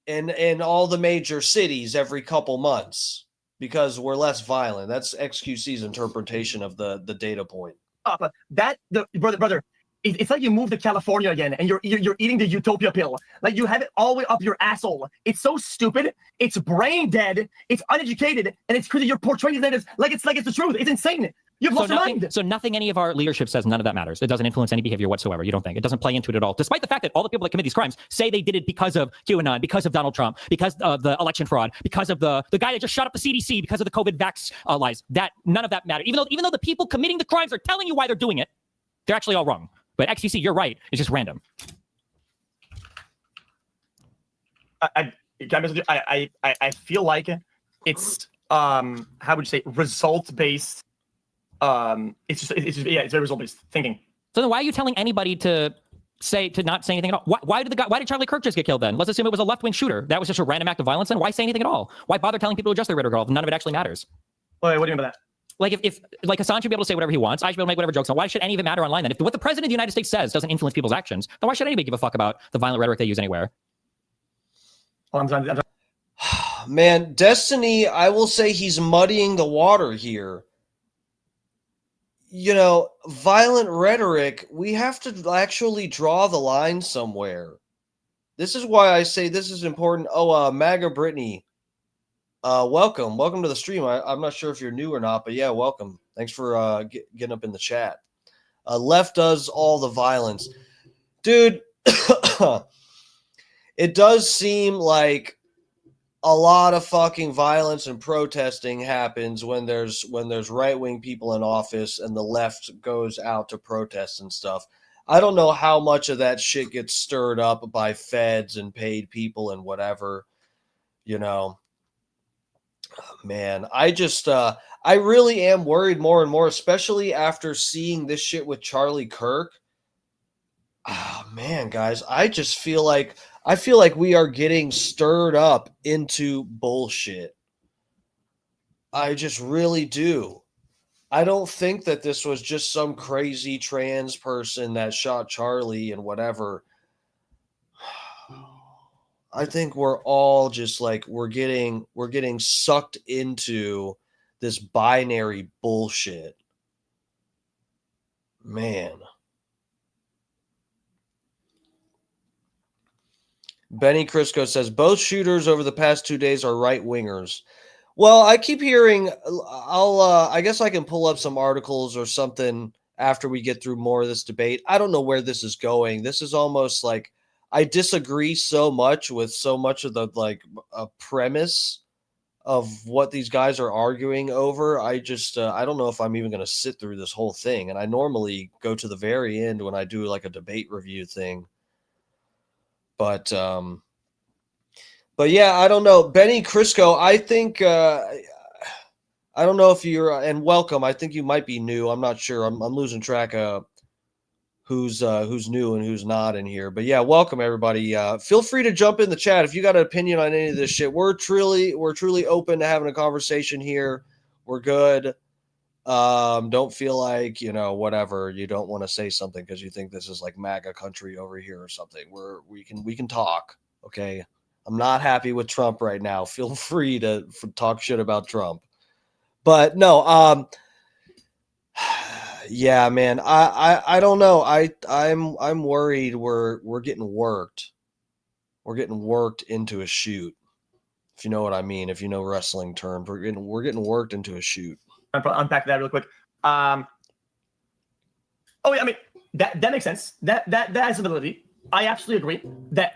Speaker 3: in all the major cities every couple months. Because we're less violent. That's XQC's interpretation of the data point.
Speaker 4: Brother, it's like you moved to California again, and you're eating the utopia pill. Like you have it all the way up your asshole. It's so stupid. It's brain dead. It's uneducated, and it's crazy. You're portraying it like it's the truth. It's insane. You've lost your mind.
Speaker 2: So nothing any of our leadership says, none of that matters. It doesn't influence any behavior whatsoever. You don't think? It doesn't play into it at all. Despite the fact that all the people that commit these crimes say they did it because of QAnon, because of Donald Trump, because of the election fraud, because of the guy that just shut up the CDC, because of the COVID vax lies. That none of that matters. Even though the people committing the crimes are telling you why they're doing it, they're actually all wrong. But XQC, you're right. It's just random.
Speaker 4: I feel like it's how would you say result based. It's very result based thinking.
Speaker 2: So then why are you telling anybody to not say anything at all? Why did Charlie Kirk just get killed then? Let's assume it was a left-wing shooter. That was just a random act of violence. Then why say anything at all? Why bother telling people to adjust their rhetoric at all if none of it actually matters?
Speaker 4: Wait, what do you mean by that?
Speaker 2: Like if Hassan should be able to say whatever he wants, I should be able to make whatever jokes. Why should any of it matter online then? If what the president of the United States says doesn't influence people's actions, then why should anybody give a fuck about the violent rhetoric they use anywhere?
Speaker 3: Man, Destiny, I will say he's muddying the water here. Violent rhetoric, we have to actually draw the line somewhere. This is why I say this is important. Oh, MAGA Brittany, welcome to the stream. I'm not sure if you're new or not, but yeah, welcome. Thanks for getting up in the chat. Left does all the violence. Dude, it does seem like a lot of fucking violence and protesting happens when there's right-wing people in office and the left goes out to protest and stuff. I don't know how much of that shit gets stirred up by feds and paid people and whatever, Man, I really am worried more and more, especially after seeing this shit with Charlie Kirk. Oh, man, guys, I feel like we are getting stirred up into bullshit. I just really do. I don't think that this was just some crazy trans person that shot Charlie and whatever. we're all just like we're getting sucked into this binary bullshit. Man. Benny Crisco says both shooters over the past 2 days are right wingers. Well, I keep hearing I guess I can pull up some articles or something after we get through more of this debate. I don't know where this is going. This is almost like I disagree so much with so much of the premise of what these guys are arguing over. I just I don't know if I'm even going to sit through this whole thing. And I normally go to the very end when I do like a debate review thing. But yeah, I don't know. Benny Crisco, I think I don't know if you're and welcome. I think you might be new. I'm not sure. I'm losing track of who's new and who's not in here. But yeah, welcome everybody. Feel free to jump in the chat if you got an opinion on any of this shit. We're truly open to having a conversation here. We're good. Don't feel like, whatever, you don't want to say something because you think this is like MAGA country over here or something. We can talk. Okay. I'm not happy with Trump right now. Feel free to talk shit about Trump. But no, yeah, man, I don't know. I'm worried we're getting worked. We're getting worked into a shoot. If you know what I mean, if you know wrestling terms, we're getting worked into a shoot.
Speaker 4: Unpack that real quick. Oh yeah, I mean that makes sense. That has ability. I absolutely agree that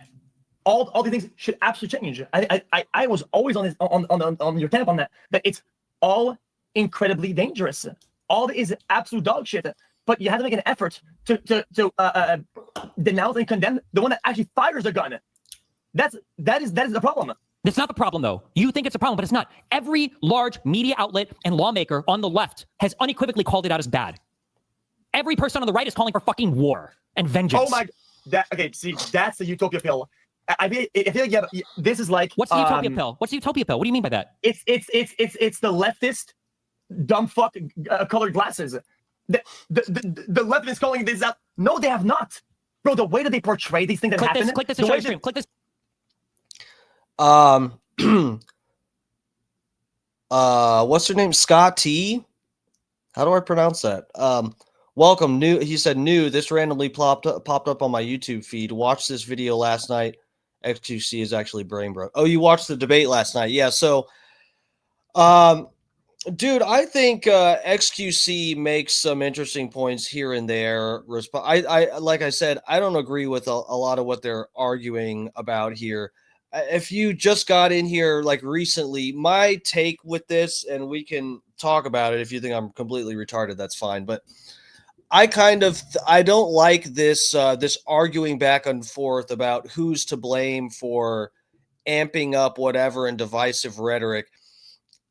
Speaker 4: all the things should absolutely change. I was always on this on your camp on that it's all incredibly dangerous. All is absolute dog shit. But you have to make an effort to denounce and condemn the one that actually fires a gun. That is the problem.
Speaker 2: It's not the problem, though. You think it's a problem, but it's not. Every large media outlet and lawmaker on the left has unequivocally called it out as bad. Every person on the right is calling for fucking war and vengeance.
Speaker 4: Oh my, okay. See, that's the utopia pill. I feel like yeah, this is like
Speaker 2: what's the utopia pill? What's the utopia pill? What do you mean by that?
Speaker 4: It's the leftist dumb fuck colored glasses. The left is calling this out. No, they have not, bro. The way that they portray these things that happen.
Speaker 2: Click this and show your stream. Click this.
Speaker 3: What's her name? Scott T. How do I pronounce that? Welcome, new. He said new. This randomly popped up on my YouTube feed. Watched this video last night. XQC is actually brain broke. Oh, you watched the debate last night? Yeah. So, dude, I think XQC makes some interesting points here and there. I like I said, I don't agree with a lot of what they're arguing about here. If you just got in here like recently, my take with this, and we can talk about it if you think I'm completely retarded, that's fine. But I don't like this this arguing back and forth about who's to blame for amping up whatever and divisive rhetoric.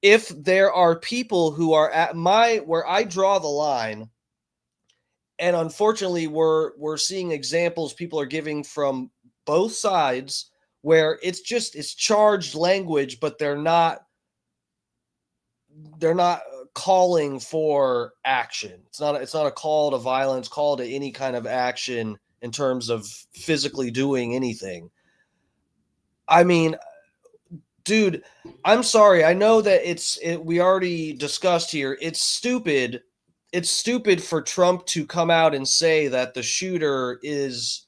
Speaker 3: If there are people who are at where I draw the line, and unfortunately we're seeing examples people are giving from both sides where it's charged language, but they're not calling for action. It's not a call to violence, call to any kind of action in terms of physically doing anything. I mean, dude, I'm sorry. I know that we already discussed here. It's stupid. It's stupid for Trump to come out and say that the shooter is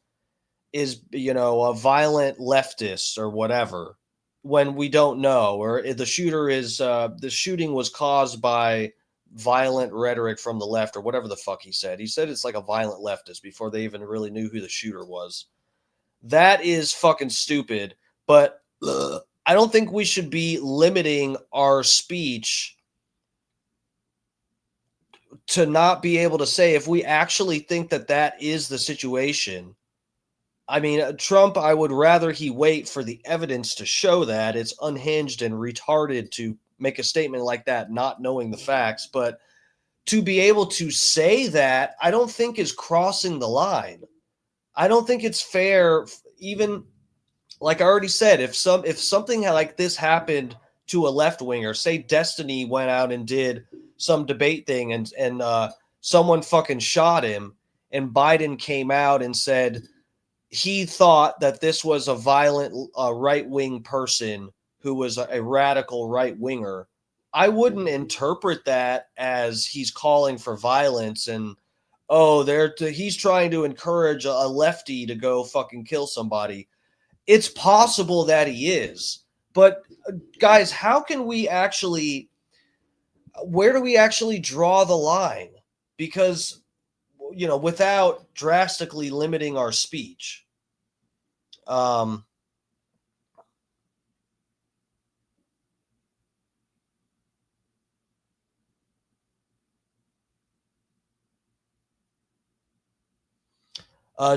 Speaker 3: a violent leftist or whatever, when we don't know, or the shooter is the shooting was caused by violent rhetoric from the left or whatever the fuck he said. He said it's like a violent leftist before they even really knew who the shooter was. That is fucking stupid. But I don't think we should be limiting our speech to not be able to say if we actually think that is the situation. I mean, Trump, I would rather he wait for the evidence to show that. It's unhinged and retarded to make a statement like that, not knowing the facts. But to be able to say that, I don't think is crossing the line. I don't think it's fair. Even like I already said, if something like this happened to a left winger, say Destiny went out and did some debate thing and someone fucking shot him, and Biden came out and said, he thought that this was a violent right-wing person who was a radical right-winger, I wouldn't interpret that as he's calling for violence and, oh, he's trying to encourage a lefty to go fucking kill somebody. It's possible that he is. But, guys, how can we actually – where do we actually draw the line? Because, you know, without drastically limiting our speech.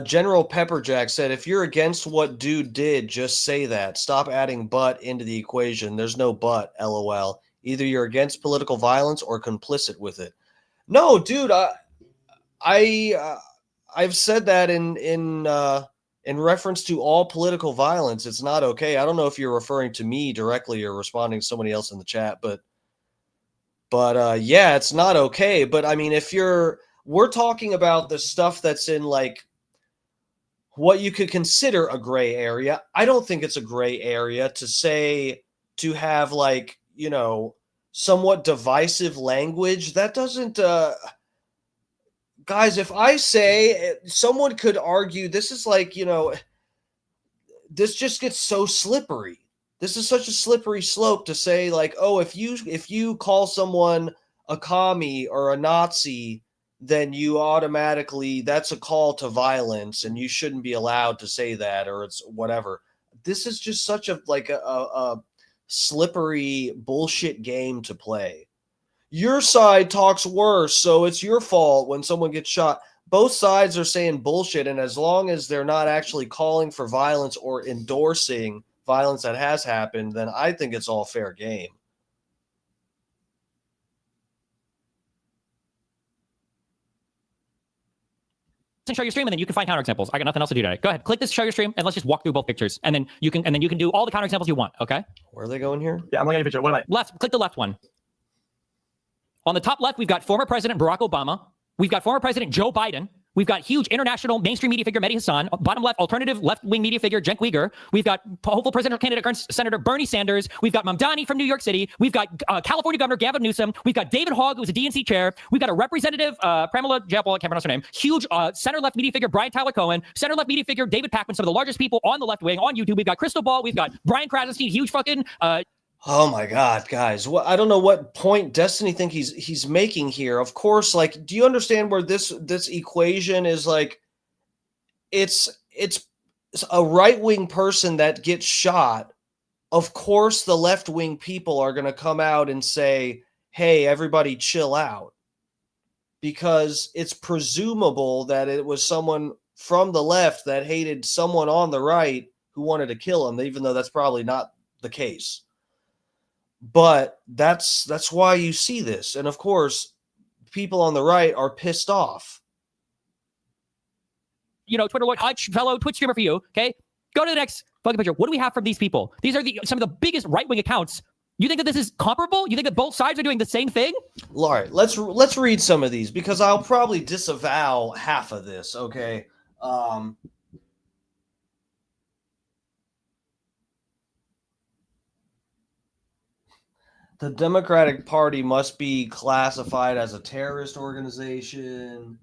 Speaker 3: General Pepperjack said, if you're against what dude did, just say that. Stop adding but into the equation. There's no but, LOL. Either you're against political violence or complicit with it. No, dude, I've said that in reference to all political violence. It's not okay. I don't know if you're referring to me directly or responding to somebody else in the chat, but yeah, it's not okay. But I mean, we're talking about the stuff that's in like what you could consider a gray area. I don't think it's a gray area to have like, you know, somewhat divisive language. That doesn't, guys, if I say, someone could argue, this is like, you know, this just gets so slippery. This is such a slippery slope to say like, oh, if you call someone a commie or a Nazi, then you automatically, that's a call to violence and you shouldn't be allowed to say that, or it's whatever. This is just such a slippery bullshit game to play. Your side talks worse, so it's your fault when someone gets shot. Both sides are saying bullshit, and as long as they're not actually calling for violence or endorsing violence that has happened, then I think it's all fair game.
Speaker 2: And show your stream, and then you can find counterexamples. I got nothing else to do today. Go ahead, click this show your stream, and let's just walk through both pictures, and then you can do all the counterexamples you want. Okay?
Speaker 3: Where are they going here?
Speaker 4: Yeah, I'm looking at a picture. What am I?
Speaker 2: Left. Click the left one. On the top left, we've got former President Barack Obama. We've got former President Joe Biden. We've got huge international mainstream media figure Mehdi Hassan. Bottom left, alternative left-wing media figure Cenk Uygur. We've got hopeful presidential candidate Senator Bernie Sanders. We've got Mamdani from New York City. We've got California Governor Gavin Newsom. We've got David Hogg, who's a DNC chair. We've got a representative, Pramila Jayapal, I can't pronounce her name. Huge center-left media figure Brian Tyler Cohen. Center-left media figure David Pakman, some of the largest people on the left wing on YouTube. We've got Crystal Ball. We've got Brian Krasenstein, huge fucking...
Speaker 3: Oh my God, guys! I don't know what point Destiny think he's making here. Of course, like, do you understand where this equation is? Like, it's a right-wing person that gets shot. Of course, the left-wing people are going to come out and say, "Hey, everybody, chill out," because it's presumable that it was someone from the left that hated someone on the right who wanted to kill him, even though that's probably not the case. But that's why you see this. And of course, people on the right are pissed off.
Speaker 2: You know, Twitter, fellow Twitch streamer for you, okay? Go to the next fucking picture. What do we have from these people? These are some of the biggest right-wing accounts. You think that this is comparable? You think that both sides are doing the same thing?
Speaker 3: All right, let's read some of these because I'll probably disavow half of this, okay? The Democratic Party must be classified as a terrorist organization.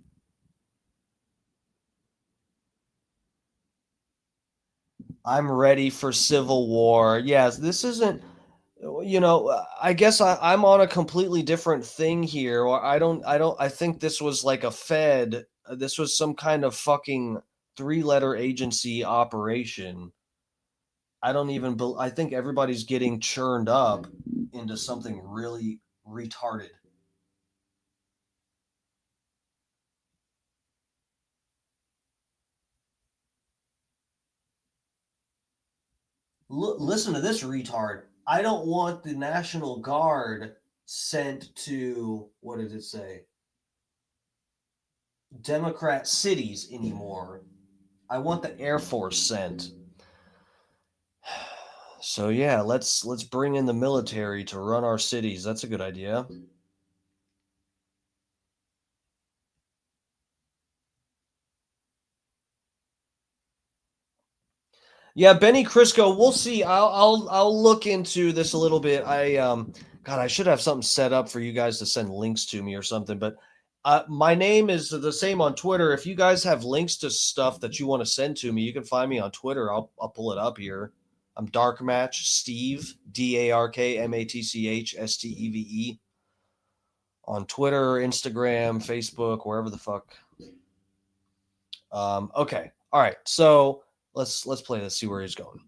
Speaker 3: I'm ready for civil war. Yes, this isn't, you know, I guess I'm on a completely different thing here. Or I think this was like a Fed. This was some kind of fucking 3-letter agency operation. I think everybody's getting churned up into something really retarded. Listen to this retard. I don't want the National Guard sent to, what did it say? Democrat cities anymore. I want the Air Force sent. So yeah, let's bring in the military to run our cities. That's a good idea. Yeah, Benny Crisco. We'll see. I'll look into this a little bit. God, I should have something set up for you guys to send links to me or something. But my name is the same on Twitter. If you guys have links to stuff that you want to send to me, you can find me on Twitter. I'll pull it up here. I'm Dark Match Steve, DarkMatchSteve on Twitter, Instagram, Facebook, wherever the fuck. Okay. All right. So let's play this. See where he's going.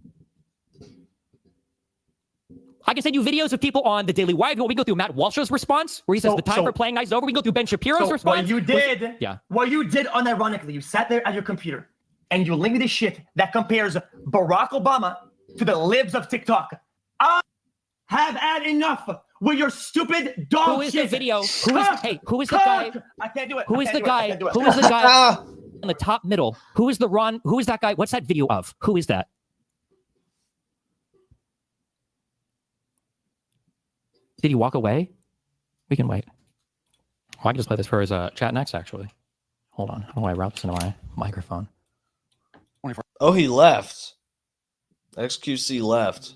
Speaker 2: I can send you videos of people on the Daily Wire. We go through Matt Walsh's response, where he says the time for playing nice is over. We can go through Ben Shapiro's response.
Speaker 4: What you did, unironically, you sat there at your computer and you linked this shit that compares Barack Obama to the libs of TikTok. I have had enough with your stupid dog shit.
Speaker 2: Who is the video? Who is the guy?
Speaker 4: I can't do it.
Speaker 2: Who is the guy? Who is the guy in the top middle? Who is the Ron? Who is that guy? What's that video of? Who is that? Did he walk away? We can wait. Well, I can just play this for his chat next, actually. Hold on. How do I route this into my microphone?
Speaker 3: Oh, he left. XQC left.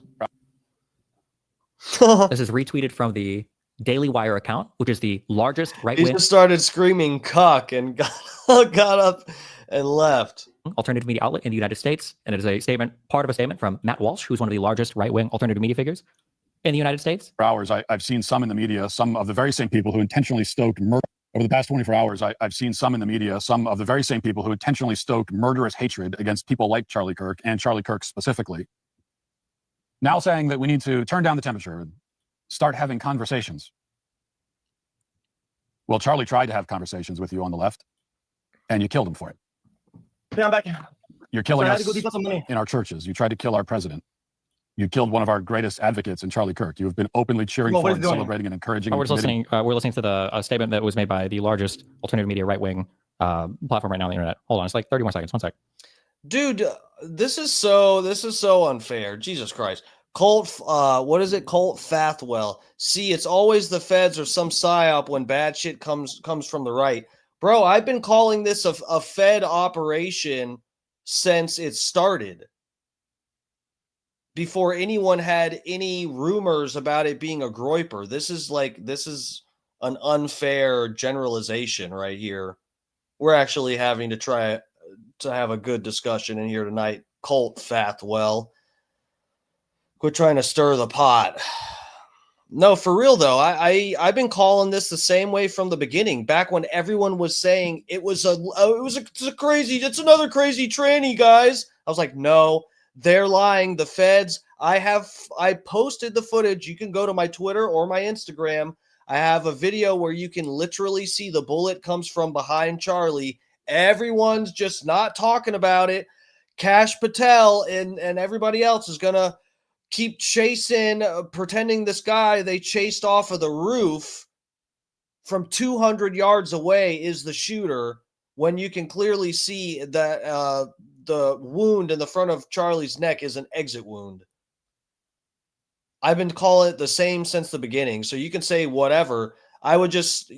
Speaker 2: This is retweeted from the Daily Wire account, which is the largest right-wing...
Speaker 3: He just started screaming cuck and got up and left.
Speaker 2: Alternative media outlet in the United States. And it is a statement, part of a statement from Matt Walsh, who's one of the largest right-wing alternative media figures in the United States.
Speaker 11: For hours, I've seen some in the media, some of the very same people who intentionally stoked murder. Over the past 24 hours, I've seen some in the media, some of the very same people who intentionally stoked murderous hatred against people like Charlie Kirk and Charlie Kirk specifically. Now saying that we need to turn down the temperature and start having conversations. Well, Charlie tried to have conversations with you on the left, and you killed him for it.
Speaker 4: Yeah, I'm back.
Speaker 11: You're killing us
Speaker 4: go
Speaker 11: in our churches. You tried to kill our president. You killed one of our greatest advocates in Charlie Kirk. You have been openly cheering for and celebrating and encouraging.
Speaker 2: We're listening to the statement that was made by the largest alternative media right-wing platform right now on the internet. Hold on, it's like 30 more seconds. One sec.
Speaker 3: Dude, this is so unfair. Jesus Christ. Colt, what is it? Colt Fathwell. See, it's always the feds or some psyop when bad shit comes from the right. Bro, I've been calling this a Fed operation since it started. Before anyone had any rumors about it being a groiper. This is an unfair generalization right here. We're actually having to try to have a good discussion in here tonight. Colt Fathwell. Quit trying to stir the pot. No, for real though. I've been calling this the same way from the beginning. Back when everyone was saying it's another crazy tranny, guys. I was like, no. They're lying. The feds. I posted the footage. You can go to my Twitter or my Instagram. I have a video where you can literally see the bullet comes from behind Charlie. Everyone's just not talking about it. Kash Patel and everybody else is going to keep chasing, pretending this guy they chased off of the roof from 200 yards away is the shooter, when you can clearly see that the wound in the front of Charlie's neck is an exit wound. I've been calling it the same since the beginning. So you can say whatever. I would just,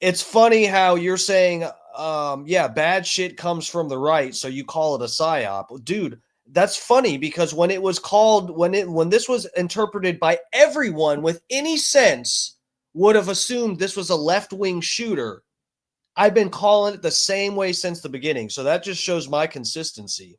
Speaker 3: it's funny how you're saying, bad shit comes from the right. So you call it a psyop. Dude, that's funny because when it was called, when this was interpreted by everyone with any sense would have assumed this was a left-wing shooter. I've been calling it the same way since the beginning. So that just shows my consistency.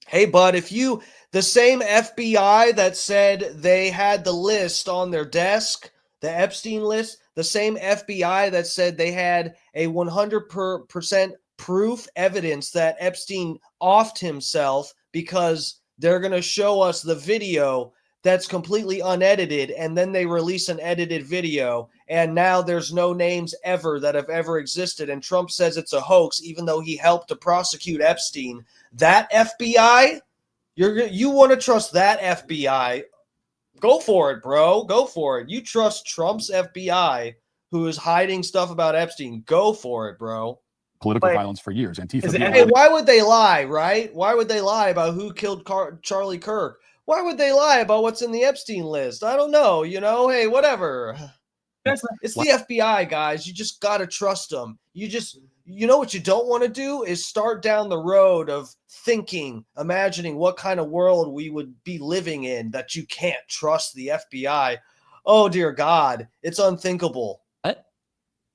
Speaker 3: Hey, bud, the same FBI that said they had the list on their desk, the Epstein list, the same FBI that said they had a 100% proof evidence that Epstein offed himself because they're going to show us the video that's completely unedited, and then they release an edited video, and now there's no names ever that have ever existed, and Trump says it's a hoax even though he helped to prosecute Epstein. That FBI, you want to trust that FBI? Go for it, bro. Go for it. You trust Trump's FBI, who is hiding stuff about Epstein. Go for it, bro.
Speaker 11: Political violence for years. Antifa.
Speaker 3: Hey, why would they lie, right? Why would they lie about who killed Charlie Kirk? Why would they lie about what's in the Epstein list? I don't know. Hey, whatever. It's the FBI, guys. You just got to trust them. You just You know what you don't want to do is start down the road of thinking, imagining what kind of world we would be living in that you can't trust the FBI. Oh, dear God. It's unthinkable.
Speaker 2: What?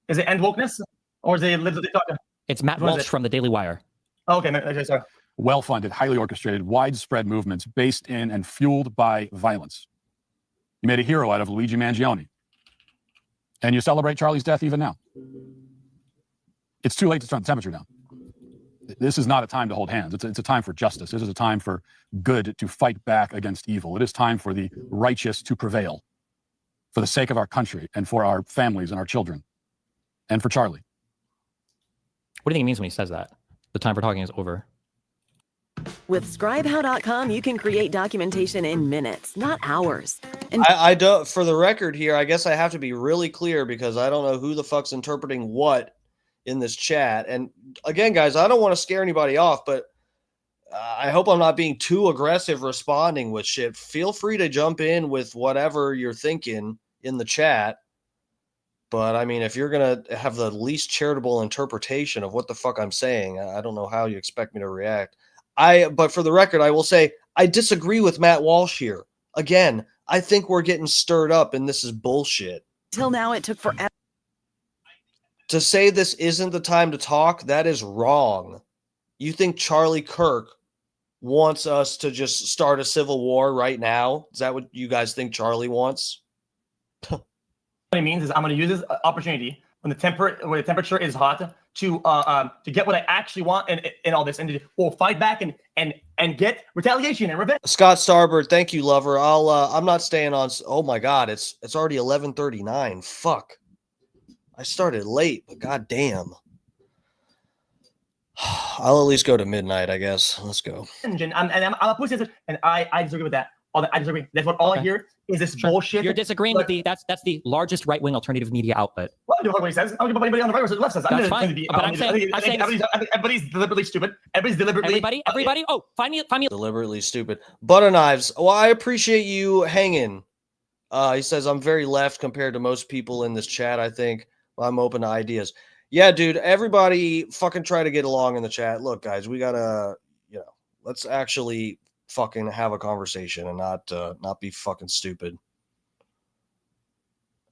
Speaker 4: Is it end wokeness? Or is it literally talking?
Speaker 2: It's Matt Walsh from the Daily Wire.
Speaker 4: Oh, okay, sorry.
Speaker 11: Well-funded, highly orchestrated, widespread movements based in and fueled by violence. You made a hero out of Luigi Mangione. And you celebrate Charlie's death even now. It's too late to turn the temperature down. This is not a time to hold hands. It's a time for justice. This is a time for good to fight back against evil. It is time for the righteous to prevail for the sake of our country and for our families and our children and for Charlie.
Speaker 2: What do you think he means when he says that? The time for talking is over.
Speaker 9: With scribehow.com, you can create documentation in minutes, not hours. And
Speaker 3: I don't, for the record here, I guess I have to be really clear because I don't know who the fuck's interpreting what in this chat. And again, guys, I don't want to scare anybody off, but I hope I'm not being too aggressive responding with shit. Feel free to jump in with whatever you're thinking in the chat. But I mean, if you're going to have the least charitable interpretation of what the fuck I'm saying, I don't know how you expect me to react. But for the record, I will say I disagree with Matt Walsh here. Again, I think we're getting stirred up and this is bullshit.
Speaker 9: Till now, it took forever.
Speaker 3: To say this isn't the time to talk, that is wrong. You think Charlie Kirk wants us to just start a civil war right now? Is that what you guys think Charlie wants?
Speaker 4: What it means is I'm going to use this opportunity when the temperature is hot to get what I actually want and all this, and we'll fight back and get retaliation and revenge.
Speaker 3: Scott Starbird, thank you, lover. I'm not staying on. Oh my God, it's already 11:39. Fuck, I started late, but goddamn, I'll at least go to midnight, I guess. Let's go.
Speaker 4: And I'm a pussy, and I disagree with that. I disagree. That's what all I hear is this bullshit.
Speaker 2: You're disagreeing with that's the largest right-wing alternative media outlet.
Speaker 4: Well, I don't know what he says. I don't give a fuck what anybody on the right or the left says.
Speaker 2: That's fine. But I'm saying
Speaker 4: everybody's deliberately stupid.
Speaker 2: Everybody. Oh, find me.
Speaker 3: Deliberately stupid. Butter knives. Well, I appreciate you hanging. He says I'm very left compared to most people in this chat. I think I'm open to ideas. Yeah, dude. Everybody, fucking try to get along in the chat. Look, guys, we gotta, let's actually fucking have a conversation and not be fucking stupid.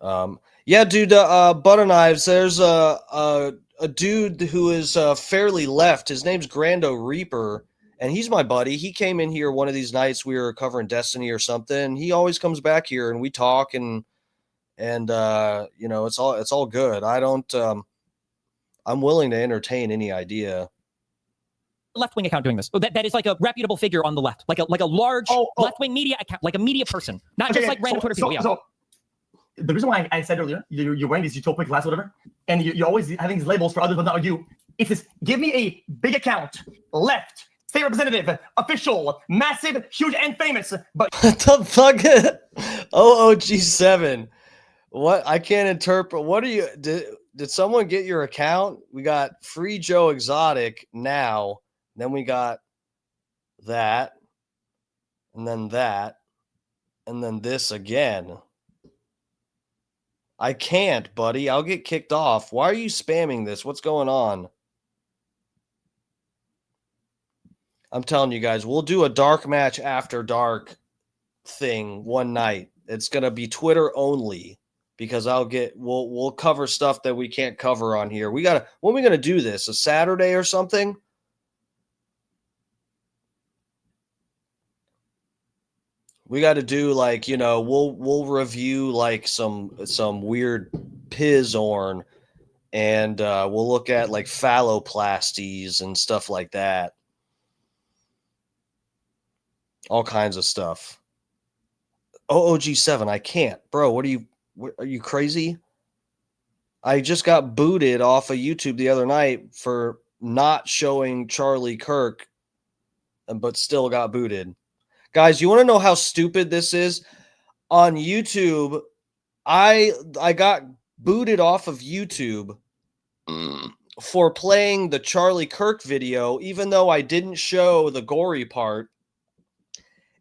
Speaker 3: Yeah, dude, butter knives, there's a dude who is fairly left. His name's Grando Reaper, and he's my buddy. He came in here one of these nights we were covering Destiny or something. He always comes back here and we talk and it's all good. I'm willing to entertain any idea.
Speaker 2: Left-wing account doing this. That is like a reputable figure on the left, like a large left-wing media account, like a media person, not just like random Twitter people. Yeah.
Speaker 4: So the reason why I said earlier, you're wearing these utopic glasses, whatever, and you're always having these labels for others, but not you. It's this: give me a big account, left, state representative, official, massive, huge, and famous. But
Speaker 3: what the fuck? OOG7. What? I can't interpret. What are you? Did someone get your account? We got Free Joe Exotic now. Then we got that, and then that, and then this again. I can't, buddy. I'll get kicked off. Why are you spamming this? What's going on? I'm telling you guys, we'll do a dark match after dark thing one night. It's going to be Twitter only because we'll cover stuff that we can't cover on here. When are we going to do this? A Saturday or something? We got to do we'll review like some weird pizzorn, and we'll look at like phalloplasties and stuff like that. All kinds of stuff. OOG7, I can't, bro. What are you crazy? I just got booted off of YouTube the other night for not showing Charlie Kirk, but still got booted. Guys, you want to know how stupid this is? On YouTube, I got booted off of YouTube for playing the Charlie Kirk video, even though I didn't show the gory part.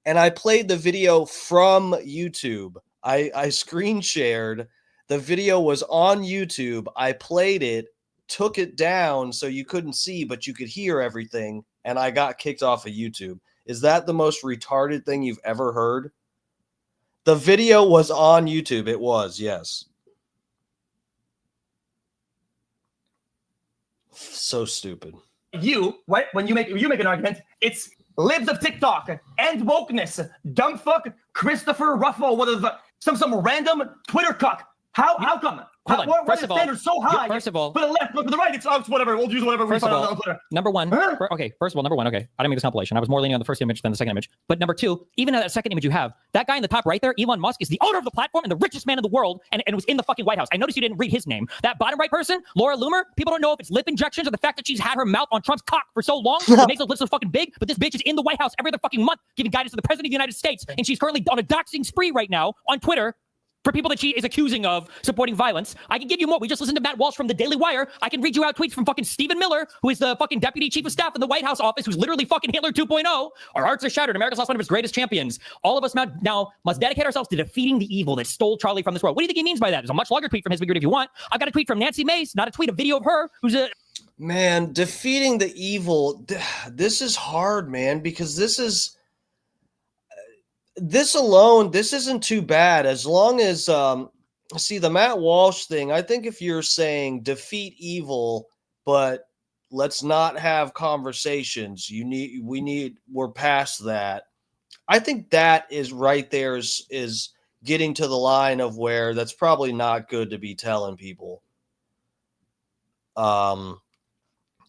Speaker 3: And I played the video from YouTube. I screen shared. The video was on YouTube. I played it, took it down so you couldn't see, but you could hear everything, and I got kicked off of YouTube. Is that the most retarded thing you've ever heard? The video was on YouTube. It was, yes. So stupid.
Speaker 4: You, right? When you make an argument, it's libs of TikTok and wokeness, dumb fuck, Christopher Ruffo, what is some random Twitter cuck. How come?
Speaker 2: Hold on.
Speaker 4: Why
Speaker 2: First
Speaker 4: the
Speaker 2: of all,
Speaker 4: standards so high?
Speaker 2: first of all,
Speaker 4: for the left, but for the right, it's whatever. We'll use whatever we
Speaker 2: First of
Speaker 4: find
Speaker 2: all,
Speaker 4: on Twitter.
Speaker 2: number one. Okay, first of all, number one. Okay, I didn't make this compilation. I was more leaning on the first image than the second image. But number two, even at that second image you have, that guy in the top right there, Elon Musk, is the owner of the platform and the richest man in the world, and was in the fucking White House. I noticed you didn't read his name. That bottom right person, Laura Loomer, people don't know if it's lip injections or the fact that she's had her mouth on Trump's cock for so long, it makes those lips so fucking big. But this bitch is in the White House every other fucking month giving guidance to the president of the United States, and she's currently on a doxing spree right now on Twitter for people that she is accusing of supporting violence. I can give you more. We just listened to Matt Walsh from the Daily Wire. I can read you out tweets from fucking Stephen Miller, who is the fucking deputy chief of staff in the White House office, who's literally fucking Hitler 2.0. Our hearts are shattered. America's lost one of its greatest champions. All of us now must dedicate ourselves to defeating the evil that stole Charlie from this world. What do you think he means by that? There's a much longer tweet from his figure if you want. I've got a tweet from Nancy Mace, not a tweet, a video of her, who's a...
Speaker 3: Man, defeating the evil, this is hard, man, because this isn't too bad. As long as... See, the Matt Walsh thing, I think if you're saying defeat evil, but let's not have conversations, we're past that. I think that is right there is getting to the line of where that's probably not good to be telling people.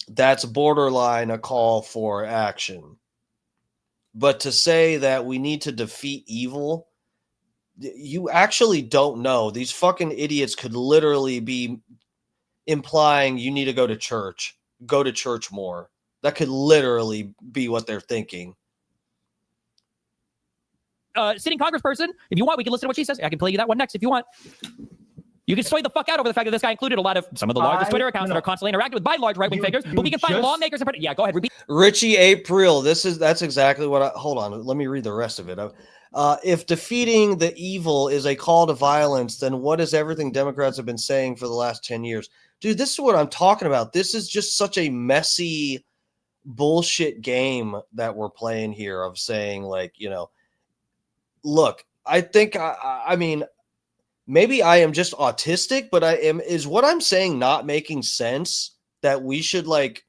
Speaker 3: That's borderline a call for action. But to say that we need to defeat evil, you actually don't know. These fucking idiots could literally be implying you need to go to church more. That could literally be what they're thinking.
Speaker 2: Sitting congressperson, if you want, we can listen to what she says. I can play you that one next if you want. You can soy the fuck out over the fact that this guy included some of the largest Twitter accounts that are constantly interacting with by large right-wing figures, but we can find lawmakers. Yeah, go ahead. Repeat.
Speaker 3: Richie April, that's exactly what hold on. Let me read the rest of it. If defeating the evil is a call to violence, then what is everything Democrats have been saying for the last 10 years? Dude, this is what I'm talking about. This is just such a messy bullshit game that we're playing here of saying, like, look, I think, I mean, maybe I am just autistic, but is what I'm saying not making sense? That we should, like,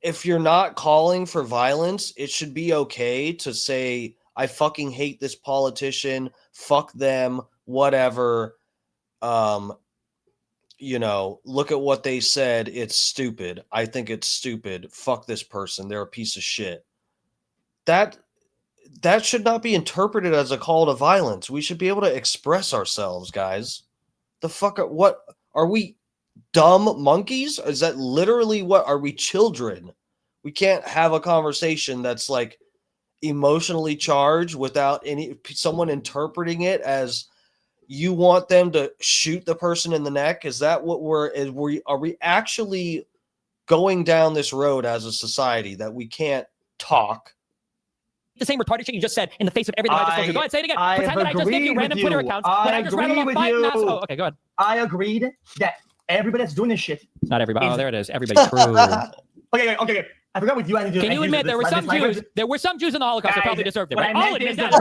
Speaker 3: if you're not calling for violence, it should be okay to say, I fucking hate this politician, fuck them, whatever. Look at what they said. It's stupid. I think it's stupid. Fuck this person. They're a piece of shit. That should not be interpreted as a call to violence. We should be able to express ourselves, guys. What are we? Dumb monkeys? Is that literally what are we? Children? We can't have a conversation that's like emotionally charged without someone interpreting it as you want them to shoot the person in the neck. Is that what are we actually going down this road as a society that we can't talk?
Speaker 2: The same retarded shit you just said in the face of everything I just told you. Go ahead, say it again. Pretend that I just gave you random Twitter accounts. I just rattled off 5 mass. Oh, okay, go ahead.
Speaker 4: I agreed that everybody that's doing this shit.
Speaker 2: Not everybody. Oh, there it is. Everybody. True.
Speaker 4: Okay. I forgot with you.
Speaker 2: Can you admit there were some Jews? There were some Jews in the Holocaust that probably deserved it. Right? I'll admit that.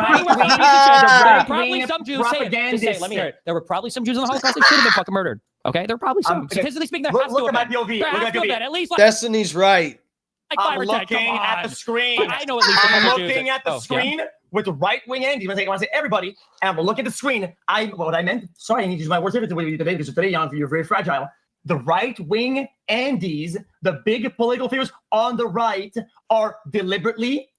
Speaker 2: Probably some Jews. Say it. Just say it. Let me hear it. There were probably some Jews in the Holocaust that should have been fucking murdered. Okay, there were probably some. Statistically speaking, there has to have been. There has to have been at least.
Speaker 3: Destiny's right.
Speaker 4: I'm looking at the screen.
Speaker 2: I know at least.
Speaker 4: I'm looking at the screen with the right-wing Andy. I want to say everybody, and I'm gonna look at the screen. What I meant. Sorry, I need to use my words today because today, Jan, you're very fragile. The right-wing Andes, the big political figures on the right, are deliberately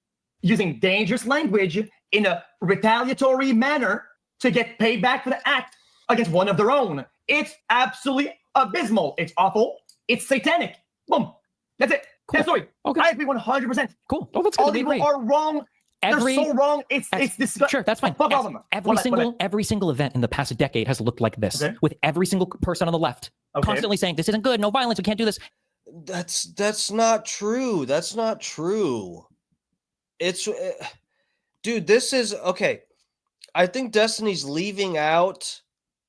Speaker 4: using dangerous language in a retaliatory manner to get paid back for the act against one of their own. It's absolutely abysmal. It's awful. It's satanic. Boom. That's it.
Speaker 2: Cool.
Speaker 4: That's story.
Speaker 2: Okay.
Speaker 4: I agree 100%.
Speaker 2: Cool. Oh, that's good.
Speaker 4: All people are wrong. They're so wrong. It's disgusting.
Speaker 2: Sure, that's fine. Every single event in the past decade has looked like this, with every single person on the left constantly saying this isn't good, no violence, we can't do this.
Speaker 3: That's not true. That's not true. Dude, this is okay. I think Destiny's leaving out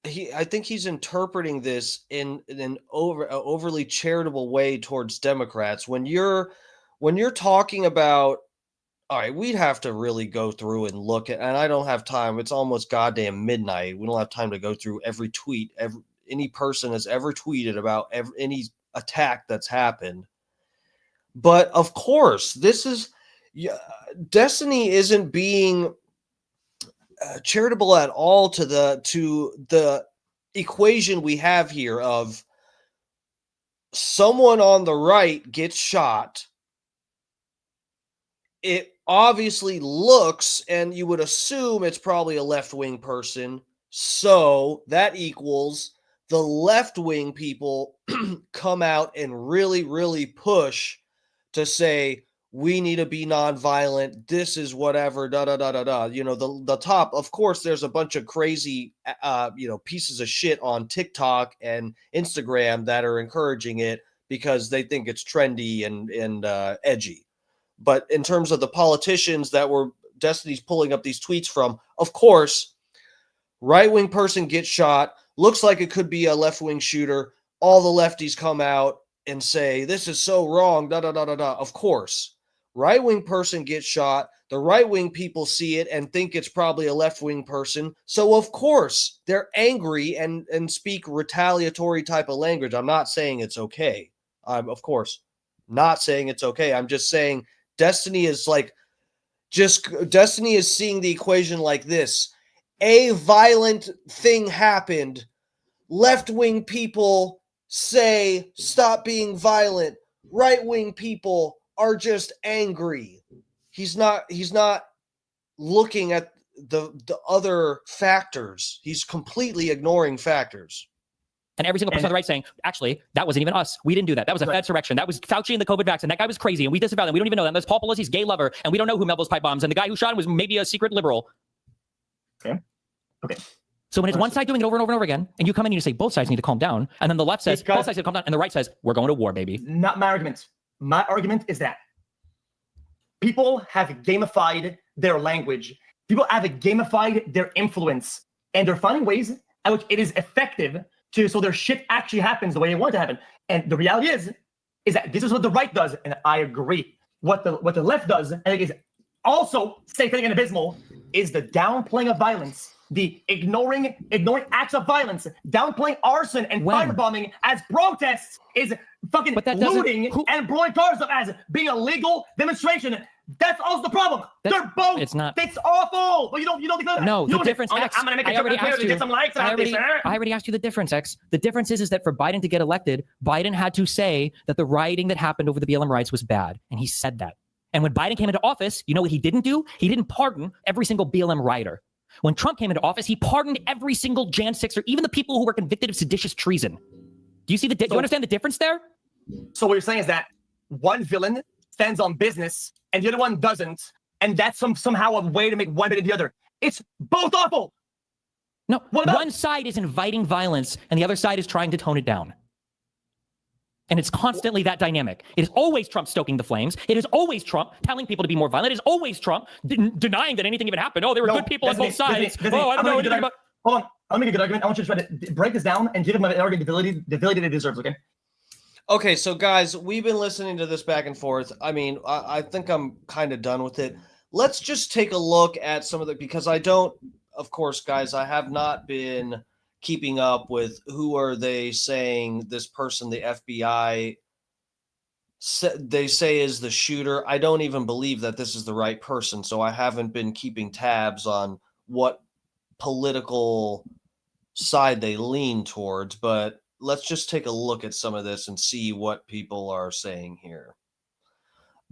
Speaker 3: I think he's interpreting this in an overly charitable way towards Democrats. When you're talking about, all right, we'd have to really go through and look at, and I don't have time. It's almost goddamn midnight. We don't have time to go through every tweet any person has ever tweeted about any attack that's happened. But of course, this is Destiny isn't being charitable at all to the equation we have here of someone on the right gets shot. It obviously looks, and you would assume it's probably a left-wing person, so that equals the left-wing people come out and really, really push to say, we need to be nonviolent. This is whatever, da-da-da-da-da. The top, of course, there's a bunch of crazy, pieces of shit on TikTok and Instagram that are encouraging it because they think it's trendy and edgy. But in terms of the politicians that were Destiny's pulling up these tweets from, of course, right-wing person gets shot, looks like it could be a left-wing shooter. All the lefties come out and say, this is so wrong, da-da-da-da-da. Of course. Right-wing person gets shot. The right-wing people see it and think it's probably a left-wing person. So, of course, they're angry and speak retaliatory type of language. I'm not saying it's okay. I'm, of course, not saying it's okay. I'm just saying Destiny is seeing the equation like this. A violent thing happened. Left-wing people say, stop being violent. Right-wing people are just angry. He's not looking at the other factors. He's completely ignoring factors.
Speaker 2: And every single person on the right saying, actually, that wasn't even us. We didn't do that. That was a Fedsurrection. That was Fauci and the COVID vaccine. That guy was crazy, and we disavowed him. We don't even know that. And there's Paul Pelosi's gay lover, and we don't know who Melville's pipe bombs. And the guy who shot him was maybe a secret liberal.
Speaker 4: Okay.
Speaker 2: So when it's one side doing it over and over and over again, and you come in and you say both sides need to calm down, and then the left says both sides need to calm down, and the right says we're going to war, baby.
Speaker 4: Not my argument. My argument is that people have gamified their language. People have gamified their influence, and they're finding ways at which it is effective so their shit actually happens the way they want it to happen. And the reality is that this is what the right does, and I agree. What the left does, I think, is also satanic and abysmal, is the downplaying of violence, the ignoring acts of violence, downplaying arson and firebombing as protests, is fucking looting and blowing cars up as being a legal demonstration. That's also the problem. They're both. It's not. It's awful. But you don't think that.
Speaker 2: No, the difference. X,
Speaker 4: I'm gonna make a joke here to get some likes out this.
Speaker 2: I already asked you the difference, X. The difference is that for Biden to get elected, Biden had to say that the rioting that happened over the BLM riots was bad, and he said that. And when Biden came into office, you know what he didn't do? He didn't pardon every single BLM rioter. When Trump came into office, he pardoned every single Jan 6er, even the people who were convicted of seditious treason. Do you see do you understand the difference there?
Speaker 4: So what you're saying is that one villain stands on business and the other one doesn't, and that's somehow a way to make one better than the other. It's both awful.
Speaker 2: No, one side is inviting violence and the other side is trying to tone it down. And it's constantly that dynamic. It is always Trump stoking the flames. It is always Trump telling people to be more violent. It is always Trump denying that anything even happened. Oh, there were good people on both sides. I don't know anything about...
Speaker 4: Hold on. I'll make a good argument. I want you to try to break this down and give him an argument the ability that it deserves, okay?
Speaker 3: Okay, so guys, we've been listening to this back and forth. I mean, I think I'm kind of done with it. Let's just take a look at some of the, because I don't, of course, guys, I have not been keeping up with who are they saying this person, the FBI, they say is the shooter. I don't even believe that this is the right person, so I haven't been keeping tabs on what political side they lean towards, but let's just take a look at some of this and see what people are saying here.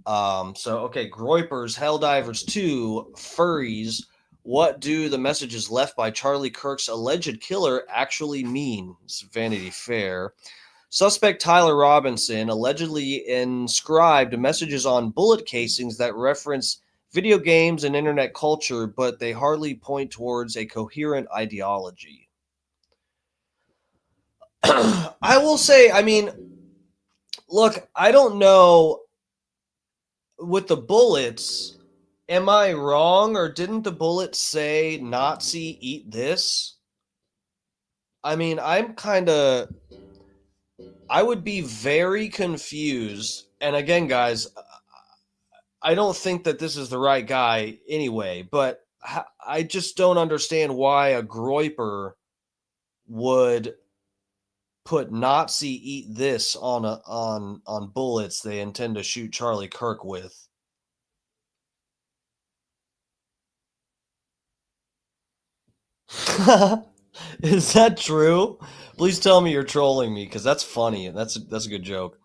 Speaker 3: Okay, Groypers, Helldivers 2, Furries, what do the messages left by Charlie Kirk's alleged killer actually mean? It's Vanity Fair. Suspect Tyler Robinson allegedly inscribed messages on bullet casings that reference video games and internet culture, but they hardly point towards a coherent ideology. I will say, I mean, look, I don't know with the bullets, am I wrong, or didn't the bullet say Nazi eat this? I mean, I would be very confused. And again, guys, I don't think that this is the right guy anyway, but I just don't understand why a Groyper would put Nazi eat this on bullets they intend to shoot Charlie Kirk with. Is that true? Please tell me you're trolling me, because that's funny. That's a good joke.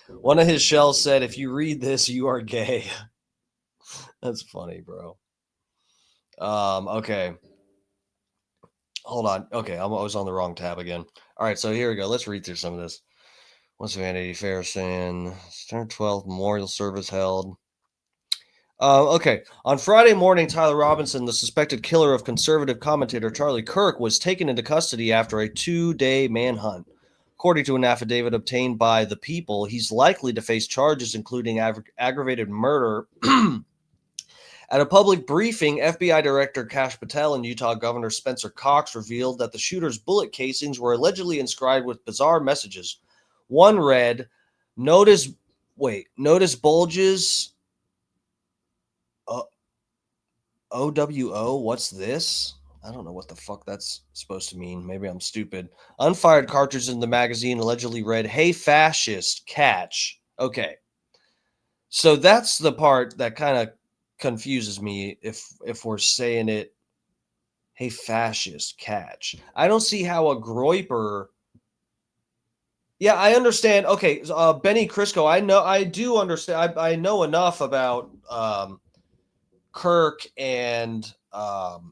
Speaker 3: One of his shells said, "If you read this, you are gay." That's funny, bro. Okay. Hold on. Okay, I was on the wrong tab again. All right, so here we go. Let's read through some of this. What's Vanity Fair saying? Start 12th memorial service held. Okay. On Friday morning, Tyler Robinson, the suspected killer of conservative commentator Charlie Kirk, was taken into custody after a 2-day manhunt. According to an affidavit obtained by The People, he's likely to face charges including aggravated murder. At a public briefing, FBI Director Kash Patel and Utah Governor Spencer Cox revealed that the shooter's bullet casings were allegedly inscribed with bizarre messages. One read, notice bulges. OWO, what's this? I don't know what the fuck that's supposed to mean. Maybe I'm stupid. Unfired cartridges in the magazine allegedly read, "Hey, fascist, catch." Okay. So that's the part that kind of confuses me if we're saying it, "Hey, fascist, catch." I don't see how a Groyper. Yeah, I understand. Okay, Benny Crisco, I do understand. I know enough about Kirk and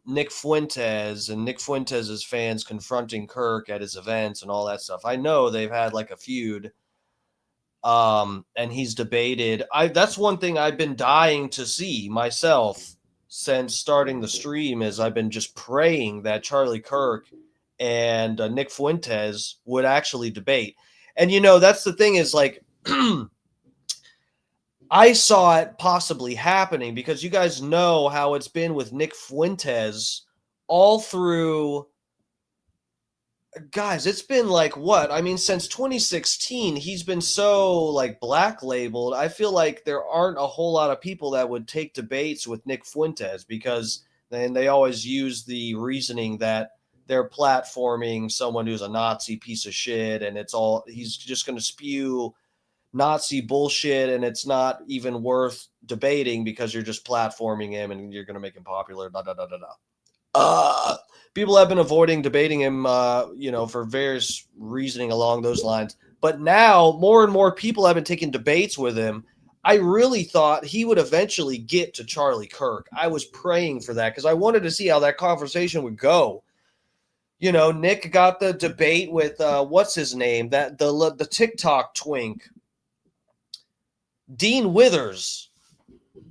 Speaker 3: Nick Fuentes and Nick Fuentes' fans confronting Kirk at his events and all that stuff. I know they've had like a feud. And he's debated. That's one thing I've been dying to see myself since starting the stream, is I've been just praying that Charlie Kirk and Nick Fuentes would actually debate. And that's the thing, is like I saw it possibly happening, because you guys know how it's been with Nick Fuentes all through. Guys, it's been like what? I mean, since 2016, he's been so like black labeled. I feel like there aren't a whole lot of people that would take debates with Nick Fuentes, because then they always use the reasoning that they're platforming someone who's a Nazi piece of shit, and he's just going to spew Nazi bullshit, and it's not even worth debating because you're just platforming him and you're going to make him popular. People have been avoiding debating him, for various reasoning along those lines. But now more and more people have been taking debates with him. I really thought he would eventually get to Charlie Kirk. I was praying for that because I wanted to see how that conversation would go. Nick got the debate with what's his name? That the TikTok twink, Dean Withers.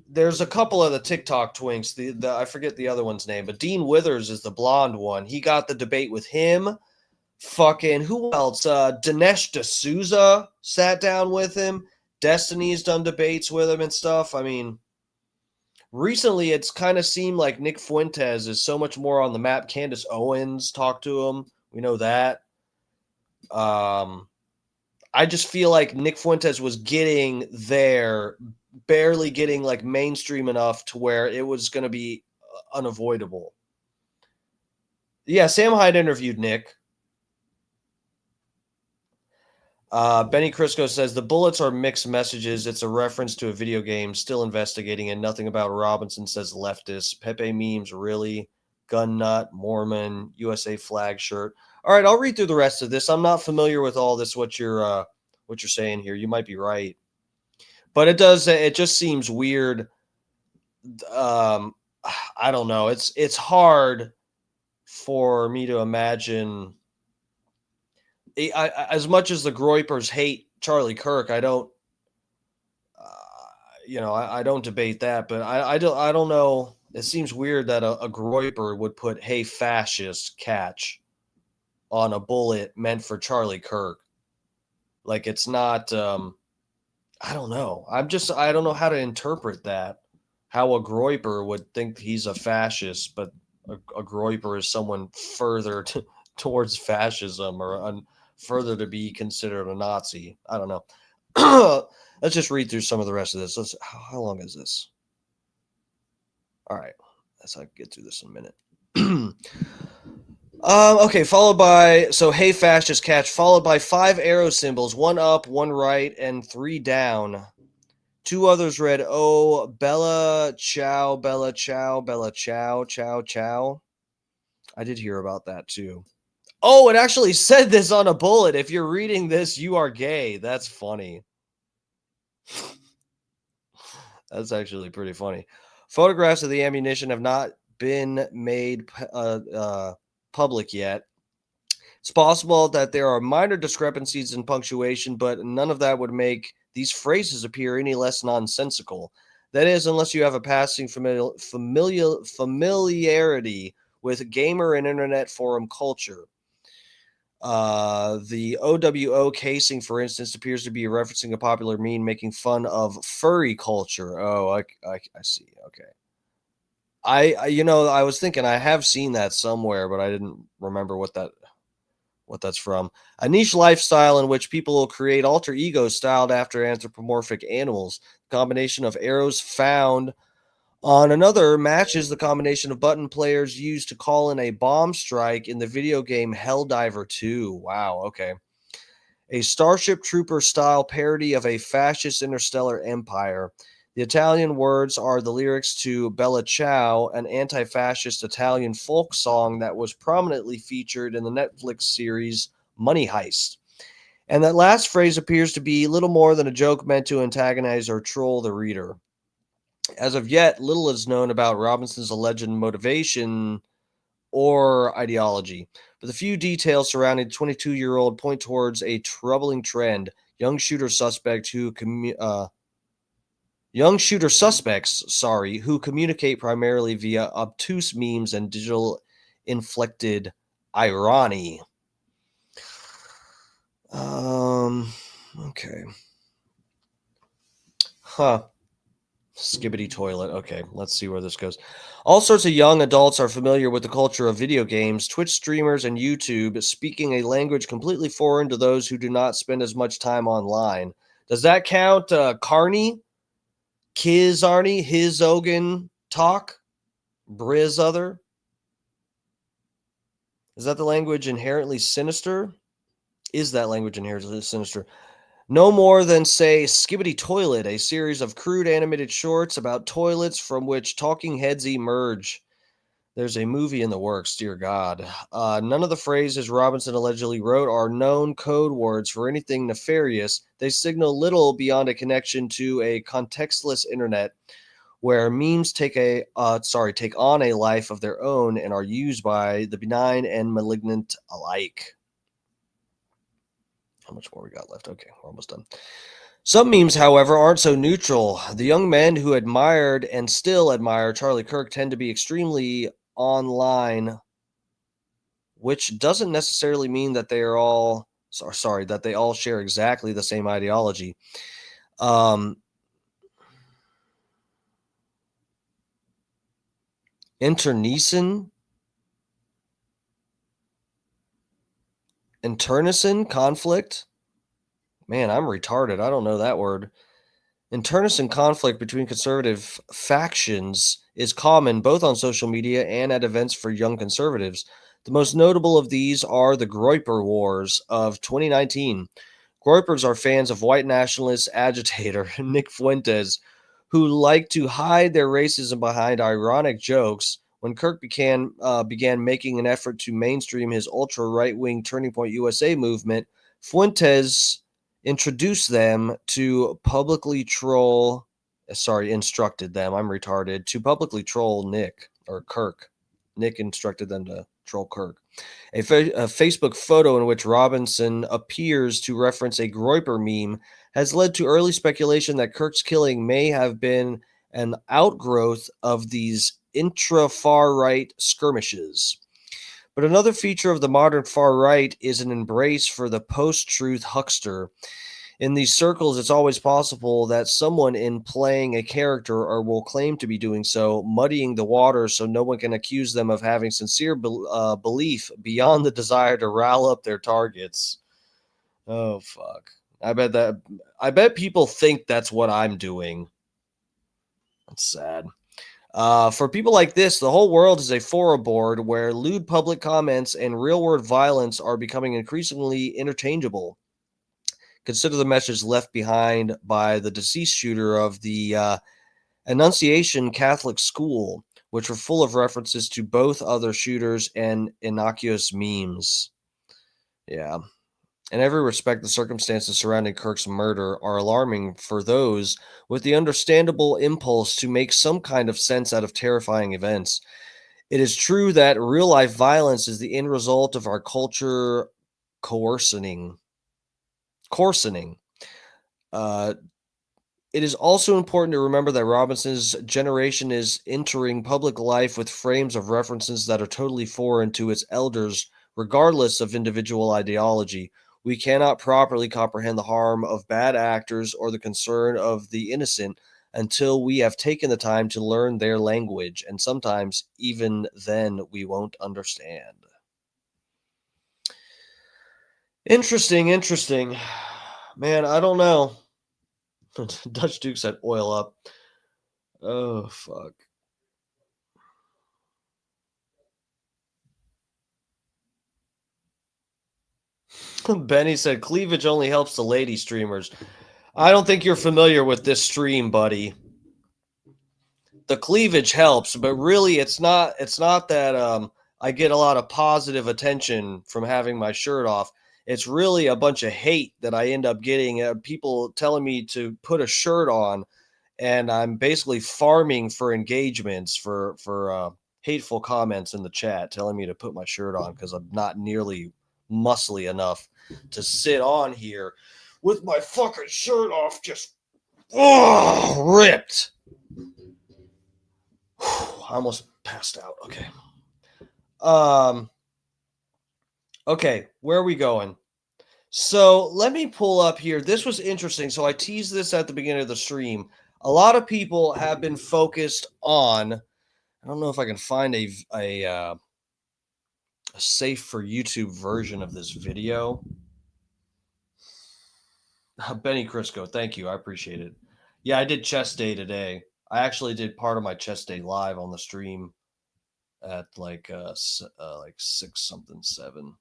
Speaker 3: There's a couple of the TikTok twinks. The I forget the other one's name, but Dean Withers is the blonde one. He got the debate with him. Fucking who else? Dinesh D'Souza sat down with him. Destiny's done debates with him and stuff. I mean, recently it's kind of seemed like Nick Fuentes is so much more on the map. Candace Owens talked to him. We know that. I just feel like Nick Fuentes was getting there, barely getting like mainstream enough to where it was going to be unavoidable. Yeah, Sam Hyde interviewed Nick. Benny Crisco says the bullets are mixed messages. It's a reference to a video game, still investigating, and nothing about Robinson, says leftist. Pepe memes, really? Gun nut, Mormon, USA flag shirt. All right, I'll read through the rest of this. I'm not familiar with all this, what you're saying here. You might be right. But it just seems weird. I don't know. It's hard for me to imagine. As much as the Groypers hate Charlie Kirk, I don't, I don't debate that. But I don't know. It seems weird that a Groyper would put "Hey, fascist, catch" on a bullet meant for Charlie Kirk. Like, it's not. I don't know. I don't know how to interpret that. How a Groyper would think he's a fascist, but a Groyper is someone further towards fascism or further to be considered a Nazi. I don't know. Let's just read through some of the rest of this. How long is this? All right. Let's get through this in a minute. Okay, followed by, hey, fascist catch, followed by 5 arrow symbols, 1 up, 1 right, and 3 down. 2 others read, oh, Bella Ciao, Bella Ciao, Bella Ciao, Ciao, Ciao. I did hear about that too. Oh, it actually said this on a bullet. If you're reading this, you are gay. That's funny. That's actually pretty funny. Photographs of the ammunition have not been made public yet. It's possible that there are minor discrepancies in punctuation, but none of that would make these phrases appear any less nonsensical. That is, unless you have a passing familiarity with gamer and internet forum culture. The OWO casing, for instance, appears to be referencing a popular meme making fun of furry culture. Oh, I see. Okay. I was thinking I have seen that somewhere, but I didn't remember what that's from. A niche lifestyle in which people will create alter egos styled after anthropomorphic animals. Combination of arrows found on another matches the combination of button players used to call in a bomb strike in the video game Helldiver 2. Wow, okay. A Starship Trooper style parody of a fascist interstellar empire. The Italian words are the lyrics to Bella Ciao, an anti-fascist Italian folk song that was prominently featured in the Netflix series Money Heist. And that last phrase appears to be little more than a joke meant to antagonize or troll the reader. As of yet, little is known about Robinson's alleged motivation or ideology, but the few details surrounding the 22-year-old point towards a troubling trend. Young shooter suspects who communicate primarily via obtuse memes and digital inflected irony. Okay. Skibbity toilet. Okay, let's see where this goes. All sorts of young adults are familiar with the culture of video games, Twitch streamers, and YouTube, speaking a language completely foreign to those who do not spend as much time online. Does that count? Carney? Kiz Arnie? His Ogan Talk? Briz Other? Is that the language inherently sinister? Is that language inherently sinister? No more than, say, Skibbity Toilet, a series of crude animated shorts about toilets from which talking heads emerge. There's a movie in the works, dear God. None of the phrases Robinson allegedly wrote are known code words for anything nefarious. They signal little beyond a connection to a contextless internet where memes take on a life of their own and are used by the benign and malignant alike. How much more we got left? Okay, we're almost done. Some memes, however, aren't so neutral. The young men who admired and still admire Charlie Kirk tend to be extremely online, which doesn't necessarily mean that they are all that they all share exactly the same ideology. Internecine conflict. Man, I'm retarded. I don't know that word. Internecine conflict between conservative factions is common both on social media and at events for young conservatives. The most notable of these are the Groyper Wars of 2019. Groypers are fans of white nationalist agitator Nick Fuentes, who like to hide their racism behind ironic jokes. When Kirk began making an effort to mainstream his ultra-right-wing Turning Point USA movement, Fuentes instructed them to publicly troll Nick or Kirk. Nick instructed them to troll Kirk. A Facebook photo in which Robinson appears to reference a Groyper meme has led to early speculation that Kirk's killing may have been an outgrowth of these intra-far-right skirmishes. But another feature of the modern far-right is an embrace for the post-truth huckster. In these circles, it's always possible that someone in playing a character or will claim to be doing so, muddying the waters so no one can accuse them of having sincere belief beyond the desire to rile up their targets. Oh, fuck. I bet people think that's what I'm doing. That's sad. For people like this, the whole world is a fora board where lewd public comments and real-world violence are becoming increasingly interchangeable. Consider the message left behind by the deceased shooter of the Annunciation Catholic School, which were full of references to both other shooters and innocuous memes. Yeah. In every respect, the circumstances surrounding Kirk's murder are alarming for those with the understandable impulse to make some kind of sense out of terrifying events. It is true that real-life violence is the end result of our culture coarsening. It is also important to remember that Robinson's generation is entering public life with frames of references that are totally foreign to its elders, regardless of individual ideology. We cannot properly comprehend the harm of bad actors or the concern of the innocent until we have taken the time to learn their language, and sometimes even then we won't understand. Interesting. Man, I don't know. Dutch Duke said oil up. Oh, fuck. Benny said cleavage only helps the lady streamers. I don't think you're familiar with this stream, buddy. The cleavage helps, but really it's not that I get a lot of positive attention from having my shirt off. It's really a bunch of hate that I end up getting, people telling me to put a shirt on, and I'm basically farming for engagements for hateful comments in the chat telling me to put my shirt on because I'm not nearly muscly enough to sit on here with my fucking shirt off just ripped. I almost passed out. Okay, where are we going? So let me pull up here. This was interesting. So I teased this at the beginning of the stream. A lot of people have been focused on, I don't know if I can find a safe for YouTube version of this video. Benny Crisco, thank you. I appreciate it. Yeah, I did chest day today. I actually did part of my chest day live on the stream at like 6-7.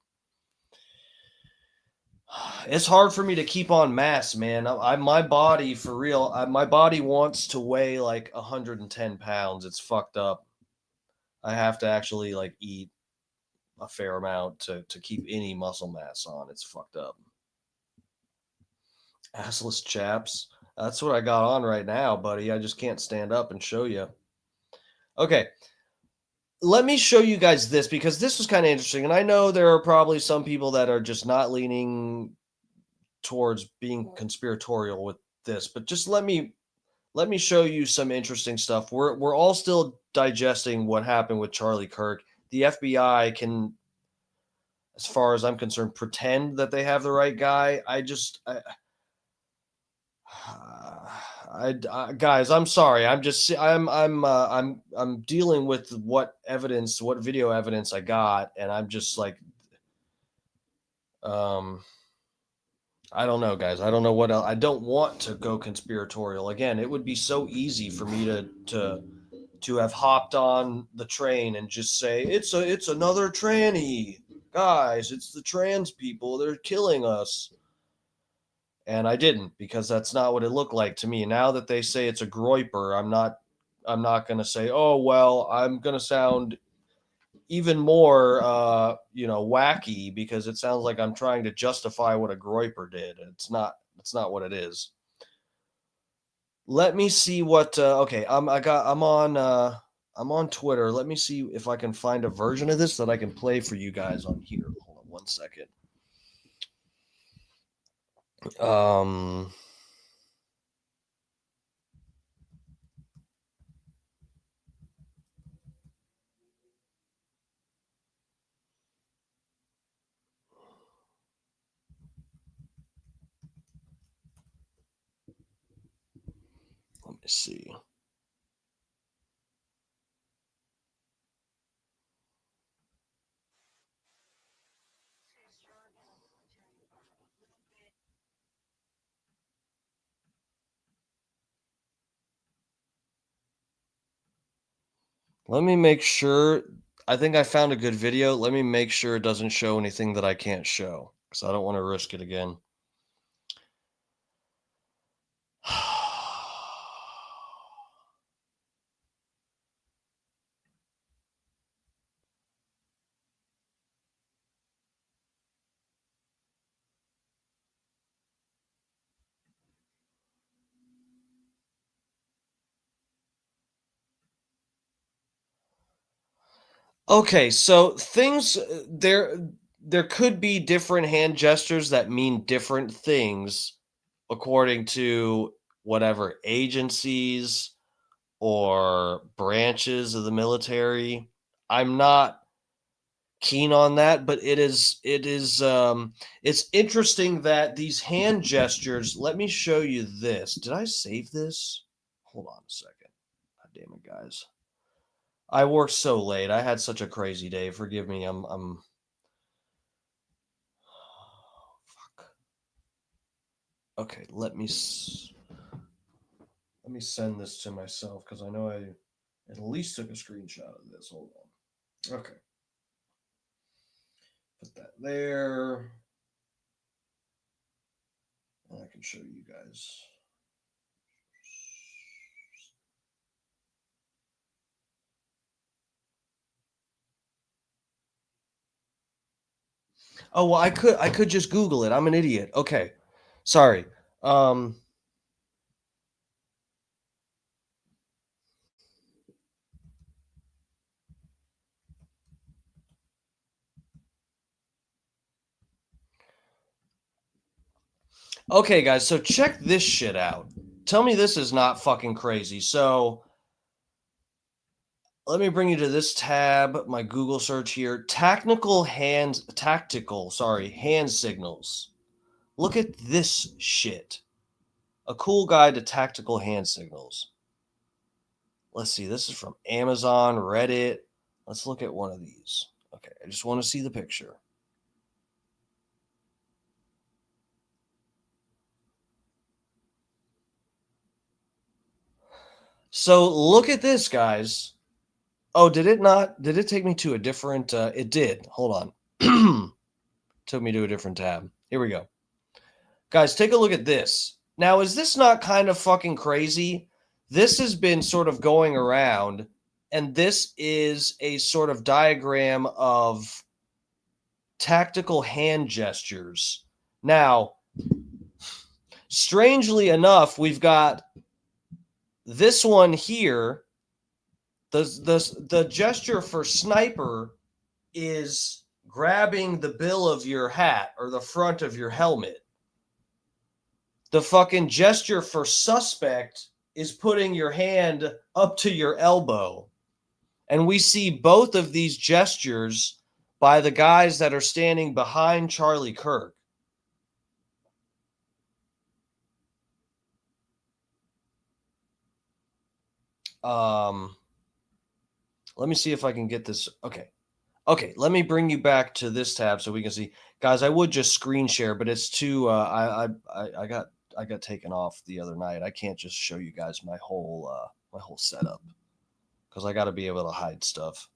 Speaker 3: It's hard for me to keep on mass, man. My body, for real, my body wants to weigh like 110 pounds. It's fucked up. I have to actually like eat a fair amount to keep any muscle mass on. It's fucked up. Assless chaps. That's what I got on right now, buddy. I just can't stand up and show you. Okay. Let me show you guys this because this was kind of interesting. And I know there are probably some people that are just not leaning towards being conspiratorial with this, but just let me show you some interesting stuff. We're all still digesting what happened with Charlie Kirk. The FBI can, as far as I'm concerned, pretend that they have the right guy. Guys, I'm sorry. I'm dealing with what video evidence I got, and I'm just like, I don't know, guys. I don't know what else. I don't want to go conspiratorial. Again, it would be so easy for me to have hopped on the train and just say it's another tranny, guys. It's the trans people. They're killing us. And I didn't, because that's not what it looked like to me. Now that they say it's a groiper, I'm not going to say, oh, well, I'm going to sound even more, wacky, because it sounds like I'm trying to justify what a groiper did. It's not what it is. Let me see what, okay. I'm on Twitter. Let me see if I can find a version of this that I can play for you guys on here. Hold on one second. Let's see. Let me make sure. I think I found a good video. Let me make sure it doesn't show anything that I can't show because I don't want to risk it again. Okay, so things there could be different hand gestures that mean different things according to whatever agencies or branches of the military. I'm not keen on that, but it's interesting that these hand gestures, let me show you this. Did I save this? Hold on a second. God damn it, guys. I worked so late. I had such a crazy day. Forgive me. Fuck. Okay, let me send this to myself because I know I at least took a screenshot of this. Hold on. Okay. Put that there. And I can show you guys. Oh, well, I could just Google it. I'm an idiot. Okay. Sorry. Okay, guys, so check this shit out. Tell me this is not fucking crazy. So let me bring you to this tab, my Google search here. Tactical hand signals. Look at this shit. A cool guide to tactical hand signals. Let's see. This is from Amazon, Reddit. Let's look at one of these. Okay, I just want to see the picture. So look at this, guys. Oh, did it not? Did it take me to a different? It did. Hold on. Took me to a different tab. Here we go. Guys, take a look at this. Now, is this not kind of fucking crazy? This has been sort of going around, and this is a sort of diagram of tactical hand gestures. Now, strangely enough, we've got this one here. The gesture for sniper is grabbing the bill of your hat or the front of your helmet. The fucking gesture for suspect is putting your hand up to your elbow. And we see both of these gestures by the guys that are standing behind Charlie Kirk. Let me see if I can get this. Okay, let me bring you back to this tab so we can see. Guys, I would just screen share, but it's too I got taken off the other night. I can't just show you guys my whole setup because I got to be able to hide stuff.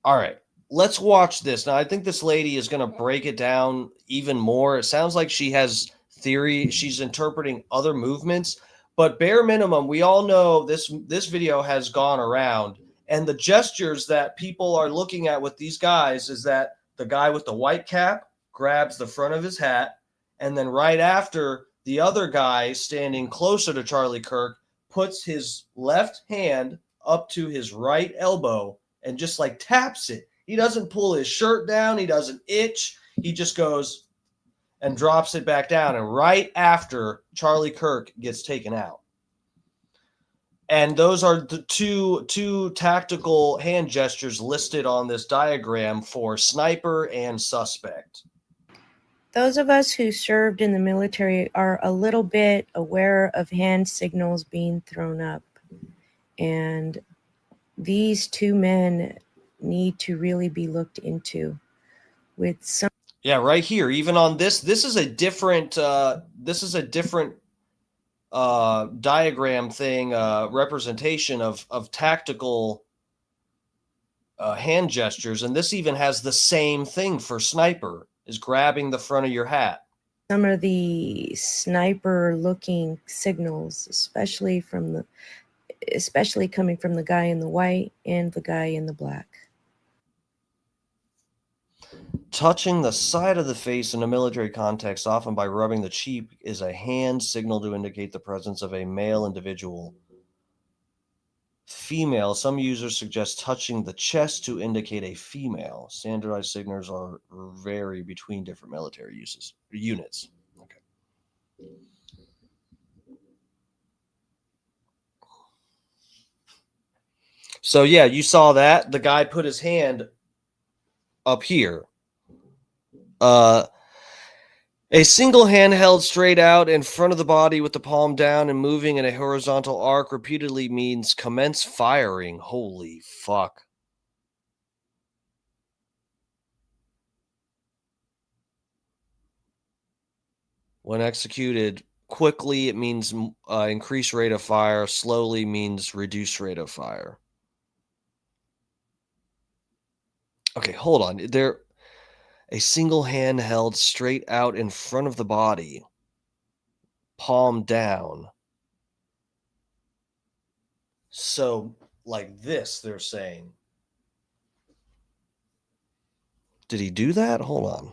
Speaker 3: All right, let's watch this. Now, I think this lady is going to break it down even more. It sounds like she has theory. She's interpreting other movements. But bare minimum, we all know this video has gone around, and the gestures that people are looking at with these guys is that the guy with the white cap grabs the front of his hat, and then right after, the other guy standing closer to Charlie Kirk puts his left hand up to his right elbow and just like taps it. He doesn't pull his shirt down. He doesn't itch. He just goes and drops it back down. And right after, Charlie Kirk gets taken out. And those are the two tactical hand gestures listed on this diagram for sniper and suspect.
Speaker 1: those of us who served in the military are a little bit aware of hand signals being thrown up. And these two men need to really be looked into with some.
Speaker 3: Yeah, right here, even on this is a different diagram thing, representation of tactical hand gestures, and this even has the same thing for sniper, is grabbing the front of your hat.
Speaker 1: Some of the sniper looking signals, especially coming from the guy in the white and the guy in the black.
Speaker 3: Touching the side of the face in a military context, often by rubbing the cheek, is a hand signal to indicate the presence of a male individual. Female, some users suggest touching the chest to indicate a female. Standardized signals are vary between different military units. Okay. So yeah, you saw that. The guy put his hand up here. A single hand held straight out in front of the body with the palm down and moving in a horizontal arc repeatedly means commence firing. Holy fuck. When executed quickly, it means increased rate of fire. Slowly means reduced rate of fire. Okay, hold on. A single hand held straight out in front of the body, palm down. So, like this, they're saying. Did he do that? Hold on.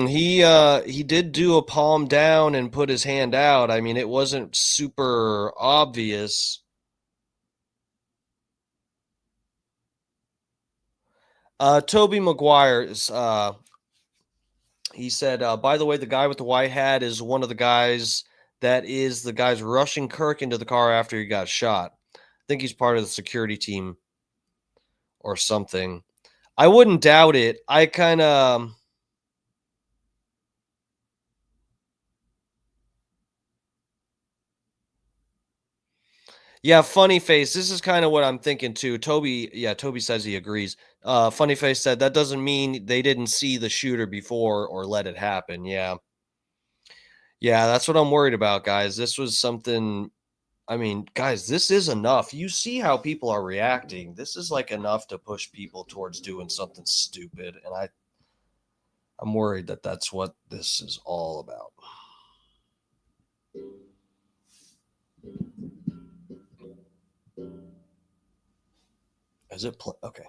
Speaker 3: He did do a palm down and put his hand out. I mean, it wasn't super obvious. Toby Maguire is he said, by the way, the guy with the white hat is one of the guys that is the guys rushing Kirk into the car after he got shot. I think he's part of the security team or something. I wouldn't doubt it. I kind of... Yeah, Funny Face. This is kind of what I'm thinking too. Toby says he agrees. Funny Face said that doesn't mean they didn't see the shooter before or let it happen. Yeah. Yeah, that's what I'm worried about, guys. This was something... I mean, guys, this is enough. You see how people are reacting. This is like enough to push people towards doing something stupid. And I'm worried that that's what this is all about. Is it okay?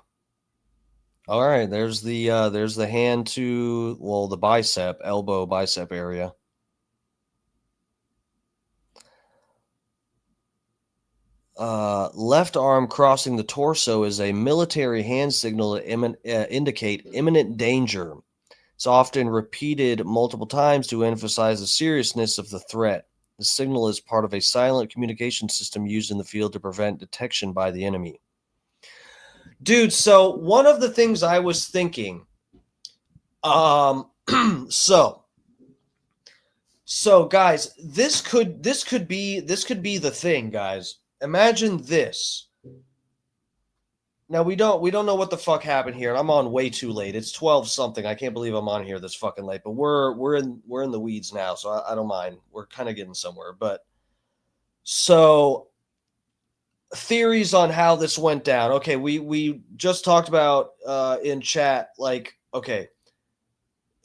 Speaker 3: All right, there's the hand to, well, the bicep, elbow, bicep area. Left arm crossing the torso is a military hand signal to indicate imminent danger. It's often repeated multiple times to emphasize the seriousness of the threat. The signal is part of a silent communication system used in the field to prevent detection by the enemy. Dude, so one of the things I was thinking, so guys, this could be the thing, guys. Imagine this. Now we don't know what the fuck happened here, and I'm on way too late. It's 12 something. I can't believe I'm on here this fucking late, but we're in the weeds now, so I don't mind. We're kind of getting somewhere, but so theories on how this went down. Okay, we just talked about in chat, like, okay,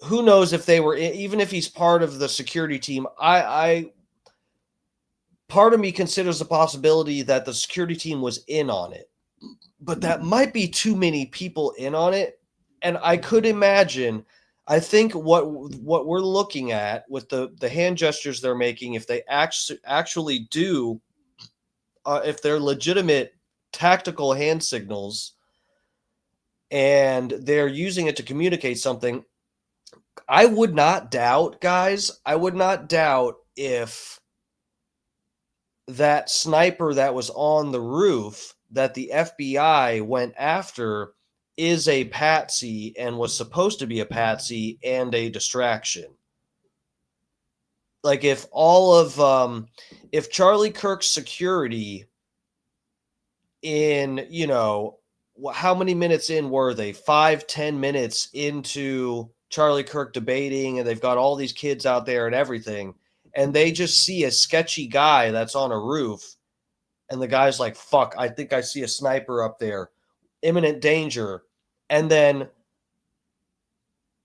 Speaker 3: who knows if they were even if he's part of the security team. Part of me considers the possibility that the security team was in on it, but that might be too many people in on it. And I could imagine, I think what we're looking at with the hand gestures they're making, if they actually do, if they're legitimate tactical hand signals and they're using it to communicate something, I would not doubt, guys, if that sniper that was on the roof that the FBI went after is a patsy and was supposed to be a patsy and a distraction. Like if all of if Charlie Kirk's security in, you know, how many minutes in were they? 5-10 minutes into Charlie Kirk debating, and they've got all these kids out there and everything, and they just see a sketchy guy that's on a roof, and the guy's like, fuck, I think I see a sniper up there, imminent danger, and then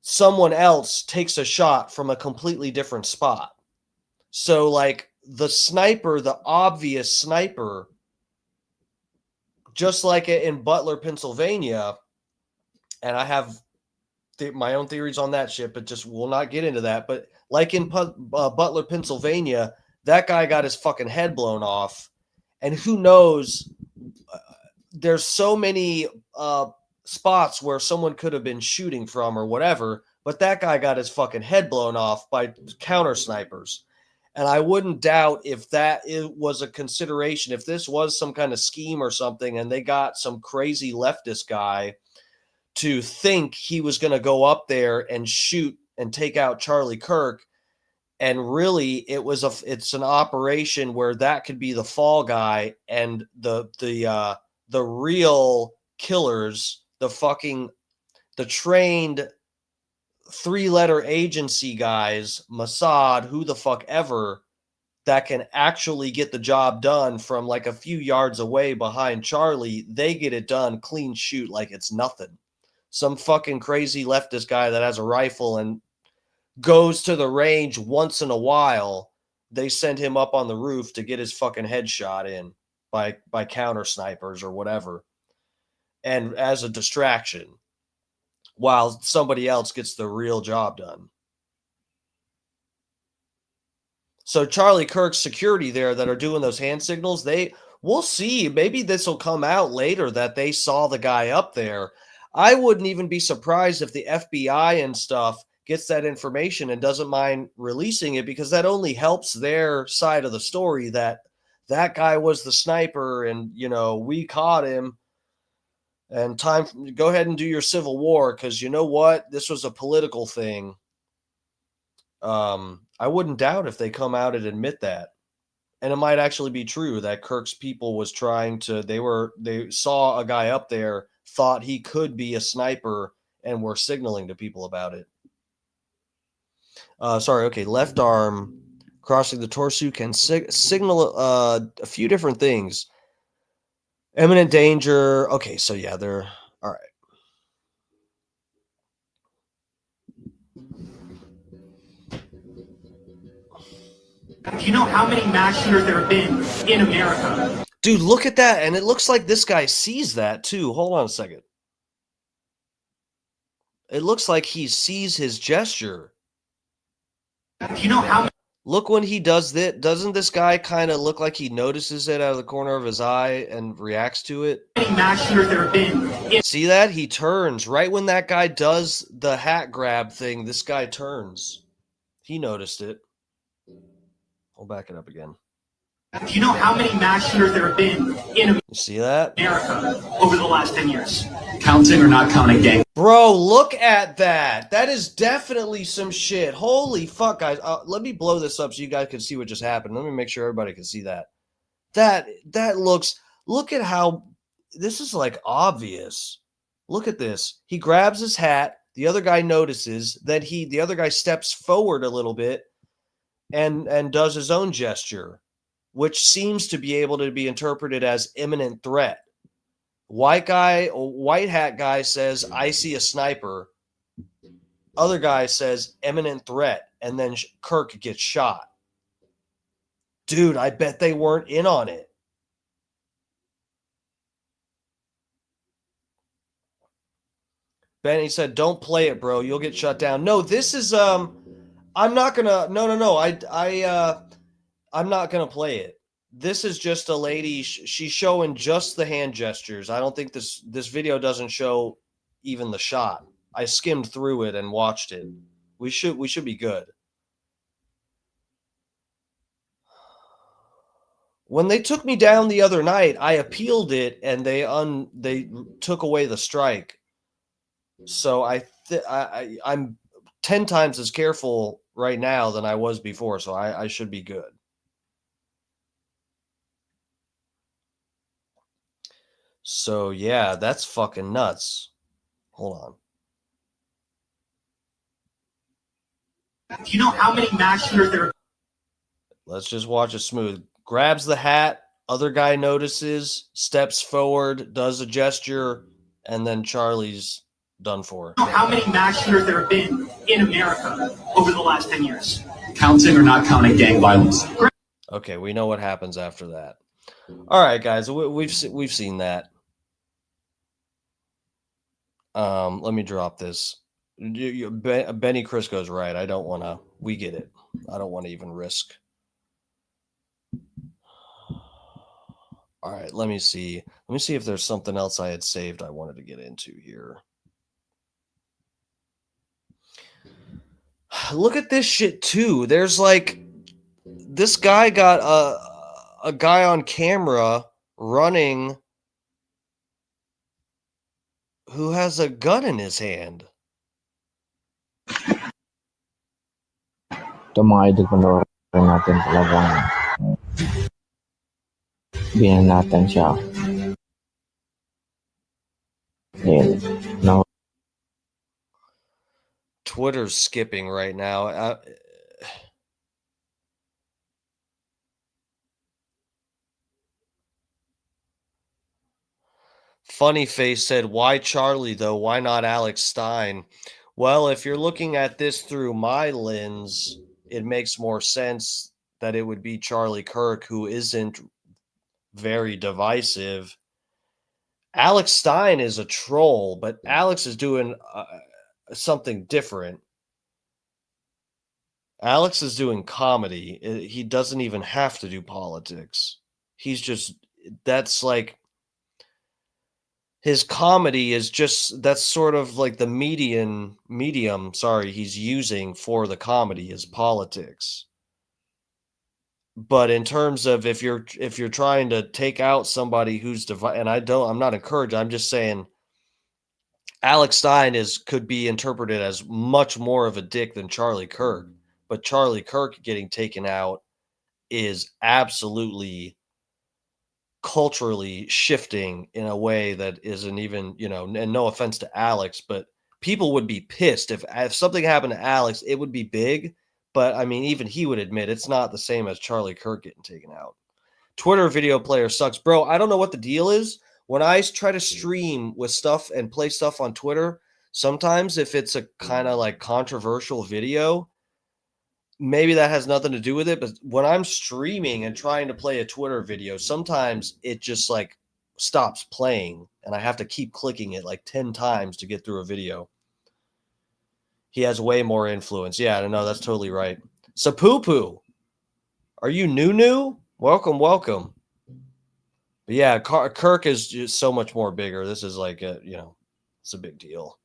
Speaker 3: someone else takes a shot from a completely different spot. So like the sniper, the obvious sniper, just like in Butler, Pennsylvania, and I have my own theories on that shit, but just will not get into that. But like in Butler, Pennsylvania, that guy got his fucking head blown off, and who knows? There's so many spots where someone could have been shooting from or whatever, but that guy got his fucking head blown off by counter snipers. And I wouldn't doubt if that was a consideration, if this was some kind of scheme or something, and they got some crazy leftist guy to think he was going to go up there and shoot and take out Charlie Kirk. And really it's an operation where that could be the fall guy, and the real killers, the trained 3-letter agency guys, Mossad, who the fuck ever, that can actually get the job done from like a few yards away behind Charlie, they get it done clean shoot like it's nothing. Some fucking crazy leftist guy that has a rifle and goes to the range once in a while, they send him up on the roof to get his fucking headshot in by counter snipers or whatever, and as a distraction, while somebody else gets the real job done. So Charlie Kirk's security there that are doing those hand signals, we'll see. Maybe this will come out later that they saw the guy up there. I wouldn't even be surprised if the FBI and stuff gets that information and doesn't mind releasing it, because that only helps their side of the story, that guy was the sniper and, you know, we caught him. And go ahead and do your Civil War, because you know what? This was a political thing. I wouldn't doubt if they come out and admit that. And it might actually be true that Kirk's people was trying to, they saw a guy up there, thought he could be a sniper, and were signaling to people about it. Left arm crossing the torso can signal a few different things. Imminent danger. Okay, so yeah, they're all right.
Speaker 12: Do you know how many mass shooters there have been in America?
Speaker 3: Dude, look at that. And it looks like this guy sees that too. Hold on a second. It looks like he sees his gesture.
Speaker 12: Do you know how many?
Speaker 3: Look when he does that. Doesn't this guy kind of look like he notices it out of the corner of his eye and reacts to it?
Speaker 12: Mass shooters there have been.
Speaker 3: See that? He turns. Right when that guy does the hat grab thing, this guy turns. He noticed it. I'll back it up again.
Speaker 12: Do you know how many mass shooters there have been in
Speaker 3: You see that?
Speaker 12: America over the last 10 years? Counting or not counting gang?
Speaker 3: Bro, look at that. That is definitely some shit. Holy fuck, guys. Let me blow this up so you guys can see what just happened. Let me make sure everybody can see that. That looks, look at how, this is like obvious. Look at this. He grabs his hat. The other guy notices. Then the other guy steps forward a little bit and does his own gesture, which seems to be able to be interpreted as imminent threat. White hat guy says, I see a sniper. Other guy says, imminent threat. And then Kirk gets shot. Dude, I bet they weren't in on it. Benny said, don't play it, bro. You'll get shut down. No, this is, I'm not gonna, no. I'm not gonna play it. This is just a lady. She's showing just the hand gestures. I don't think this video doesn't show even the shot. I skimmed through it and watched it. We should be good. When they took me down the other night, I appealed it and they took away the strike. So I'm 10 times as careful right now than I was before, so I should be good. So yeah, that's fucking nuts. Hold on.
Speaker 12: Do you know how many mass shooters there are?
Speaker 3: Let's just watch it smooth. Grabs the hat, other guy notices, steps forward, does a gesture, and then Charlie's done for.
Speaker 12: Do you know how many mass shooters there have been in America over the last 10 years?
Speaker 16: Counting or not counting gang violence?
Speaker 3: Okay, we know what happens after that. All right, guys, we've seen that. Let me drop this. Benny Crisco's right. I don't want to. We get it. I don't want to even risk. All right, let me see. Let me see if there's something else I had saved I wanted to get into here. Look at this shit too. There's like this guy got a guy on camera running who has a gun in his hand.
Speaker 17: Ito mga idol, panoorin natin talagang binan natin siya. Ayan. No.
Speaker 3: Twitter's skipping right now. Funny Face said, why Charlie though? Why not Alex Stein? Well, if you're looking at this through my lens, it makes more sense that it would be Charlie Kirk, who isn't very divisive. Alex Stein is a troll, but Alex is doing something different. Alex is doing comedy. He doesn't even have to do politics. He's just, that's like, his comedy is just, that's sort of like the medium, he's using for the comedy is politics. But in terms of if you're trying to take out somebody who's and I'm not encouraged, I'm just saying Alex Stein could be interpreted as much more of a dick than Charlie Kirk, but Charlie Kirk getting taken out is absolutely culturally shifting in a way that isn't even, and no offense to Alex, but people would be pissed if something happened to Alex. It would be big, but I mean, even he would admit it's not the same as Charlie Kirk getting taken out. Twitter video player sucks. Bro, I don't know what the deal is. When I try to stream with stuff and play stuff on Twitter, sometimes if it's a kind of like controversial video, maybe that has nothing to do with it, but when I'm streaming and trying to play a Twitter video, sometimes it just like stops playing and I have to keep clicking it like 10 times to get through a video. He has way more influence. Yeah, no, that's totally right. Sapoo-poo, are you new? Welcome. But yeah, Kirk is just so much more bigger. This is like, it's a big deal.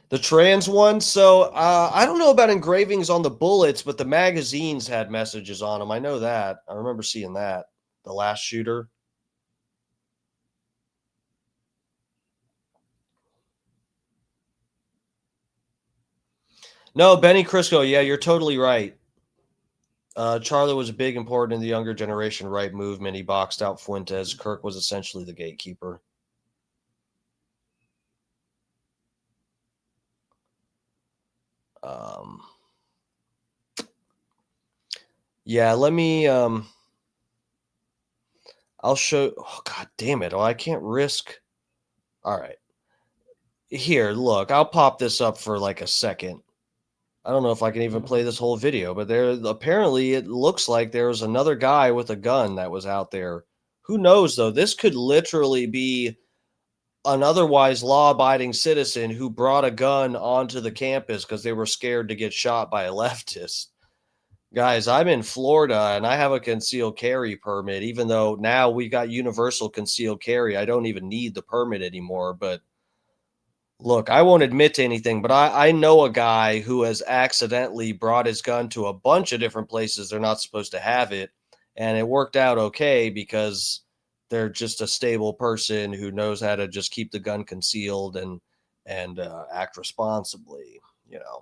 Speaker 3: The trans one, so I don't know about engravings on the bullets, but the magazines had messages on them. I know that. I remember seeing that. The last shooter. No, Benny Crisco, yeah, you're totally right. Charlie was big, important in the younger generation right movement. He boxed out Fuentes. Kirk was essentially the gatekeeper. Yeah, let me I'll show. Oh, god damn it. Oh, I can't risk. All right. Here, look, I'll pop this up for like a second. I don't know if I can even play this whole video, but there apparently it looks like there was another guy with a gun that was out there. Who knows though? This could literally be an otherwise law-abiding citizen who brought a gun onto the campus because they were scared to get shot by a leftist. Guys, I'm in Florida and I have a concealed carry permit, even though now we got universal concealed carry. I don't even need the permit anymore, but Look, I won't admit to anything, but I know a guy who has accidentally brought his gun to a bunch of different places they're not supposed to have it, and it worked out okay because they're just a stable person who knows how to just keep the gun concealed and act responsibly, you know.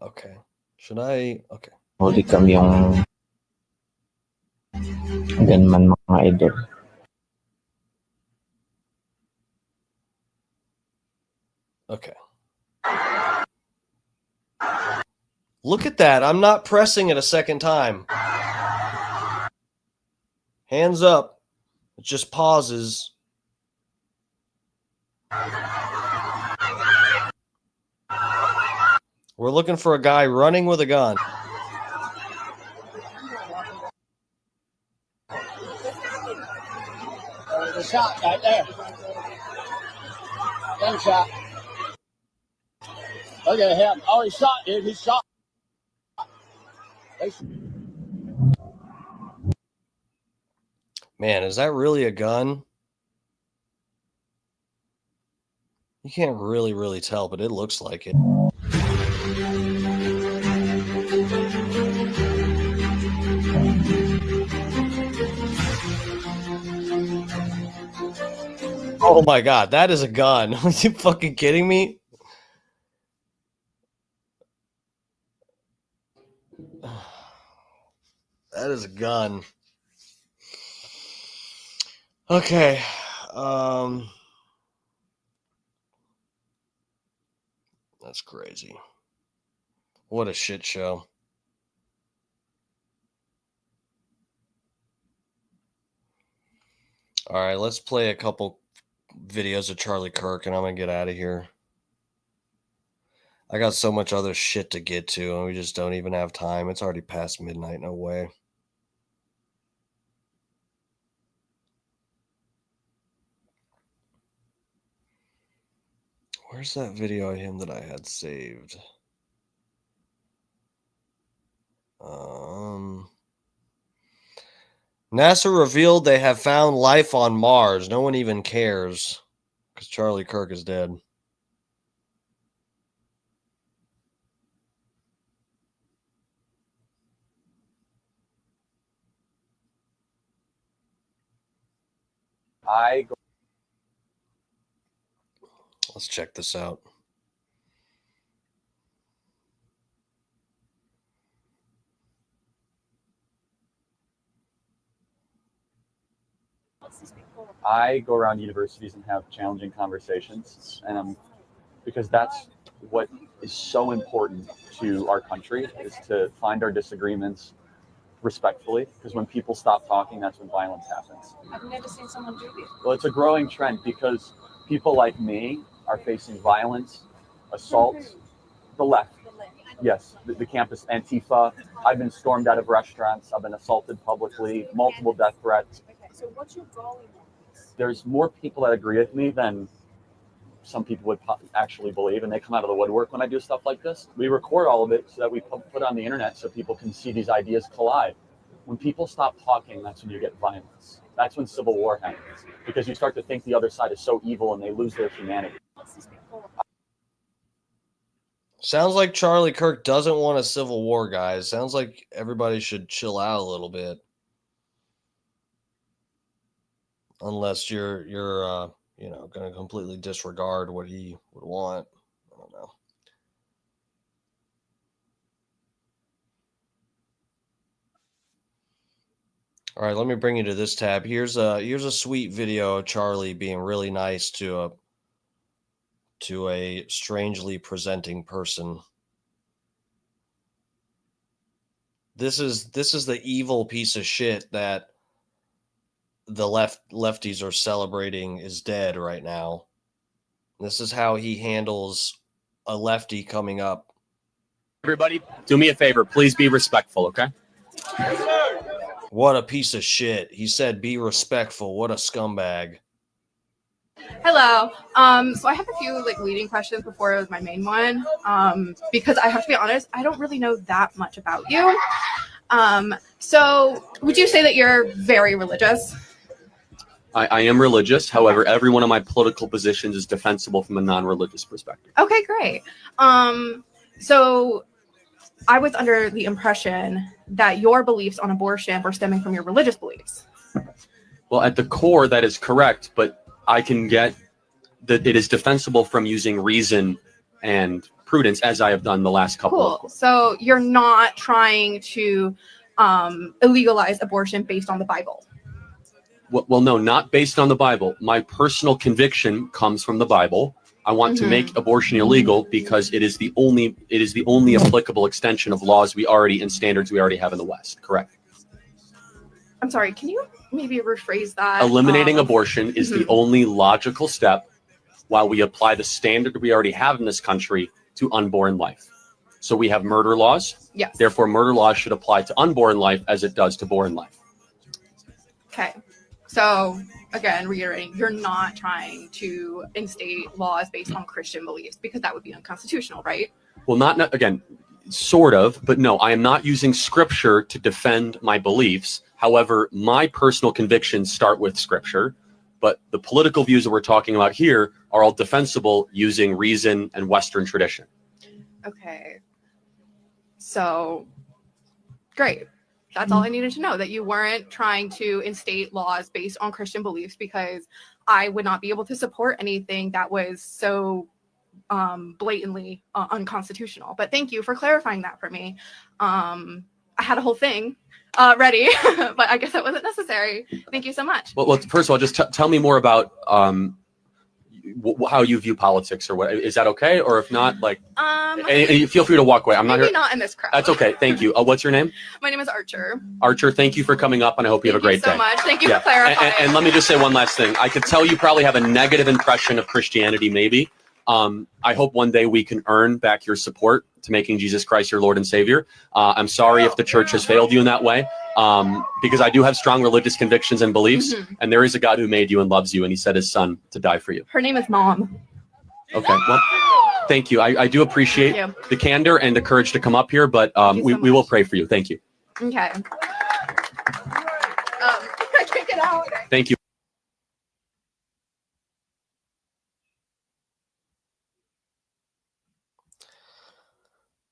Speaker 3: Okay. Should I? Okay.
Speaker 17: Huli kami yung gunman mga idol.
Speaker 3: Okay. Look at that. I'm not pressing it a second time. Hands up. It just pauses. We're looking for a guy running with a gun.
Speaker 5: There's a shot right there. Gunshot. Look at him. Oh, he shot, dude. He shot.
Speaker 3: Man, is that really a gun? You can't really tell, but it looks like it. Oh my God, that is a gun. Are you fucking kidding me? That is a gun. Okay. That's crazy. What a shit show. All right, let's play a couple videos of Charlie Kirk and I'm going to get out of here. I got so much other shit to get to and we just don't even have time. It's already past midnight. No way. Where's that video of him that I had saved? NASA revealed they have found life on Mars. No one even cares because Charlie Kirk is dead. Let's check this out.
Speaker 18: I go around universities and have challenging conversations, and because that's what is so important to our country, is to find our disagreements respectfully, because when people stop talking, that's when violence happens.
Speaker 19: I've never seen someone do this.
Speaker 18: Well, it's a growing trend because people like me are facing violence, assaults, the left. Yes, the campus Antifa. I've been stormed out of restaurants. I've been assaulted publicly, multiple death threats.
Speaker 19: Okay, so what's your goal in this?
Speaker 18: There's more people that agree with me than some people would actually believe, and they come out of the woodwork when I do stuff like this. We record all of it so that we put it on the internet so people can see these ideas collide. When people stop talking, that's when you get violence. That's when civil war happens, because you start to think the other side is so evil and they lose their humanity.
Speaker 3: Sounds like Charlie Kirk doesn't want a civil war, guys. Sounds like everybody should chill out a little bit. Unless you're you know, going to completely disregard what he would want. I don't know. All right, let me bring you to this tab. Here's a sweet video of Charlie being really nice to a strangely presenting person. This is the evil piece of shit that the lefties are celebrating is dead right now. This is how he handles a lefty coming up.
Speaker 16: Everybody, do me a favor. Please be respectful, okay?
Speaker 3: What a piece of shit. He said, be respectful. What a scumbag.
Speaker 20: Hello. So I have a few leading questions before my main one. Because I have to be honest, I don't really know that much about you. So, would you say that you're very religious?
Speaker 16: I am religious. However, every one of my political positions is defensible from a non-religious perspective.
Speaker 20: Okay, great. So I was under the impression that your beliefs on abortion were stemming from your religious beliefs.
Speaker 16: Well, at the core, that is correct, but I can get that it is defensible from using reason and prudence, as I have done the last couple of
Speaker 20: Cool. So you're not trying to illegalize abortion based on the Bible.
Speaker 16: Well, no, not based on the Bible. My personal conviction comes from the Bible. I want to make abortion illegal because it is the only applicable extension of laws we already and standards we already have in the West. Correct.
Speaker 20: I'm sorry, can you maybe rephrase that?
Speaker 16: Eliminating abortion is the only logical step while we apply the standard we already have in this country to unborn life. So we have murder laws.
Speaker 20: Yes.
Speaker 16: Therefore, murder laws should apply to unborn life as it does to born life.
Speaker 20: Okay. So again, reiterating, you're not trying to instate laws based on Christian beliefs because that would be unconstitutional, right?
Speaker 16: Well, not again, sort of, but no, I am not using scripture to defend my beliefs. However, my personal convictions start with scripture, but the political views that we're talking about here are all defensible using reason and Western tradition.
Speaker 20: Okay. So great. That's all I needed to know, that you weren't trying to instate laws based on Christian beliefs, because I would not be able to support anything that was so blatantly unconstitutional. But thank you for clarifying that for me. I had a whole thing ready, but I guess that wasn't necessary. Thank you so much.
Speaker 16: Well, first of all, just tell me more about how you view politics, or what. Is that okay? Or if not, like, and you feel free to walk away. I'm not here.
Speaker 20: Not in this crowd.
Speaker 16: That's okay. Thank you. What's your name?
Speaker 20: My name is Archer.
Speaker 16: Archer, thank you for coming up, and I hope you have a great day.
Speaker 20: Thank you so much. Thank you for clarifying.
Speaker 16: And let me just say one last thing. I could tell you probably have a negative impression of Christianity, maybe. I hope one day we can earn back your support to making Jesus Christ your Lord and Savior. I'm sorry if the church has failed you in that way, because I do have strong religious convictions and beliefs, and there is a God who made you and loves you, and he sent his son to die for you.
Speaker 20: Her name is Mom.
Speaker 16: Okay, well, thank you. I do appreciate the candor and the courage to come up here, but we will pray for you. Thank you.
Speaker 20: Okay. I can't get out.
Speaker 16: Thank you.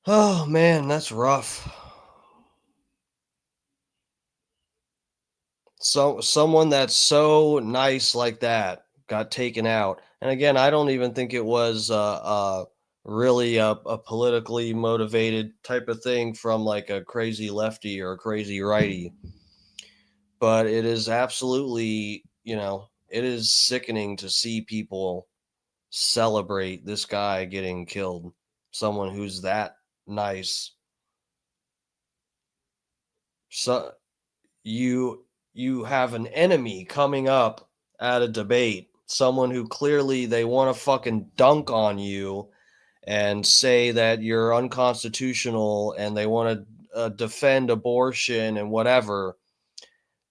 Speaker 3: Oh man, that's rough. So someone that's so nice like that got taken out. And again, I don't even think it was really a politically motivated type of thing from like a crazy lefty or a crazy righty. But it is absolutely, it is sickening to see people celebrate this guy getting killed. Someone who's that nice. So you have an enemy coming up at a debate, someone who clearly they want to fucking dunk on you and say that you're unconstitutional, and they want to defend abortion and whatever.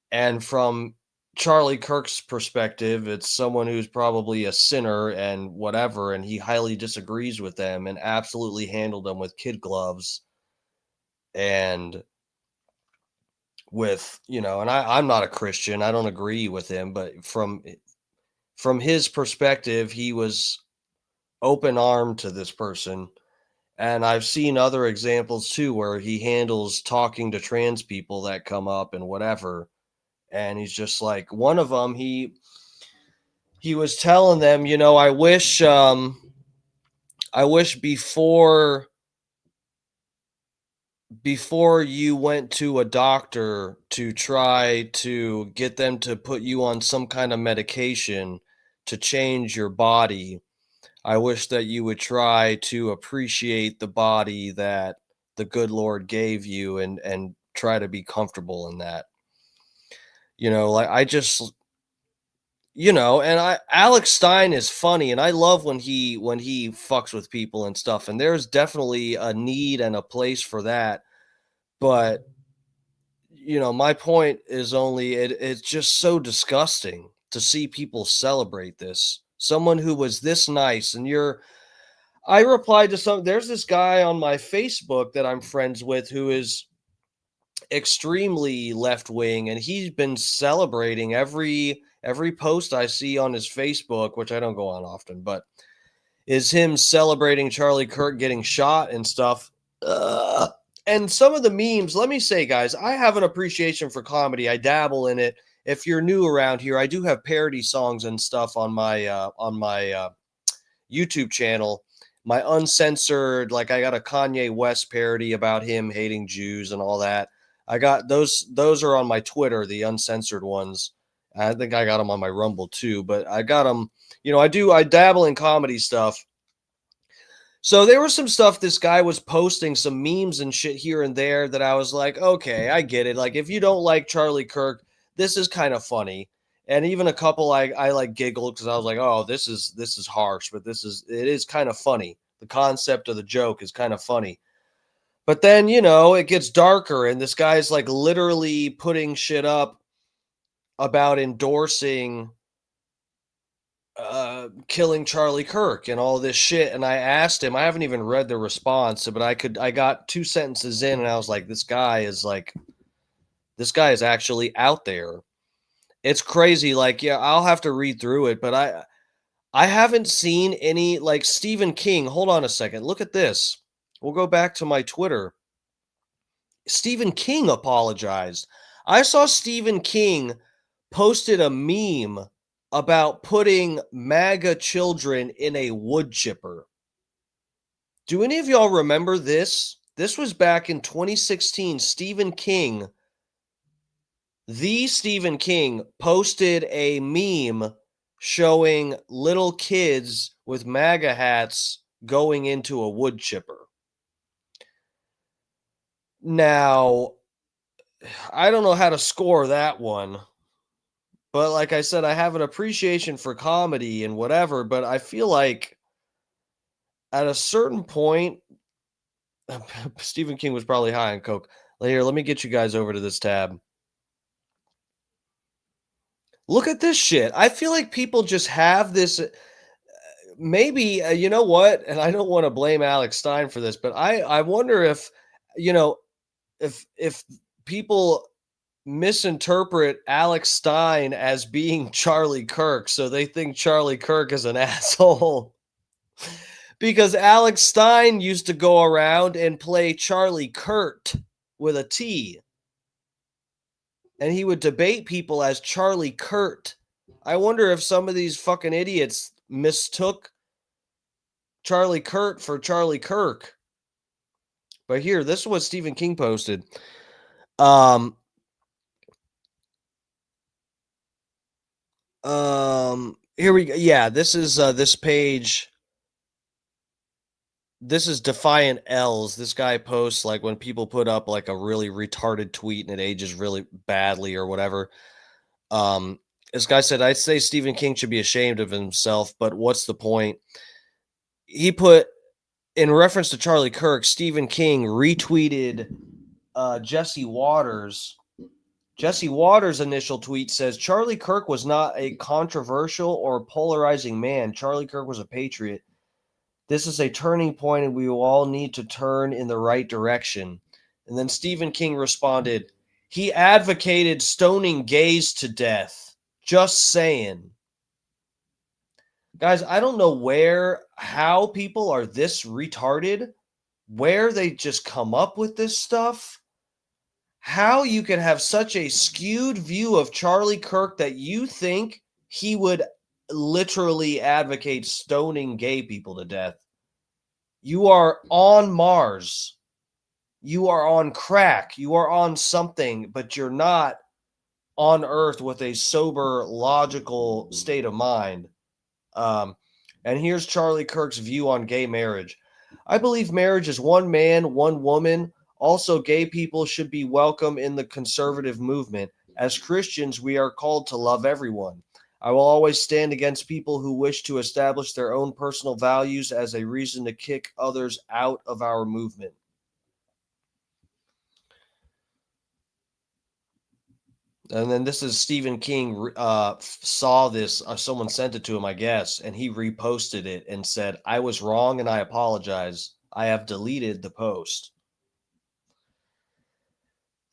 Speaker 3: And from Charlie Kirk's perspective, it's someone who's probably a sinner and whatever, and he highly disagrees with them and absolutely handled them with kid gloves. And with, and I'm not a Christian, I don't agree with him, but from his perspective, he was open-armed to this person. And I've seen other examples too, where he handles talking to trans people that come up and whatever. And he's just like, one of them, he was telling them, I wish before you went to a doctor to try to get them to put you on some kind of medication to change your body, I wish that you would try to appreciate the body that the good Lord gave you and try to be comfortable in that. Alex Stein is funny, and I love when he fucks with people and stuff, and there's definitely a need and a place for that. But my point is only it's just so disgusting to see people celebrate this. Someone who was this nice, and I replied to there's this guy on my Facebook that I'm friends with who is extremely left wing, and he's been celebrating every post I see on his Facebook, which I don't go on often, but is him celebrating Charlie Kirk getting shot and stuff. And some of the memes, let me say, guys, I have an appreciation for comedy. I dabble in it. If you're new around here, I do have parody songs and stuff on my YouTube channel. My uncensored, like I got a Kanye West parody about him hating Jews and all that. I got those are on my Twitter, the uncensored ones. I think I got them on my Rumble too, but I got them, I dabble in comedy stuff. So there was some stuff this guy was posting, some memes and shit here and there that I was like, okay, I get it. Like if you don't like Charlie Kirk, this is kind of funny. And even a couple I like giggled because I was like, oh, this is harsh, but it is kind of funny. The concept of the joke is kind of funny. But then, it gets darker, and this guy's like literally putting shit up about endorsing killing Charlie Kirk and all this shit. And I asked him, I haven't even read the response, but I got 2 sentences in and I was like, this guy is actually out there. It's crazy. Like, yeah, I'll have to read through it, but I haven't seen any, like Stephen King. Hold on a second. Look at this. We'll go back to my Twitter. Stephen King apologized. I saw Stephen King posted a meme about putting MAGA children in a wood chipper. Do any of y'all remember this? This was back in 2016. Stephen King, the Stephen King, posted a meme showing little kids with MAGA hats going into a wood chipper. Now, I don't know how to score that one. But like I said, I have an appreciation for comedy and whatever, but I feel like at a certain point, Stephen King was probably high on coke. Here, let me get you guys over to this tab. Look at this shit. I feel like people just have this. Maybe, you know what? And I don't want to blame Alex Stein for this, but I wonder if, if people misinterpret Alex Stein as being Charlie Kirk, so they think Charlie Kirk is an asshole. Because Alex Stein used to go around and play Charlie Kurt with a T. And he would debate people as Charlie Kurt. I wonder if some of these fucking idiots mistook Charlie Kurt for Charlie Kirk. But here, this is what Stephen King posted. Here we go. Yeah, this is this page. This is Defiant L's. This guy posts like when people put up like a really retarded tweet and it ages really badly or whatever. This guy said, I'd say Stephen King should be ashamed of himself, but what's the point? He put, in reference to Charlie Kirk, Stephen King retweeted Jesse Waters. Jesse Waters' initial tweet says, Charlie Kirk was not a controversial or polarizing man. Charlie Kirk was a patriot. This is a turning point and we will all need to turn in the right direction. And then Stephen King responded, he advocated stoning gays to death. Just saying. Guys, I don't know how people are this retarded, where they just come up with this stuff. How you can have such a skewed view of Charlie Kirk that you think he would literally advocate stoning gay people to death. You are on Mars. You are on crack. You are on something, but you're not on Earth with a sober, logical state of mind. And here's Charlie Kirk's view on gay marriage. I believe marriage is one man, one woman. Also, gay people should be welcome in the conservative movement. As Christians, we are called to love everyone. I will always stand against people who wish to establish their own personal values as a reason to kick others out of our movement. And then this is Stephen King saw this. Someone sent it to him, I guess, and he reposted it and said, I was wrong and I apologize. I have deleted the post.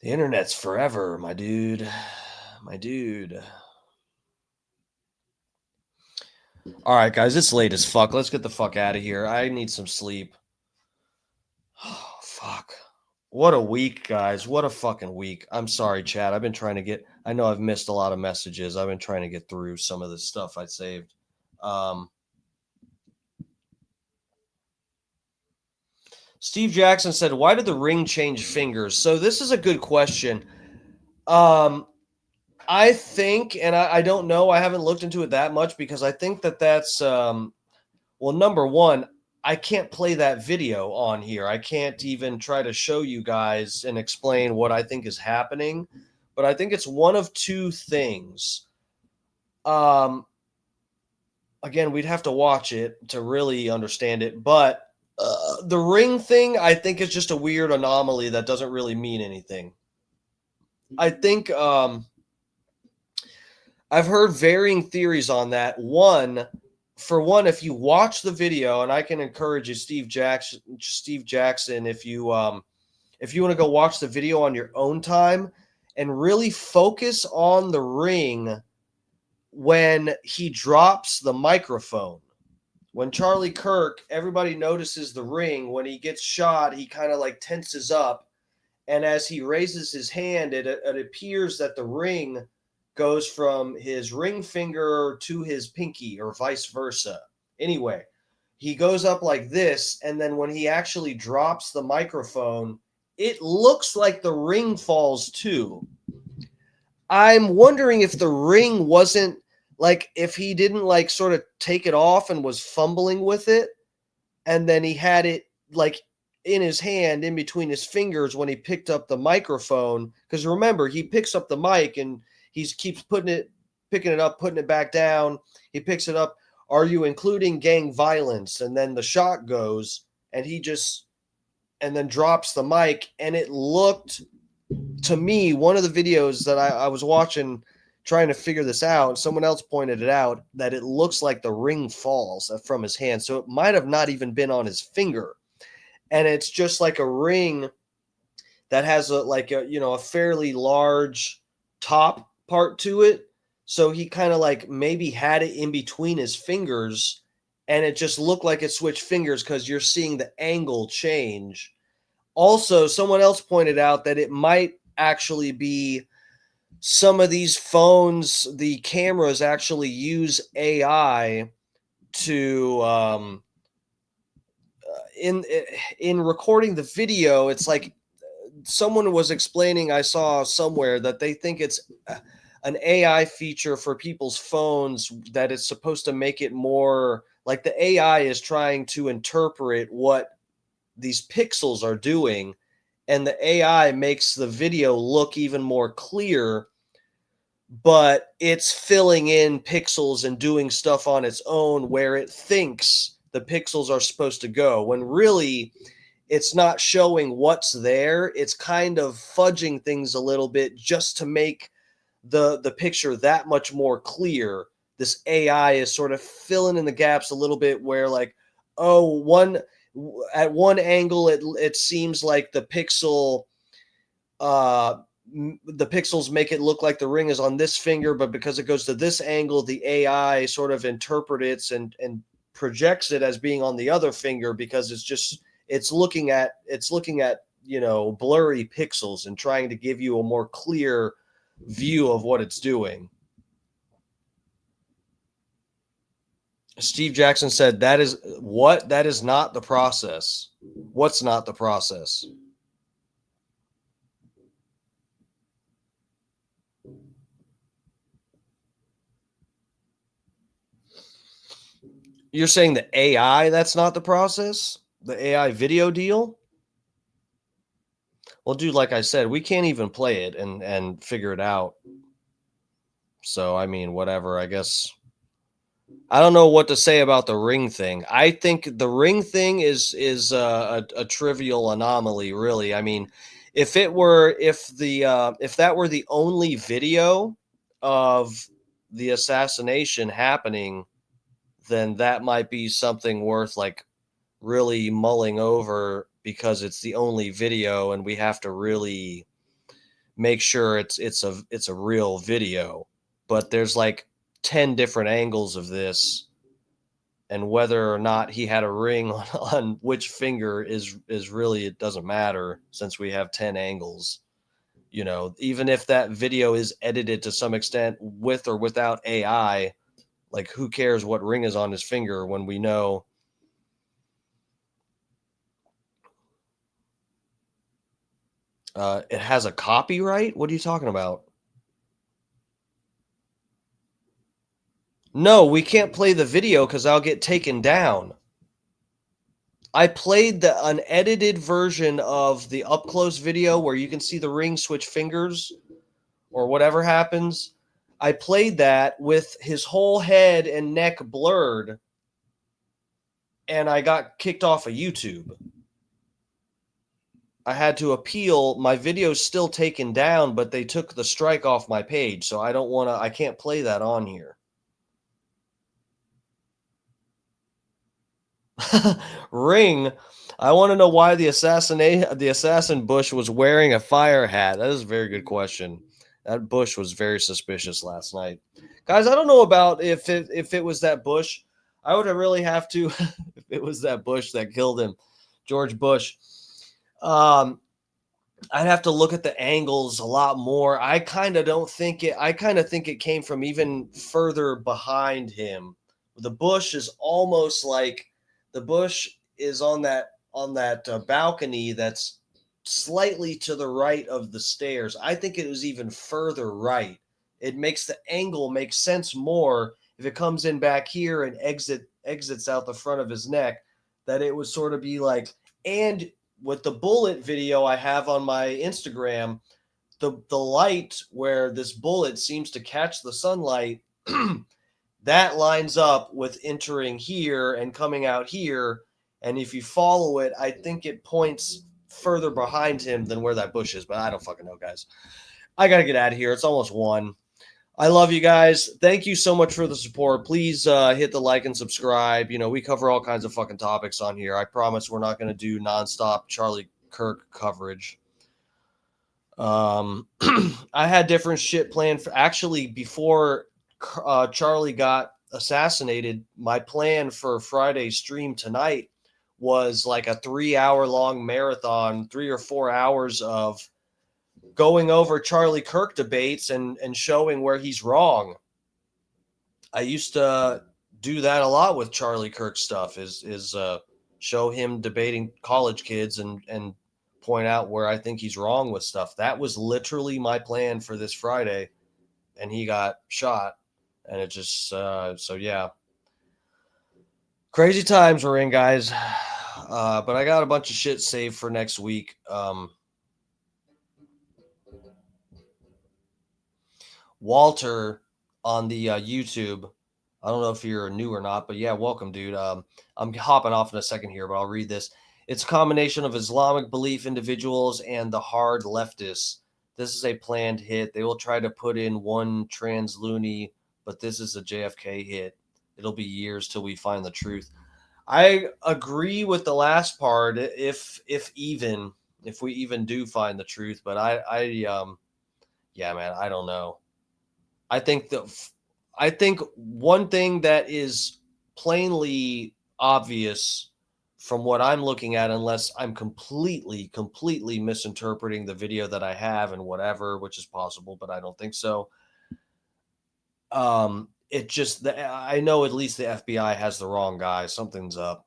Speaker 3: The internet's forever, my dude. My dude. All right, guys, it's late as fuck. Let's get the fuck out of here. I need some sleep. Oh, fuck. What a week, guys. What a fucking week. I'm sorry, chat. I've been trying to get... I know I've missed a lot of messages. I've been trying to get through some of the stuff I saved. Steve Jackson said, why did the ring change fingers? So this is a good question. I think, and I don't know, I haven't looked into it that much because I think that's, well, number one, I can't play that video on here. I can't even try to show you guys and explain what I think is happening, but I think it's one of two things. Again, we'd have to watch it to really understand it, but the ring thing, I think, is just a weird anomaly that doesn't really mean anything. I think I've heard varying theories on that. For one, if you watch the video, and I can encourage you, Steve Jackson, if you want to go watch the video on your own time and really focus on the ring when he drops the microphone. When Charlie Kirk, everybody notices the ring. When he gets shot, he kind of like tenses up. And as he raises his hand, it appears that the ring goes from his ring finger to his pinky or vice versa. Anyway, he goes up like this. And then when he actually drops the microphone, it looks like the ring falls too. I'm wondering if the ring wasn't like, if he didn't like sort of take it off and was fumbling with it. And then he had it like in his hand in between his fingers when he picked up the microphone. Because remember, he picks up the mic and he keeps picking it up, putting it back down. He picks it up. Are you including gang violence? And then the shot goes and and then drops the mic. And it looked to me, one of the videos that I was watching trying to figure this out, someone else pointed it out, that it looks like the ring falls from his hand. So it might have not even been on his finger. And it's just like a ring that has a fairly large top part to it. So he kind of like maybe had it in between his fingers and it just looked like it switched fingers because you're seeing the angle change. Also, someone else pointed out that it might actually be some of these phones, the cameras actually use AI to in recording the video. It's like someone was explaining, I saw somewhere, that they think it's an AI feature for people's phones that it's supposed to make it more like the AI is trying to interpret what these pixels are doing, and the AI makes the video look even more clear, but it's filling in pixels and doing stuff on its own where it thinks the pixels are supposed to go, when really it's not showing what's there. It's kind of fudging things a little bit just to make the picture that much more clear. This AI is sort of filling in the gaps a little bit where like, at one angle it seems like the pixels make it look like the ring is on this finger, but because it goes to this angle, the AI sort of interprets and projects it as being on the other finger because it's looking at blurry pixels and trying to give you a more clear view of what it's doing. Steve Jackson said that is not the process. What's not the process? You're saying the AI, that's not the process? The AI video deal? Well, dude, like I said, we can't even play it and figure it out. So, I mean, whatever, I guess. I don't know what to say about the ring thing. I think the ring thing is a trivial anomaly, really. I mean, if that were the only video of the assassination happening, then that might be something worth like really mulling over, because it's the only video and we have to really make sure it's a real video. But there's like 10 different angles of this, and whether or not he had a ring on which finger is really, it doesn't matter, since we have 10 angles. You know, even if that video is edited to some extent with or without AI, like who cares what ring is on his finger when we know it has a copyright? What are you talking about? No, we can't play the video because I'll get taken down. I played the unedited version of the up close video where you can see the ring switch fingers or whatever happens. I played that with his whole head and neck blurred, and I got kicked off of YouTube. I had to appeal. My video's still taken down, but they took the strike off my page, so I can't play that on here. Ring. I want to know why the assassin Bush was wearing a fire hat. That is a very good question. That Bush was very suspicious last night. Guys, I don't know about if it was that Bush. I would really have to if it was that Bush that killed him, George Bush. I'd have to look at the angles a lot more. I kind of think it came from even further behind him. The Bush is almost like the Bush is on that balcony that's slightly to the right of the stairs. I think it was even further right. It makes the angle make sense more if it comes in back here and exits out the front of his neck, that it would sort of be like. And with the bullet video I have on my Instagram, the light where this bullet seems to catch the sunlight, that lines up with entering here and coming out here. And if you follow it, I think it points further behind him than where that Bush is, but I don't fucking know, guys. I got to get out of here. It's almost 1. I love you guys. Thank you so much for the support. Please hit the like and subscribe. You know, we cover all kinds of fucking topics on here. I promise we're not going to do nonstop Charlie Kirk coverage. I had different shit planned for actually before Charlie got assassinated. My plan for Friday's stream tonight was like a 3-hour-long marathon, 3 or 4 hours of going over Charlie Kirk debates and showing where he's wrong. I used to do that a lot with Charlie Kirk stuff, is show him debating college kids and point out where I think he's wrong with stuff. That was literally my plan for this Friday, and he got shot. And it just, so yeah. Crazy times we're in, guys. But I got a bunch of shit saved for next week. Walter on the YouTube. I don't know if you're new or not, but yeah, welcome, dude. I'm hopping off in a second here, but I'll read this. It's a combination of Islamic belief individuals and the hard leftists. This is a planned hit. They will try to put in one trans loony, but this is a JFK hit. It'll be years till we find the truth. I agree with the last part, if we even do find the truth, but yeah, man, I don't know. I think one thing that is plainly obvious from what I'm looking at, unless I'm completely misinterpreting the video that I have and whatever, which is possible, but I don't think so. It just, I know at least the FBI has the wrong guy. Something's up.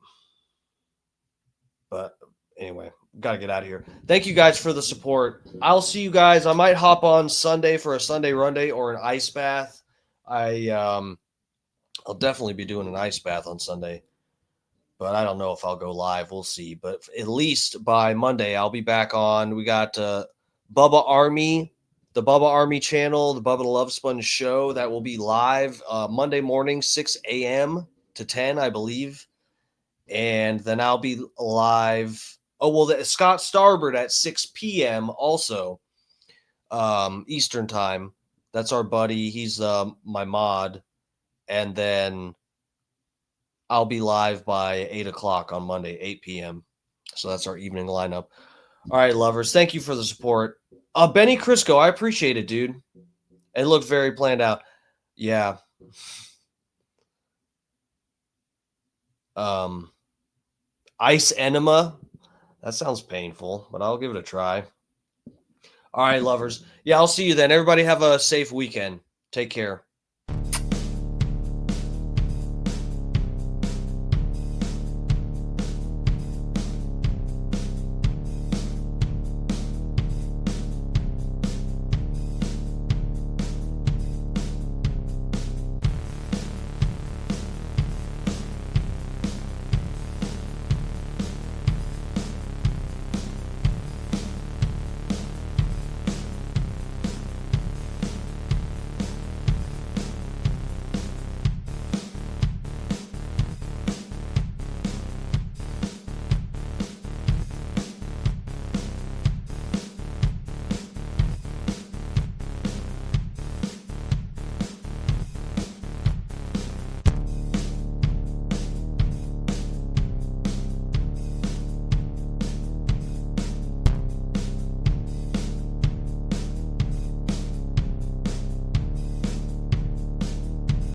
Speaker 3: But anyway, gotta get out of here. Thank you guys for the support. I'll see you guys. I might hop on Sunday for a Sunday run day or an ice bath. I'll definitely be doing an ice bath on Sunday, but I don't know if I'll go live. We'll see. But at least by Monday, I'll be back on. We got Bubba Army. The Bubba Army channel, the Bubba the Love Sponge show, that will be live Monday morning, 6 a.m. to 10, I believe. And then I'll be live. Oh, well, Scott Starbird at 6 p.m. also, Eastern time. That's our buddy. He's my mod. And then I'll be live by 8 o'clock on Monday, 8 p.m. So that's our evening lineup. All right, lovers. Thank you for the support. Benny Crisco, I appreciate it, dude. It looked very planned out. Yeah. Ice enema. That sounds painful, but I'll give it a try. All right, lovers. Yeah, I'll see you then. Everybody have a safe weekend. Take care.